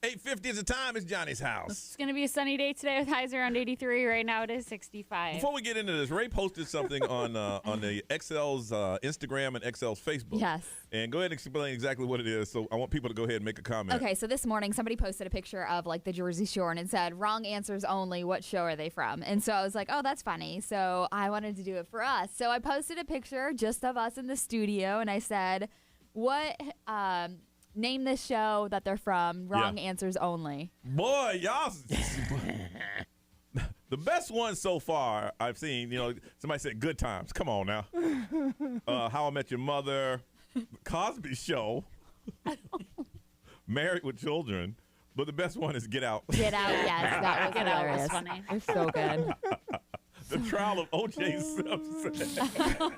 8:50 is the time. It's Johnny's house. It's going to be a sunny day today with highs around 83. Right now it is 65. Before we get into this, Ray posted something on the XL's Instagram and XL's Facebook. Yes. And go ahead and explain exactly what it is. So I want people to go ahead and make a comment. Okay, so this morning somebody posted a picture of like the Jersey Shore and it said, wrong answers only, what show are they from? And so I was like, oh, that's funny. So I wanted to do it for us. So I posted a picture just of us in the studio and I said, what, name this show that they're from, wrong answers only. Boy, y'all. The best one so far I've seen, somebody said Good Times. Come on now. How I Met Your Mother, Cosby Show, Married with Children. But the best one is Get Out. Get Out, yes. That was Get Out hilarious. was funny. It was so good. The Trial of O.J. Simpson.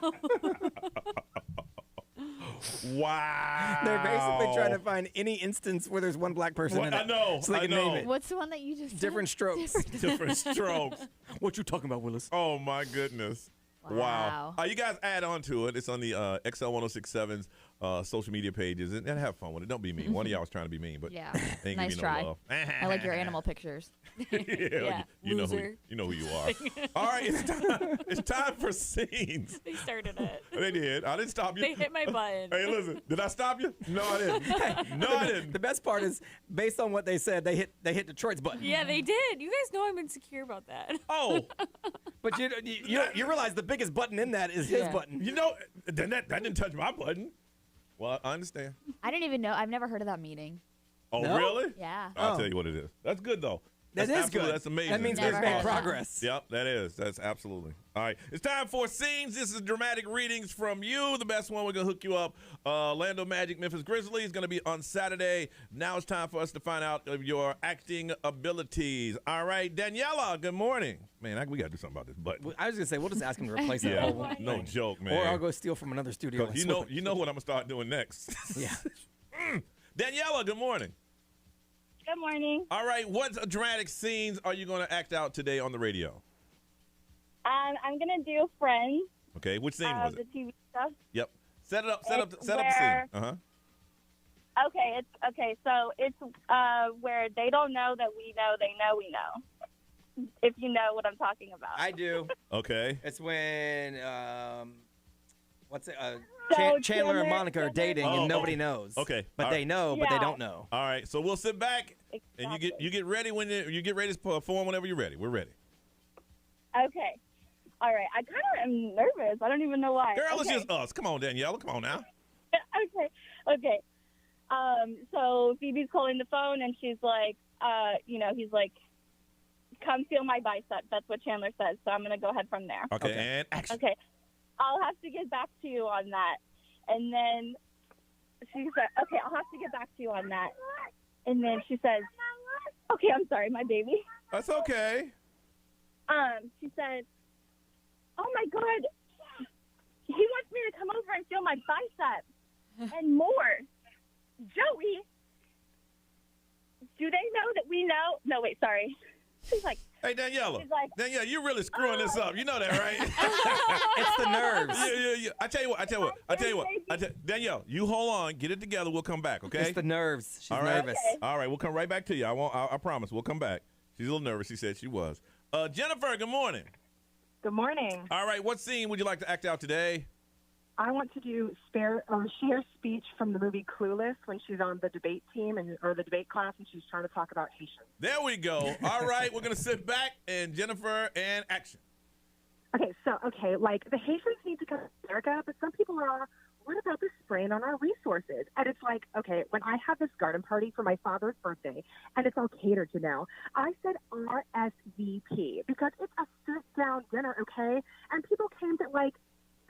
Wow. They're basically trying to find any instance where there's one black person in it. I know. So they can name it. What's the one that you just Different said? Strokes. Different Strokes. What you talking about, Willis? Oh, my goodness. Wow. You guys add on to it. It's on the XL 1067's social media pages. And have fun with it. Don't be mean. One of y'all was trying to be mean, but Yeah. they ain't Nice give you no try. love. I like your animal pictures. Yeah. You know who you are. All right, it's time for scenes. They started it. They did. I didn't stop you. They hit my button. Hey, listen. Did I stop you? No, I didn't. No, I didn't. The best part is, based on what they said, they hit Detroit's button. Yeah, they did. You guys know I'm insecure about that. Oh. But you realize the biggest button in that is his button. Then that didn't touch my button. Well, I understand. I didn't even know. I've never heard of that meeting. Oh, No? really? Yeah. I'll tell you what it is. That's good, though. That is good. That's amazing. That means Never there's heard been of that. progress. Yep, that is. That's absolutely. All right. It's time for scenes. This is dramatic readings from you. The best one, we're going to hook you up. Orlando Magic, Memphis Grizzlies is going to be on Saturday. Now it's time for us to find out of your acting abilities. All right. Daniela, good morning. Man, we got to do something about this button. I was going to say, we'll just ask him to replace that Yeah, whole one. no joke, man. Or I'll go steal from another studio. and You swap know, it. you know what I'm going to start doing next. Yeah. Daniela, good morning. Good morning. All right. What dramatic scenes are you going to act out today on the radio? I'm gonna do Friends. Okay. Which scene was The it? TV stuff. Yep. Set up the scene. Uh-huh. Okay, so it's where they don't know that we know they know we know. If you know what I'm talking about. I do. Okay. It's when what's it? So Chandler and Monica are dating Oh, and nobody knows. Okay. But All they right. know, but they Yeah. don't know. All right. So we'll sit back and you get ready when you get ready to perform whenever you're ready. We're ready. Okay. All right. I kind of am nervous. I don't even know why. Girl, it's Okay. just us. Come on, Daniela. Come on now. Okay. So Phoebe's calling the phone and she's like, he's like, come feel my bicep. That's what Chandler says. So I'm going to go ahead from there. Okay. And action. Okay. I'll have to get back to you on that. And then she said, okay, I'll have to get back to you on that. And then she says, okay, I'm sorry, my baby. That's okay. She said, oh my God, he wants me to come over and feel my bicep and more. Joey, do they know that we know? No, wait, sorry. She's like, hey, Daniela. She's like, Daniela, you're really screwing this up. You know that, right? It's the nerves. Yeah. I tell you what. Danielle, you hold on. Get it together. We'll come back, okay? It's the nerves. She's All right. nervous. Okay. All right. We'll come right back to you. I promise. We'll come back. She's a little nervous. She said she was. Jennifer, good morning. Good morning. All right. What scene would you like to act out today? I want to do Cher's speech from the movie Clueless when she's on the debate team or the debate class and she's trying to talk about Haitians. There we go. All right. We're going to sit back and Jennifer and action. Okay, like the Haitians need to come to America, but some people are, what about the strain on our resources? And it's like, okay, when I had this garden party for my father's birthday, and it's all catered to now, I said RSVP because it's a sit-down dinner, okay? And people came that, like,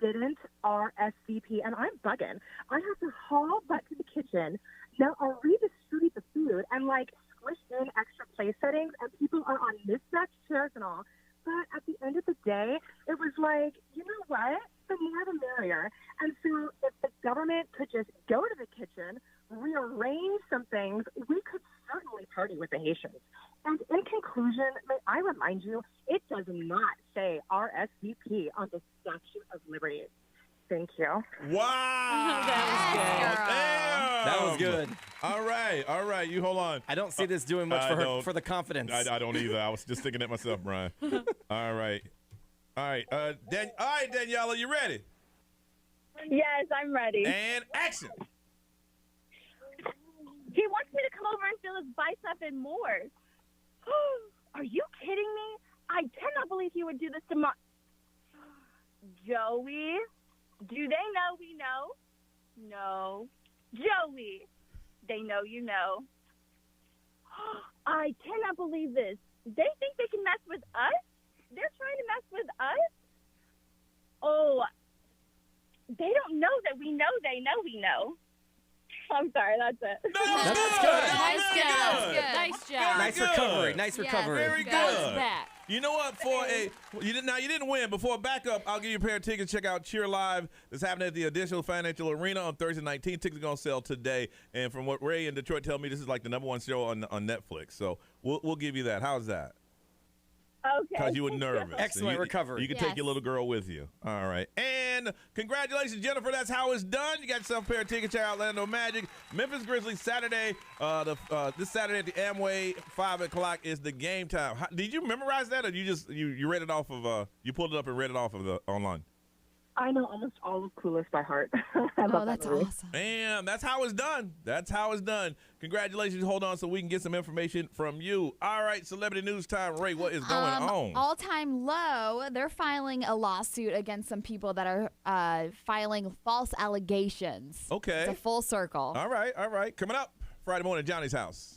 didn't RSVP, and I'm bugging. I have to haul butt to the kitchen. Now I'll redistribute the food and, like, squish in extra place settings, and people are on mismatched chairs and all. But at the end of the day, it was like, you know what? The more the merrier. And so if the government could just go to the kitchen, rearrange some things, we could certainly party with the Haitians. And in conclusion, may I remind you, it does not say RSVP on the Statue of Liberty. Thank you. Wow. That was good. All right. You hold on. I don't see this doing much for the confidence. I don't either. I was just thinking that myself, Brian. All right. Daniela, you ready? Yes, I'm ready. And action. He wants me to come over and feel his bicep and more. Are you kidding me? I cannot believe he would do this to my... Joey, do they know we know? No. Joey, they know you know. I cannot believe this. They think they can mess with us? They're trying to mess with us? Oh, they don't know that we know they know we know. I'm sorry, that's it. That's good. Nice job. Nice recovery. Very good. You know what? You didn't win. Before a backup, I'll give you a pair of tickets. Check out Cheer Live. It's happening at the Additional Financial Arena on Thursday 19th. Tickets are gonna sell today. And from what Ray in Detroit tell me, this is like the #1 show on Netflix. So we'll give you that. How's that? Okay. Because you were nervous. Excellent recovery. You can take your little girl with you. All right. And congratulations, Jennifer. That's how it's done. You got yourself a pair of tickets. Check out Orlando Magic. Memphis Grizzlies Saturday. This Saturday at the Amway, 5 o'clock is the game time. Did you memorize that, or you read it off of? You pulled it up and read it off of the online? I know almost all of Clueless by heart. That's awesome. Man, that's how it's done. That's how it's done. Congratulations. Hold on so we can get some information from you. All right, celebrity news time. Ray, what is going on? All-time low. They're filing a lawsuit against some people that are filing false allegations. Okay. It's a full circle. All right. Coming up, Friday morning, Johnny's house.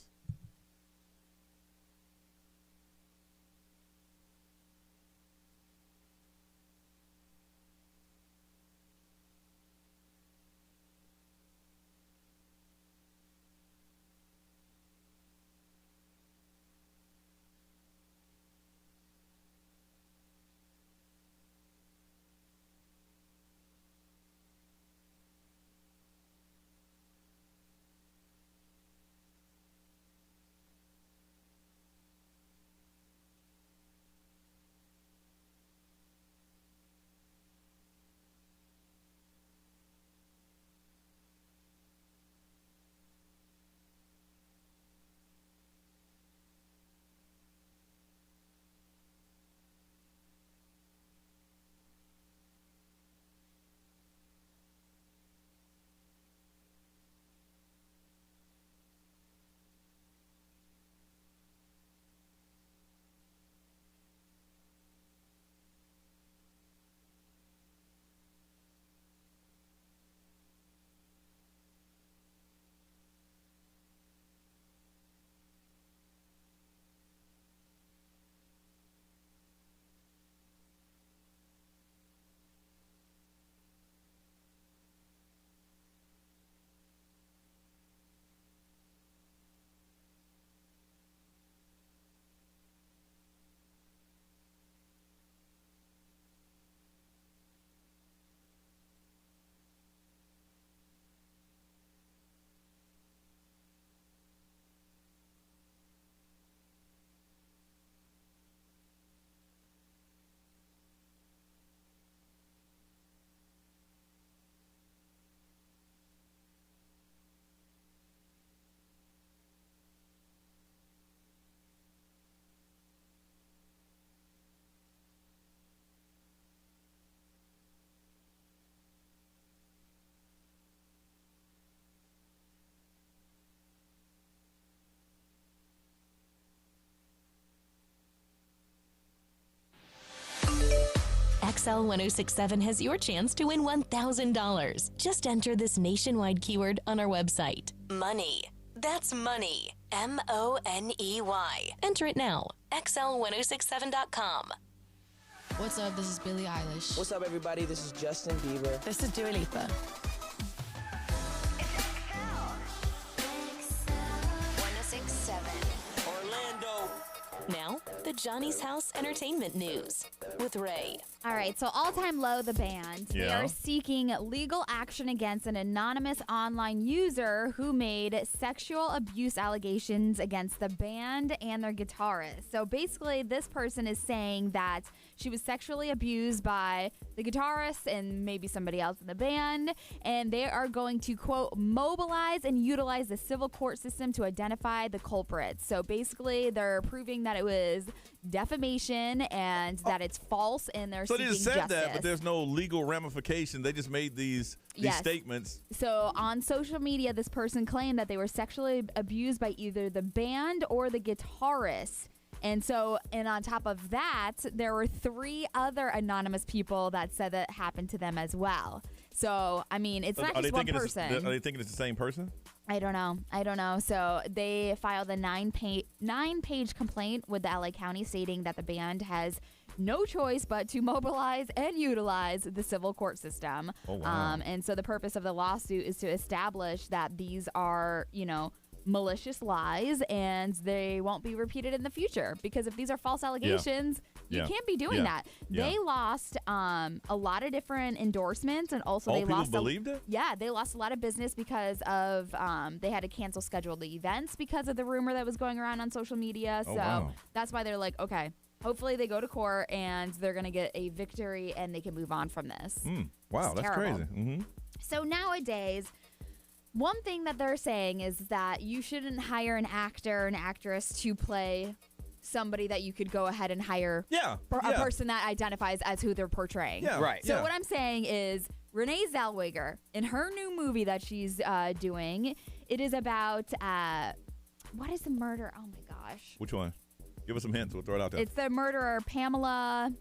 XL 1067 has your chance to win $1,000. Just enter this nationwide keyword on our website. Money. That's money. MONEY. Enter it now. XL1067.com. What's up? This is Billie Eilish. What's up, everybody? This is Justin Bieber. This is Dua Lipa. 1067. Now, the Johnny's House Entertainment News with Ray. All right, so All Time Low, the band, they are seeking legal action against an anonymous online user who made sexual abuse allegations against the band and their guitarist. So basically, this person is saying that she was sexually abused by the guitarist and maybe somebody else in the band, and they are going to, quote, mobilize and utilize the civil court system to identify the culprits. So basically, they're proving that it was defamation and that it's false, and they're so they just said justice. That, but there's no legal ramification. They just made these statements. So on social media, this person claimed that they were sexually abused by either the band or the guitarist. And on top of that, there were 3 other anonymous people that said that happened to them as well. So, I mean, it's not just one person. Are they thinking it's the same person? I don't know. So they filed a 9-page complaint with the LA County stating that the band has no choice but to mobilize and utilize the civil court system. Oh, wow. And so the purpose of the lawsuit is to establish that these are, malicious lies and they won't be repeated in the future, because if these are false allegations, you can't be doing that. They lost a lot of different endorsements, and also they lost believed it? Yeah, they lost a lot of business because of they had to cancel scheduled events because of the rumor that was going around on social media. That's why they're like, okay, hopefully they go to court and they're going to get a victory and they can move on from this. Wow, that's terrible. crazy. Mm-hmm. So nowadays, one thing that they're saying is that you shouldn't hire an actor or an actress to play somebody that you could go ahead and hire a person that identifies as who they're portraying. Yeah, right. So what I'm saying is Renee Zellweger, in her new movie that she's doing, it is about, what is the murder? Oh, my gosh. Which one? Give us some hints. We'll throw it out there. It's the murderer, Pamela.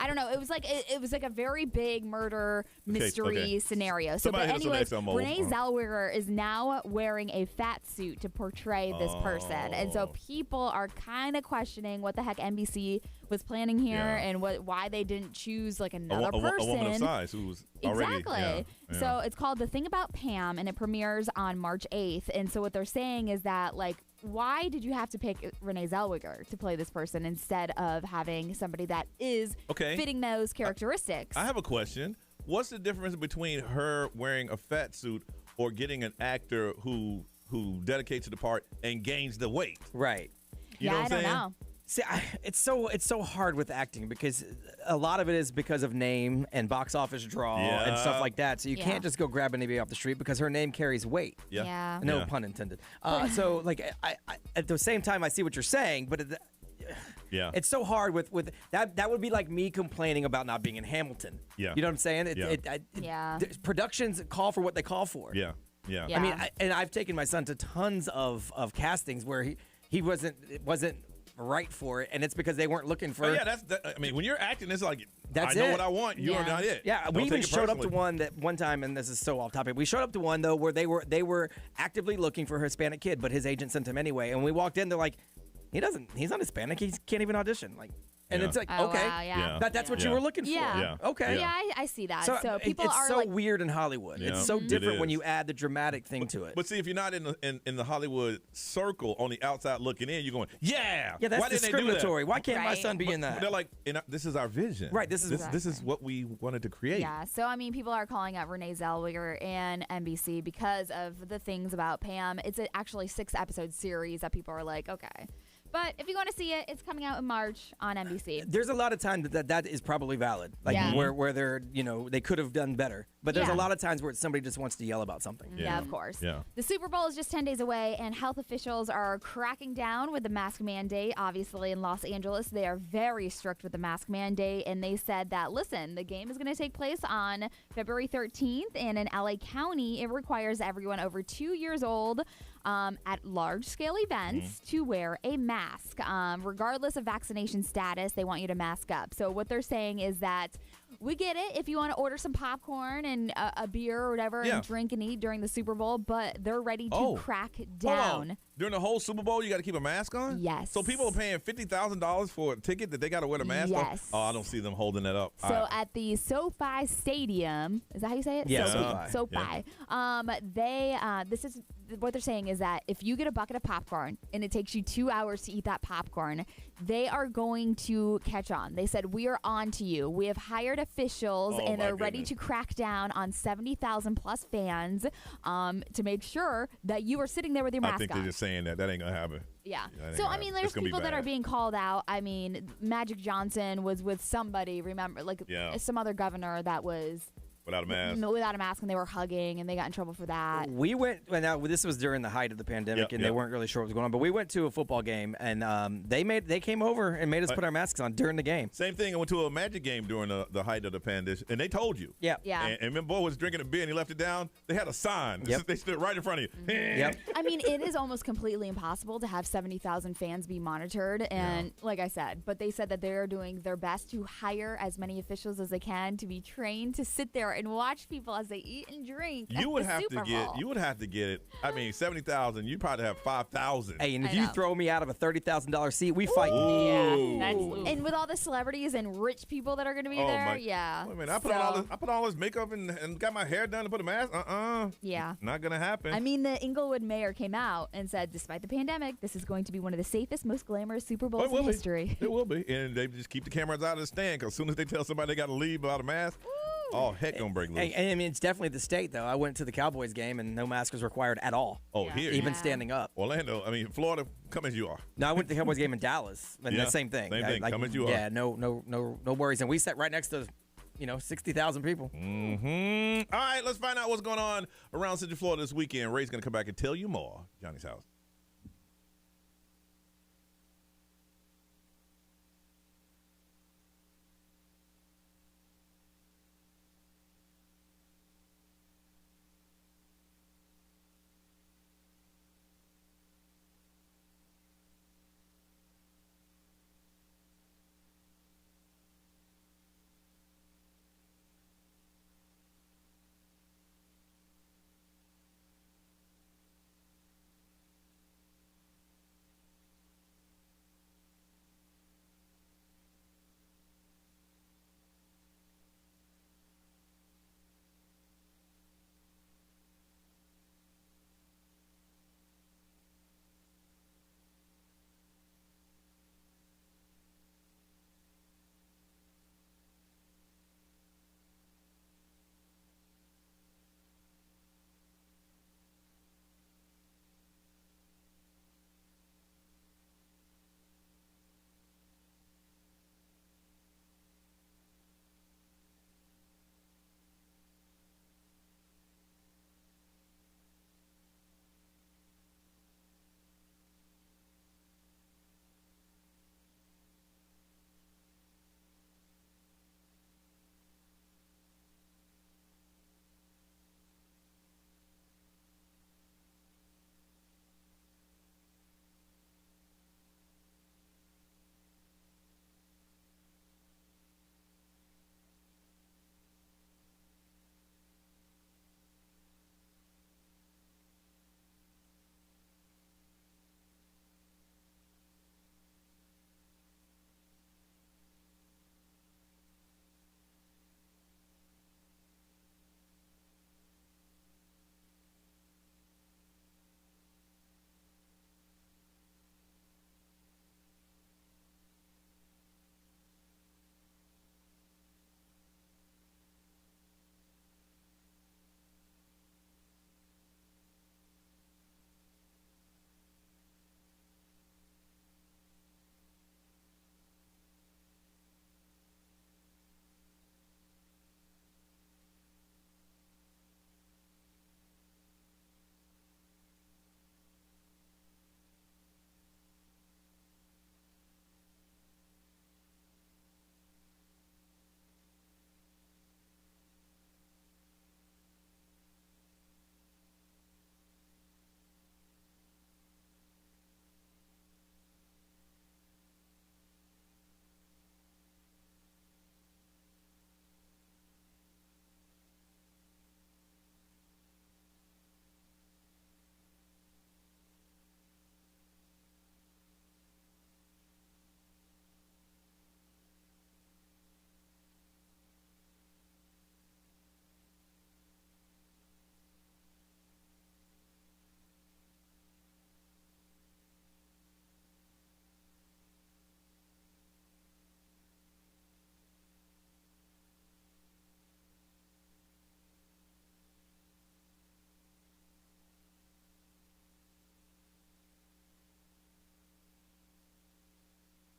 I don't know. It was like a very big murder mystery scenario. So, but anyways, Renee Zellweger is now wearing a fat suit to portray this person, and so people are kind of questioning what the heck NBC was planning here and why they didn't choose like another person. A woman of size who was already exactly. So it's called The Thing About Pam, and it premieres on March 8th. And so what they're saying is that why did you have to pick Renee Zellweger to play this person instead of having somebody that is fitting those characteristics? I have a question. What's the difference between her wearing a fat suit or getting an actor who dedicates to the part and gains the weight? Right. You know what I'm saying? I don't know. See, it's so hard with acting because a lot of it is because of name and box office draw and stuff like that. So you can't just go grab anybody off the street because her name carries weight. Yeah. No pun intended. So I at the same time I see what you're saying, but it's so hard with that. That would be like me complaining about not being in Hamilton. Yeah. You know what I'm saying? Productions call for what they call for. Yeah. I mean, I've taken my son to tons of castings where he wasn't right for it, and it's because they weren't looking for. I mean, when you're acting, it's like that's I know what I want. You are not it. Yeah, we even showed up to one time, and this is so off topic. We showed up to one though where they were actively looking for a Hispanic kid, but his agent sent him anyway. And we walked in, they're like, he's not Hispanic. He can't even audition. And it's like, that's what you were looking for. Yeah. Okay. Yeah, I see that. So people it's are so weird in Hollywood. Yeah. It's so different when you add the dramatic thing to it. But see, if you're not in the Hollywood circle on the outside looking in, you're going, yeah, that's why discriminatory. Why can't my son be in that? They're like, this is our vision. Right. This is what we wanted to create. Yeah. So I mean, people are calling out Renee Zellweger and NBC because of the things about Pam. It's actually 6-episode series that people are like, okay. But if you want to see it, it's coming out in March on NBC. There's a lot of times that is probably valid, where they're they could have done better. But there's a lot of times where somebody just wants to yell about something. Yeah, of course. Yeah. The Super Bowl is just 10 days away, and health officials are cracking down with the mask mandate. Obviously, in Los Angeles, they are very strict with the mask mandate, and they said that, listen, the game is going to take place on February 13th, and in LA County, it requires everyone over 2 years old at large-scale events to wear a mask. Regardless of vaccination status, they want you to mask up. So what they're saying is that we get it if you want to order some popcorn and a beer or whatever and drink and eat during the Super Bowl, but they're ready to crack down. During the whole Super Bowl, you got to keep a mask on? Yes. So people are paying $50,000 for a ticket that they got to wear the mask on? Yes. Oh, I don't see them holding that up. So at the SoFi Stadium, is that how you say it? Yeah, SoFi. Yeah. This is what they're saying is that if you get a bucket of popcorn and it takes you 2 hours to eat that popcorn, they are going to catch on. They said, we are on to you. We have hired officials and they're ready to crack down on 70,000 plus fans to make sure that you are sitting there with your mask on. I think they're just saying that ain't going to happen. Yeah. So, I mean, there's people that are being called out. I mean, Magic Johnson was with somebody, remember, like some other governor that was without a mask. Without a mask, and they were hugging, and they got in trouble for that. We went, and now this was during the height of the pandemic, and they weren't really sure what was going on. But we went to a football game, and they came over and made us put our masks on during the game. Same thing. I went to a Magic game during the height of the pandemic, and they told you. Yeah. And when boy was drinking a beer and he left it down, they had a sign. Yep. They stood right in front of you. Yep. I mean, it is almost completely impossible to have 70,000 fans be monitored, and like I said, but they said that they are doing their best to hire as many officials as they can to be trained to sit there and watch people as they eat and drink. You would have to get it. I mean, 70,000. You probably have 5,000. Hey, and if you throw me out of a $30,000 seat, we fight. And with all the celebrities and rich people that are going to be there, Wait a minute, I put all this makeup and got my hair done and put a mask. Yeah. Not gonna happen. I mean, the Inglewood mayor came out and said, despite the pandemic, this is going to be one of the safest, most glamorous Super Bowls in history. It will be, and they just keep the cameras out of the stand because as soon as they tell somebody they got to leave without a mask. Oh, heck, gonna break loose. And I mean, it's definitely the state, though. I went to the Cowboys game, and no mask was required at all. Oh, here. Even standing up. Orlando, I mean, Florida, come as you are. No, I went to the Cowboys game in Dallas, and the same thing. Same thing, come as you are. Yeah, no worries. And we sat right next to, 60,000 people. Mm-hmm. All right, let's find out what's going on around Central Florida this weekend. Ray's gonna come back and tell you more. Johnny's house.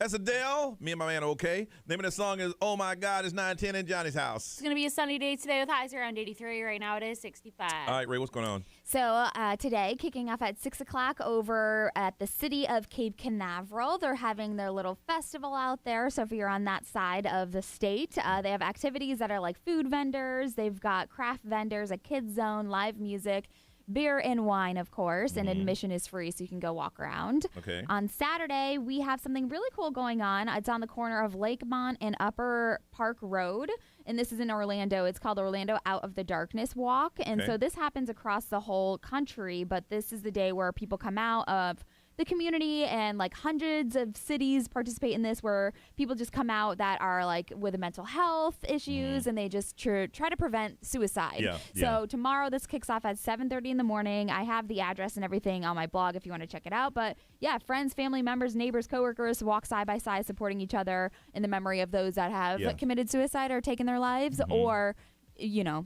That's Adele. Me and my man okay. Name of the song is Oh My God, It's 9:10 in Johnny's house. It's going to be a sunny day today with highs around 83. Right now it is 65. All right, Ray, what's going on? So today, kicking off at 6 o'clock over at the city of Cape Canaveral, they're having their little festival out there. So if you're on that side of the state, they have activities that are like food vendors. They've got craft vendors, a kids zone, live music, beer and wine, of course, and admission is free, so you can go walk around. Okay. On Saturday, we have something really cool going on. It's on the corner of Lakemont and Upper Park Road, and this is in Orlando. It's called Orlando Out of the Darkness Walk, and so this happens across the whole country, but this is the day where people come out of the community, and like hundreds of cities participate in this, where people just come out that are like with mental health issues and they just try to prevent suicide. So tomorrow this kicks off at 7:30 in the morning. I have the address and everything on my blog if you want to check it out. But yeah, friends, family members, neighbors, coworkers walk side by side supporting each other in the memory of those that have committed suicide or taken their lives or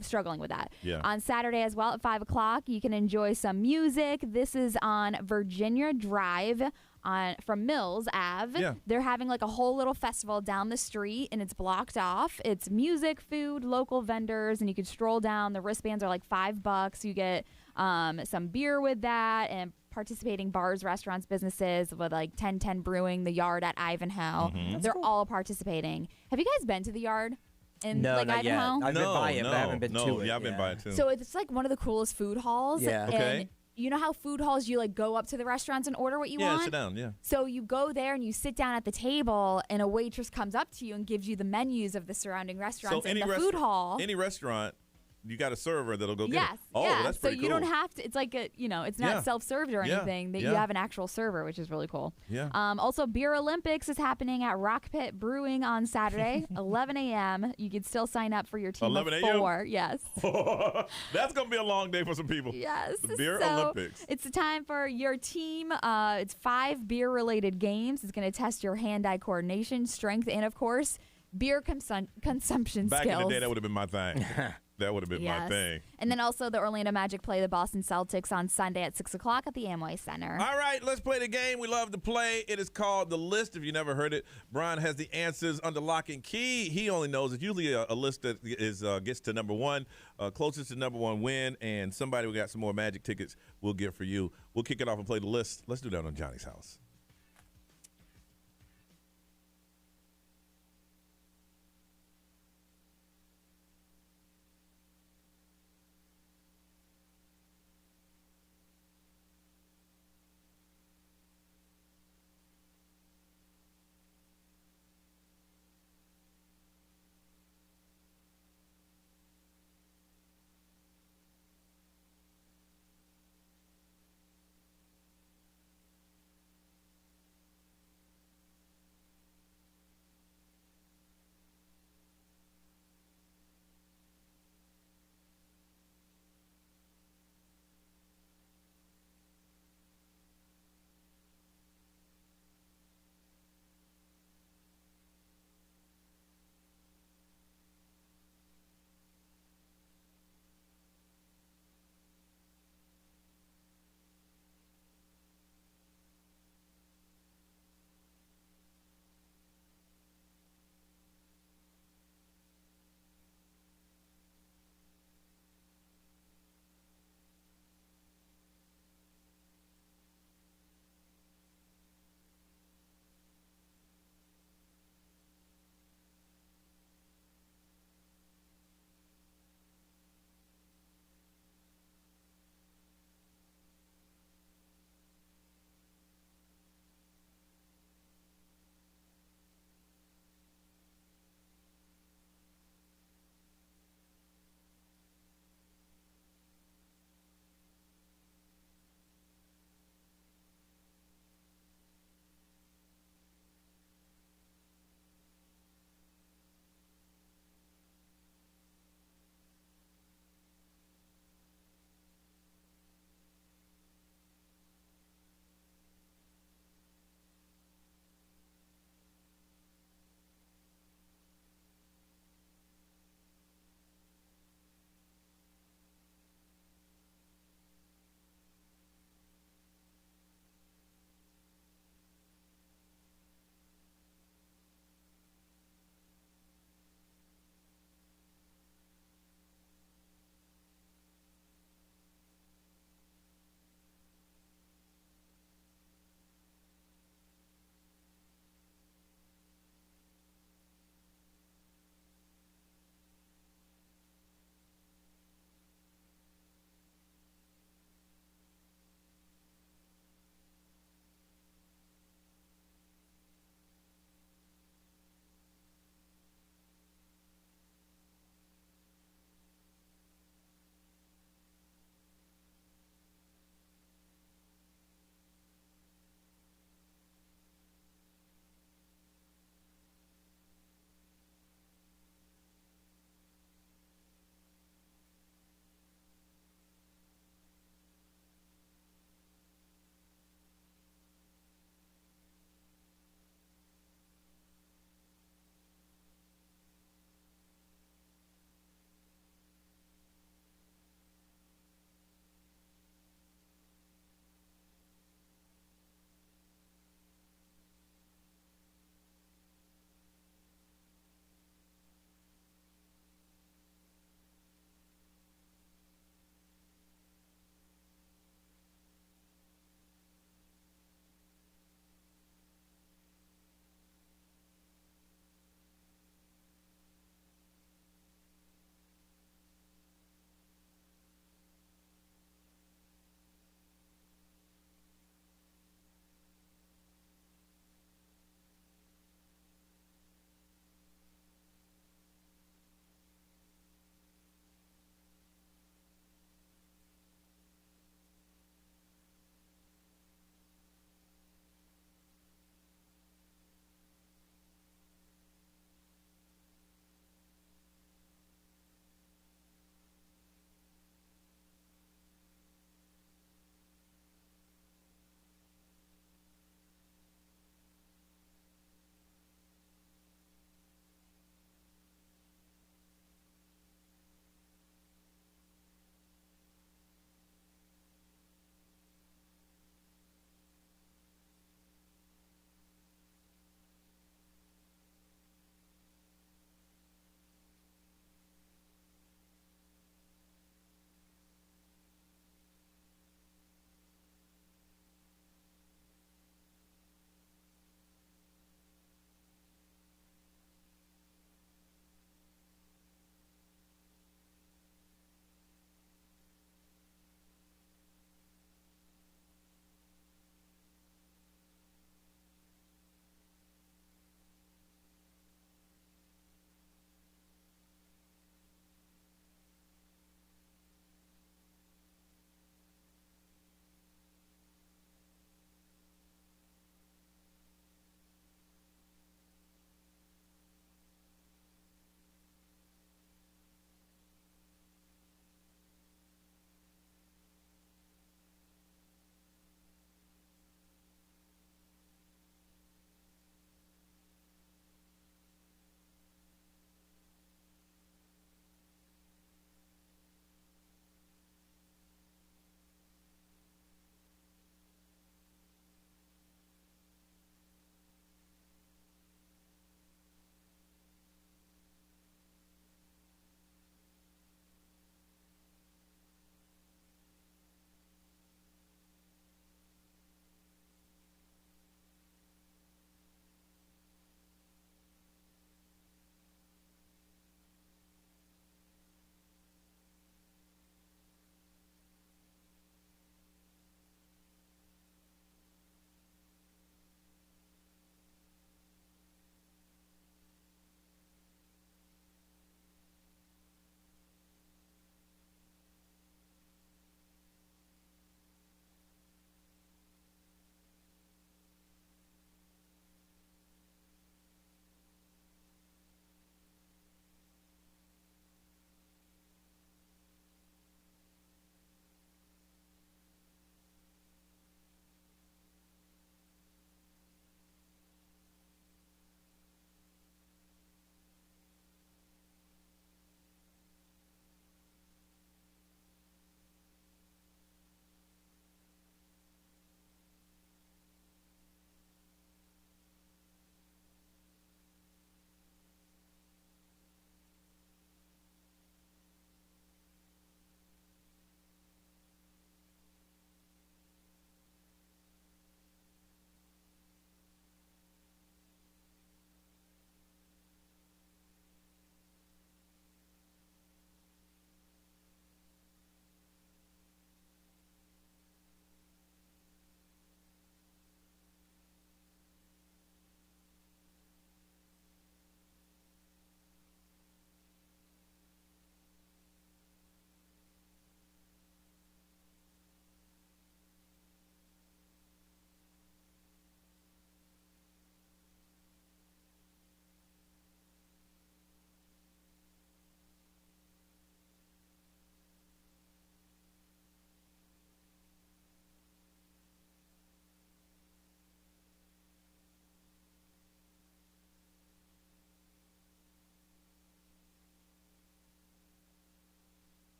struggling with that. On Saturday as well at 5 o'clock, you can enjoy some music. This is on Virginia Drive from Mills Ave. They're having like a whole little festival down the street, and it's blocked off. It's music, food, local vendors, and you can stroll down. The wristbands are like $5. You get some beer with that, and participating bars, restaurants, businesses with like 1010 Brewing, the Yard at Ivanhoe. They're all participating. Have you guys been to the Yard? No, not yet. I've been by it, but I haven't been to it. Yeah, I've been by it too. So it's like one of the coolest food halls. Yeah. And you know how food halls, you like go up to the restaurants and order what you want? Yeah, sit down, So you go there and you sit down at the table, and a waitress comes up to you and gives you the menus of the surrounding restaurants in the food hall. Any restaurant, you got a server that'll go get it. That's so pretty you cool. don't have to. It's like it's not self-served or anything. That you have an actual server, which is really cool. Also, Beer Olympics is happening at Rock Pit Brewing on Saturday, 11 a.m. You can still sign up for your team 11 of a.m.? 4. Yes. That's gonna be a long day for some people. Yes. The Beer so Olympics. It's the time for your team. It's 5 beer-related games. It's going to test your hand-eye coordination, strength, and of course, beer consumption Back skills. in the day, that would have been my thing. That would have been my thing. And then also the Orlando Magic play the Boston Celtics on Sunday at 6 o'clock at the Amway Center. All right, let's play the game we love to play. It is called The List. If you never heard it, Brian has the answers under lock and key. He only knows it's usually a list that gets to number one. Closest to number one win, and somebody we got some more Magic tickets we'll give for you. We'll kick it off and play The List. Let's do that on Johnny's house.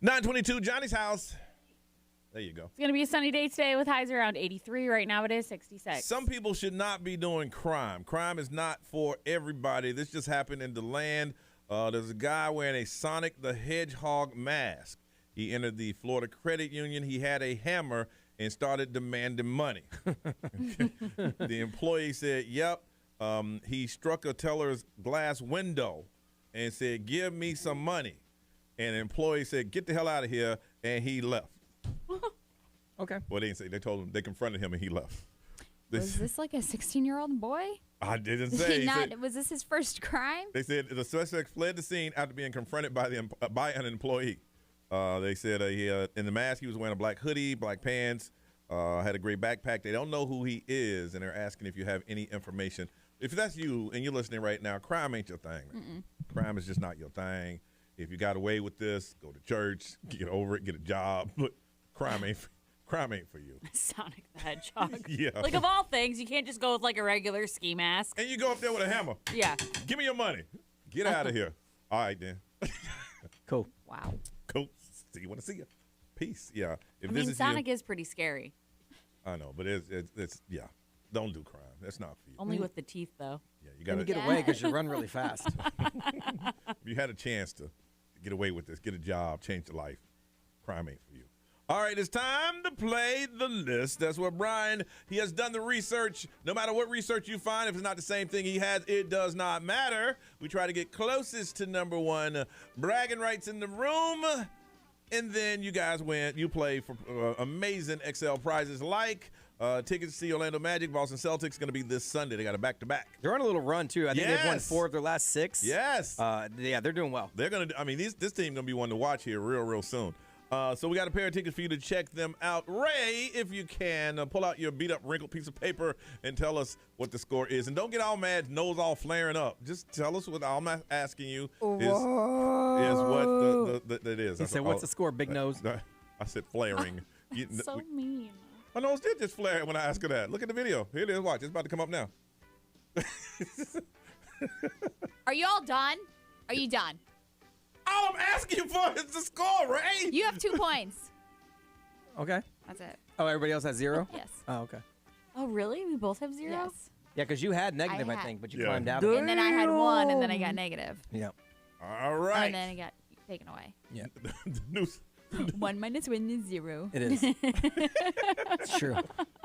922 Johnny's house. There you go. It's going to be a sunny day today with highs around 83. Right now it is 66. Some people should not be doing crime. Crime is not for everybody. This just happened in DeLand. There's a guy wearing a Sonic the Hedgehog mask. He entered the Florida Credit Union. He had a hammer and started demanding money. The employee said, yep. He struck a teller's glass window and said, give me some money. And the employee said, get the hell out of here, and he left. Okay. Well, they didn't say. They told him, they confronted him, and he left. Was this like a 16-year-old boy? I didn't say. Was this his first crime? They said the suspect fled the scene after being confronted by an employee. They said in the mask, he was wearing a black hoodie, black pants, had a gray backpack. They don't know who he is, and they're asking if you have any information. If that's you and you're listening right now, crime ain't your thing. Man. Crime is just not your thing. If you got away with this, go to church, get over it, get a job. But crime ain't for you. Sonic the Hedgehog. Yeah. Like, of all things, you can't just go with, like, a regular ski mask. And you go up there with a hammer. Yeah. Give me your money. Get out of here. All right, then. Cool. Wow. Cool. See you when I see you. Peace. Yeah. If I this mean, is Sonic you, is pretty scary. I know, but it's yeah. Don't do crime. That's not for you. Only with the teeth, though. Yeah, you got to get away because you run really fast. If you had a chance to get away with this, get a job, change your life, crime ain't for you. All right, it's time to play the list. That's what Brian, he has done the research. No matter what research you find, if it's not the same thing he has, it does not matter. We try to get closest to number one. Bragging rights in the room. And then you guys win. You play for amazing XL prizes like tickets to see Orlando Magic, Boston Celtics, going to be this Sunday. They got a back-to-back. They're on a little run, too. I think they've won 4 of their last 6. Yes. Yeah, they're doing well. They're going to, I mean, this team going to be one to watch here real soon. So we got a pair of tickets for you to check them out. Ray, if you can, pull out your beat-up, wrinkled piece of paper and tell us what the score is. And don't get all mad, nose all flaring up. Just tell us what I'm asking you is what that is. He said, what's the score, big nose? I said flaring. So mean. My nose did just flare when I asked her that. Look at the video. Here it is. Watch. It's about to come up now. Are you all done? Are you done? All I'm asking for is the score, Ray. You have 2 points. Okay. That's it. Oh, everybody else has 0? Yes. Oh, okay. Oh, really? We both have 0? Yes. Yeah, because you had negative, I think, but you climbed out. And then I had 1, and then I got negative. Yeah. All right. And then it got taken away. Yeah. The news. 1 minus 1 is 0. It is. It's true.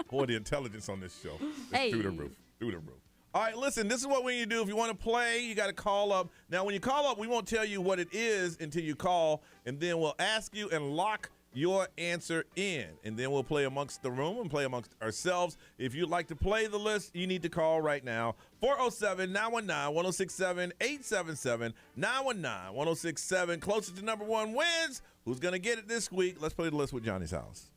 Boy, the intelligence on this show is Hey. through the roof. Through the roof. All right, listen, this is what we need to do. If you want to play, you got to call up. Now, when you call up, we won't tell you what it is until you call, and then we'll ask you and lock your answer in. And then we'll play amongst the room and play amongst ourselves. If you'd like to play the list, you need to call right now. 407-919-1067, 877-919-1067. Closest to number one wins. Who's going to get it this week? Let's play the list with Johnny's house.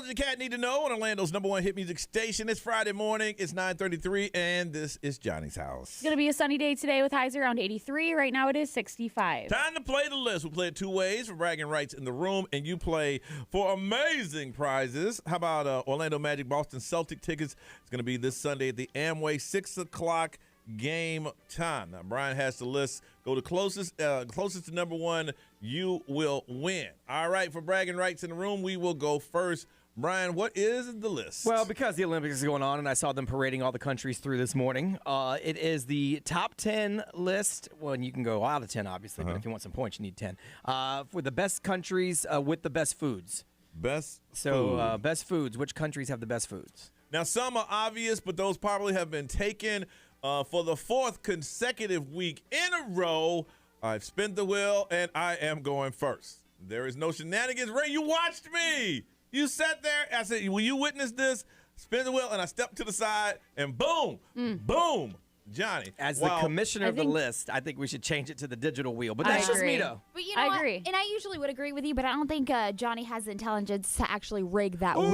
does your cat need to know on Orlando's #1 hit music station? It's Friday morning. It's 9:33, and this is Johnny's house. It's going to be a sunny day today with highs around 83. Right now it is 65. Time to play the list. We play it two ways for bragging rights in the room, and you play for amazing prizes. How about Orlando Magic Boston Celtic tickets? It's going to be this Sunday at the Amway, 6 o'clock game time. Now, Brian has the list. Go to closest to #1, you will win. All right, for bragging rights in the room, we will go first. Brian, what is the list? Well, because the Olympics is going on, and I saw them parading all the countries through this morning, it is the top 10 list. Well, and you can go out of 10, obviously, but if you want some points, you need 10. For the best countries with the best foods. Best foods. Which countries have the best foods? Now, some are obvious, but those probably have been taken. For the 4th consecutive week in a row, I've spent the wheel, and I am going first. There is no shenanigans. Ray, you watched me. You sat there. I said, will you witness this? Spin the wheel, and I stepped to the side, and boom, boom. Johnny. As the commissioner of the list, I think we should change it to the digital wheel. But that's just me, though. But you know what? And I usually would agree with you, but I don't think Johnny has the intelligence to actually rig that wheel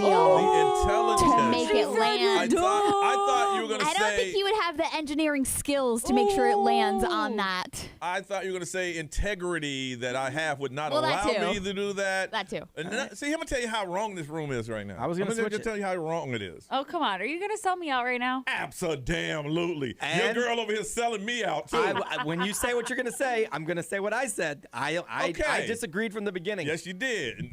to make it land. I thought you were going to say. I don't think he would have the engineering skills to make sure it lands on that. I thought you were going to say integrity that I have would not allow me to do that. That too. See, I'm going to tell you how wrong this room is right now. I was going to tell you how wrong it is. Oh, come on. Are you going to sell me out right now? Absolutely. Your girl over here selling me out, too. When you say what you're going to say, I'm going to say what I said. I disagreed from the beginning. Yes, you did.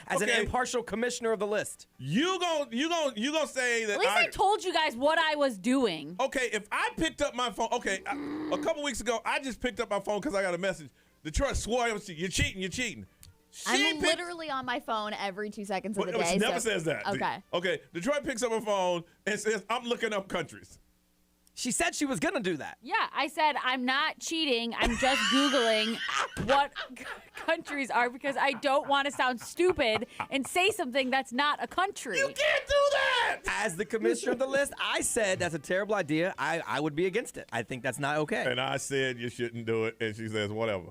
As an impartial commissioner of the list. You gonna say that At least I told you guys what I was doing. Okay, if I picked up my phone, a couple weeks ago, I just picked up my phone because I got a message. Detroit swore you're cheating. I'm literally on my phone every 2 seconds of the day. It never says that. Okay. Detroit picks up her phone and says, I'm looking up countries. She said she was going to do that. Yeah, I said I'm not cheating. I'm just Googling what countries are because I don't want to sound stupid and say something that's not a country. You can't do that! As the commissioner of the list, I said that's a terrible idea. I would be against it. I think that's not okay. And I said you shouldn't do it, and she says whatever.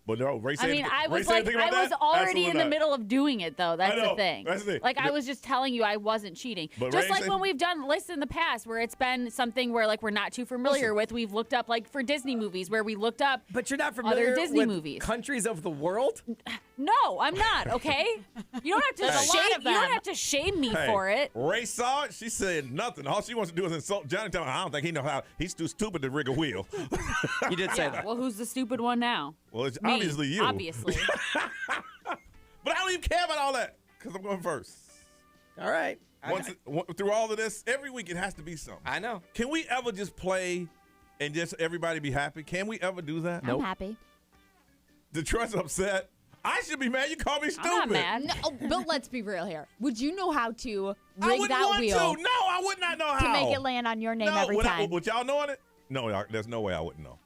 But no, Ray said, I was already in the middle of doing it, though. That's the thing. That's the thing. Like, I was just telling you I wasn't cheating. But just like when we've done lists in the past where it's been something where, like, we're not too familiar with. We've looked up, like, for Disney movies where we looked up But you're not familiar other Disney with movies. Countries of the world? No, I'm not, okay? You don't have to shame me for it. Ray saw it. She said nothing. All she wants to do is insult Johnny. Tell him, I don't think he knows how. He's too stupid to rig a wheel. You did say that. Well, who's the stupid one now? Well, it's Me, obviously you. Obviously. But I don't even care about all that because I'm going first. All right. Through all of this, every week it has to be something. I know. Can we ever just play and just everybody be happy? Can we ever do that? I'm happy. Detroit's upset. I should be mad. You call me stupid. I'm not mad. No, but let's be real here. Would you know how to rig I wouldn't that want wheel? To. No, I would not know how. To make it land on your name every time. Would y'all knowing it? No, there's no way I wouldn't know.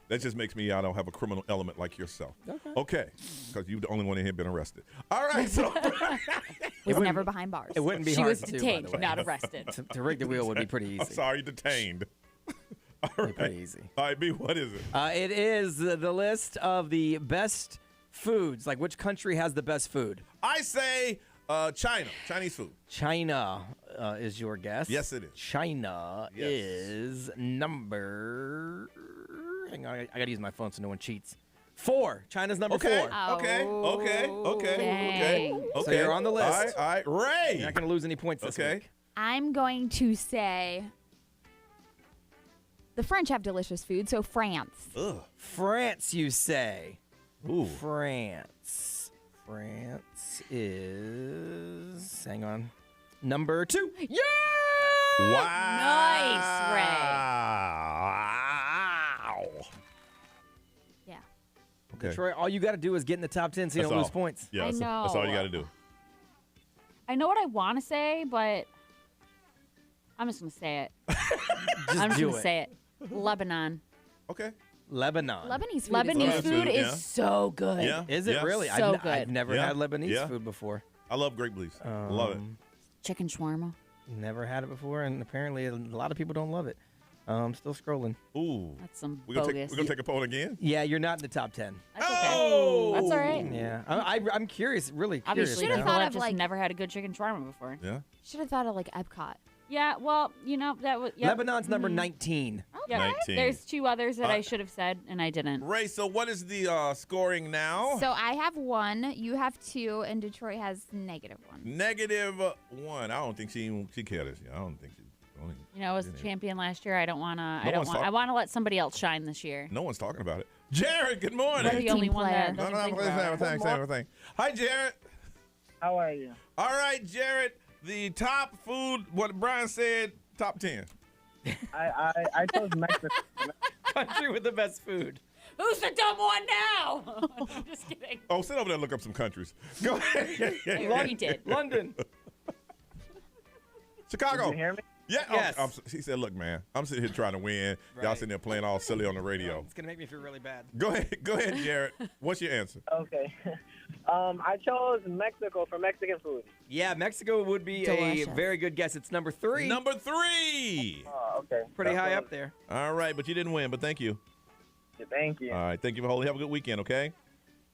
That just makes me, I don't have a criminal element like yourself. Okay. Because you're the only one in here been arrested. All right. So was never behind bars. It wouldn't be she hard was to detained, do, by the way. not arrested. To rig the wheel would be pretty easy. I'm sorry, detained. All right. Pretty easy. All right, B, what is it? It is the list of the best foods. Like, which country has the best food? I say China. Chinese food. China is your guess. Yes, it is. China is number... Hang on, I got to use my phone so no one cheats. 4. China's number 4. Okay. So you're on the list. All right. Ray. You're not going to lose any points this week. I'm going to say the French have delicious food, so France. Ugh. France, you say. Ooh. France is... Hang on. Number 2. Yeah! Wow. Nice, Ray. Yeah. Okay. Detroit, all you got to do is get in the top 10 so you don't lose points. Yeah, I know. That's all you got to do. I know what I want to say, but I'm just going to say it. I'm just going to say it. Lebanon. Okay. Lebanon. Lebanese food is so good. Yeah. Is it really? So good. I've never had Lebanese food before. I love grape leaves. Love it. Chicken shawarma. Never had it before, and apparently a lot of people don't love it. Still scrolling. Ooh. That's some We're bogus. going to take a poll again? Yeah, you're not in the top 10. That's okay. Oh! That's all right. Yeah, I'm curious, really curious. Obviously, Should've people thought have of, just like- never had a good chicken shawarma before. Yeah. Should have thought of like Epcot. Yeah, well, that was. Yep. Lebanon's number 19. Yep. 19. There's two others that I should have said, and I didn't. Ray, so what is the scoring now? So I have 1, you have 2, and Detroit has -1. -1. I don't think she cares. I don't think she. I was the champion last year. I don't want to. one's I want to let somebody else shine this year. No one's talking about it. Jared, good morning. You're the only one that No, doesn't think about it. everything. Hi, Jared. How are you? All right, Jared. The top food, what Brian said, top 10. I chose Mexico. Country with the best food. Who's the dumb one now? I'm just kidding. Oh, sit over there and look up some countries. Go ahead. I already did. London. Chicago. Did you hear me? Yeah. Yes. He said, look, man, I'm sitting here trying to win. Y'all Right. sitting there playing all silly on the radio. It's gonna make me feel really bad. Go ahead, Jared. What's your answer? Okay. I chose Mexico for Mexican food. Yeah, Mexico would be Delicious. a very good guess. It's number 3. Number 3. Oh, okay. Pretty That's high what- up there. All right, but you didn't win, but thank you. Thank you. All right, thank you for holding. Have a good weekend, okay?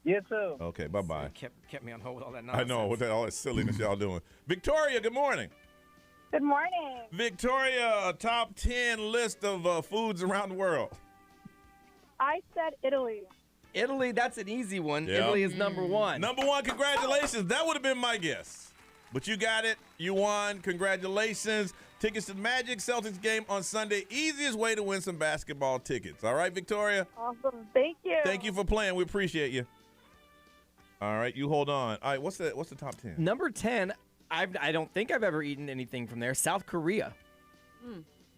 You too. Okay, bye-bye. Kept me on hold with all that I nonsense. know, what all that silliness y'all doing. Victoria, good morning. Good morning. Victoria, a top 10 list of foods around the world. I said Italy. Italy, that's an easy one. Yeah. Italy is number 1. Number 1, congratulations. That would have been my guess. But you got it. You won. Congratulations. Tickets to the Magic Celtics game on Sunday. Easiest way to win some basketball tickets. All right, Victoria? Awesome. Thank you. Thank you for playing. We appreciate you. All right, you hold on. All right, what's the top 10? Number 10, I don't think I've ever eaten anything from there. South Korea.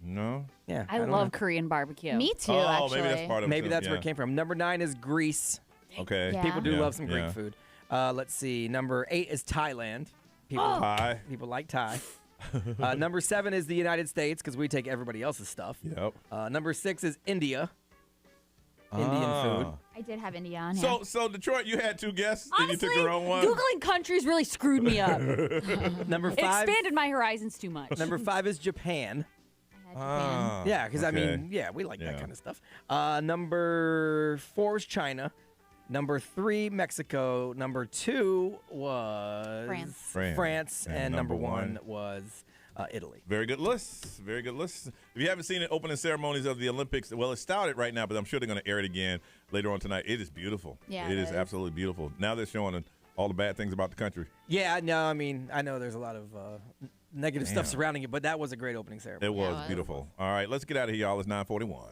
No? Yeah. I don't love know. Korean barbecue. Me too, Oh, actually. maybe that's part of it. Maybe too, that's where yeah. it came from. Number 9 is Greece. Okay. Yeah. People do Yeah, love some Greek yeah. food. Let's see. Number 8 is Thailand. Thai. People like Thai. Number 7 is the United States because we take everybody else's stuff. Yep. Number 6 is India. Indian food. I did have India on here. So Detroit, you had 2 guesses Honestly, and you took the wrong one? Googling countries really screwed me up. Number It 5. expanded my horizons too much. Number 5 is Japan. Ah, Yeah, because I okay. mean, yeah, we like that Yeah. kind of stuff. Number 4 is China. Number 3, Mexico. Number 2 was France. and number 1 was Italy. Very good list. Very good list. If you haven't seen the opening ceremonies of the Olympics, well, it started right now, but I'm sure they're going to air it again later on tonight. It is beautiful. Yeah, it it is is. absolutely beautiful. Now they're showing all the bad things about the country. Yeah, no, I mean, I know there's a lot of negative stuff Damn. surrounding it, but that was a great opening ceremony. It was it was. beautiful. All right, let's get out of here, y'all. It's 9:41.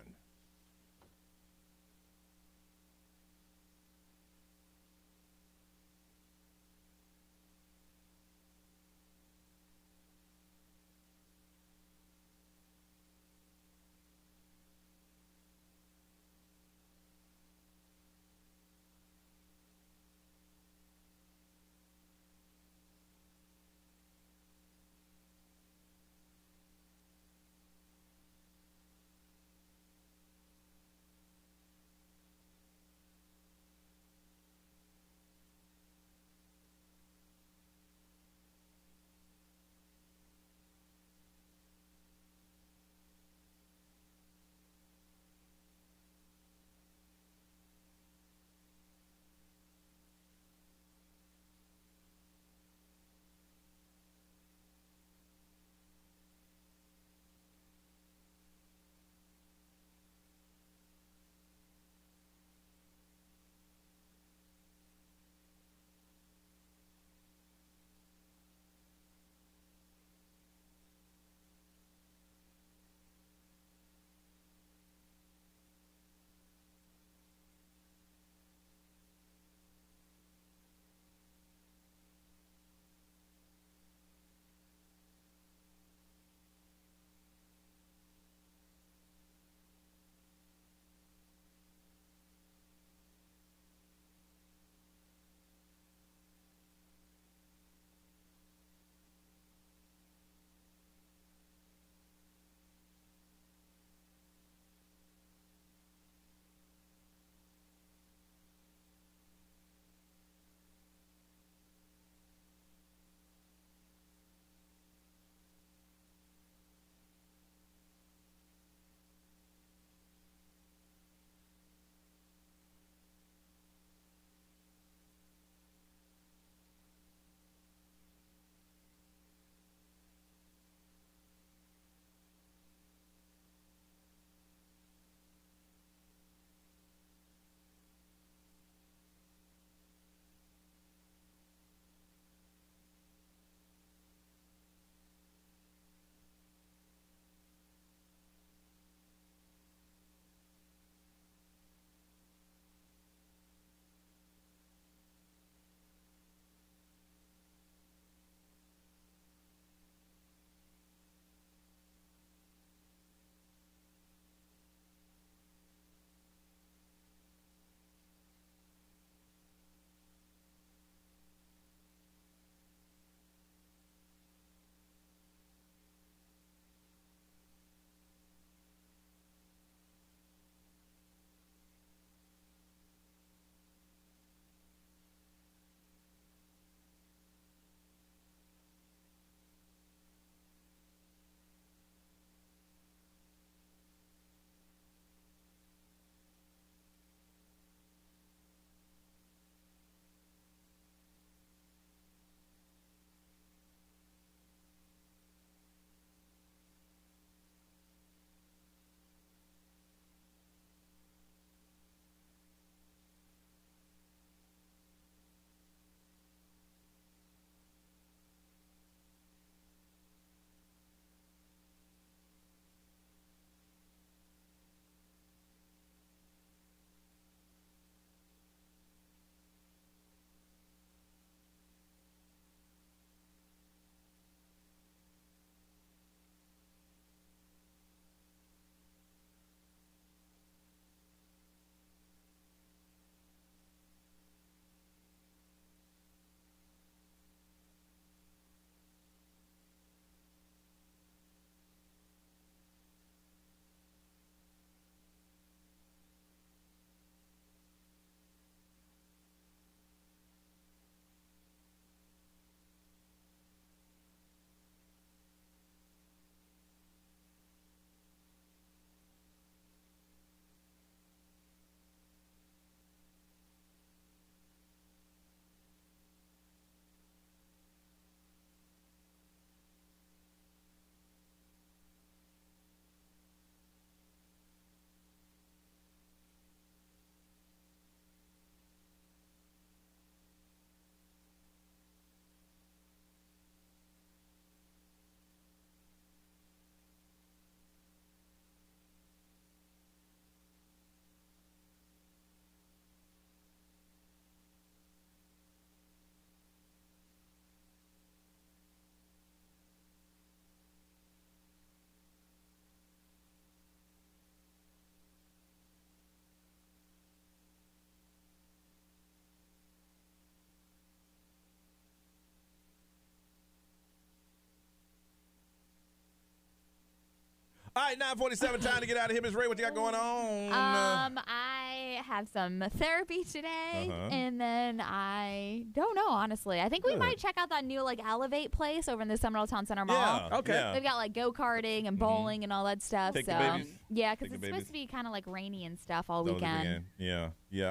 All right, 9:47, time to get out of here. Miss Ray, what you got going on? I have some therapy today, and then I don't know, honestly. I think we might check out that new Elevate place over in the Seminole Town Center Mall. Yeah, okay. Yeah. They've got go-karting and bowling and all that stuff. Take so the babies. yeah, because it's supposed to be kind of rainy and stuff all weekend. Yeah.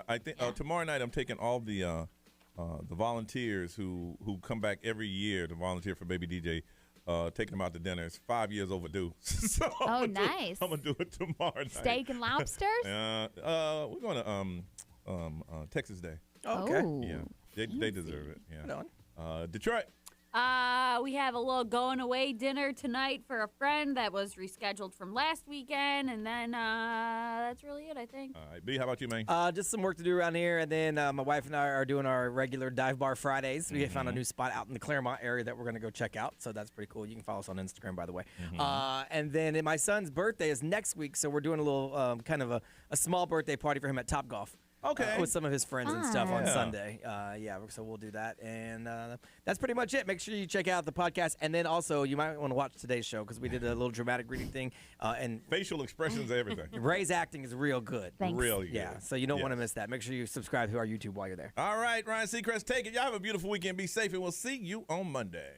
I think tomorrow night I'm taking all the volunteers who come back every year to volunteer for Baby DJ. Taking them out to dinner. It's 5 years overdue. So nice. I'm gonna do it tomorrow night. Steak and lobsters? We're going to Texas Day. Okay. Yeah, they deserve it. Yeah. Detroit. We have a little going away dinner tonight for a friend that was rescheduled from last weekend, and then that's really it, I think. All right, B, how about you, man? Just some work to do around here, and then my wife and I are doing our regular dive bar Fridays. We found a new spot out in the Claremont area that we're going to go check out, so that's pretty cool. You can follow us on Instagram, by the way. And then my son's birthday is next week, so we're doing a little kind of a small birthday party for him at Topgolf. Okay. With some of his friends and stuff on Sunday. So we'll do that. And that's pretty much it. Make sure you check out the podcast. And then also, you might want to watch today's show because we did a little dramatic reading thing. And facial expressions, everything. Ray's acting is real good. Thanks. Real good. Yeah, so you don't want to miss that. Make sure you subscribe to our YouTube while you're there. All right, Ryan Seacrest, take it. Y'all have a beautiful weekend. Be safe, and we'll see you on Monday.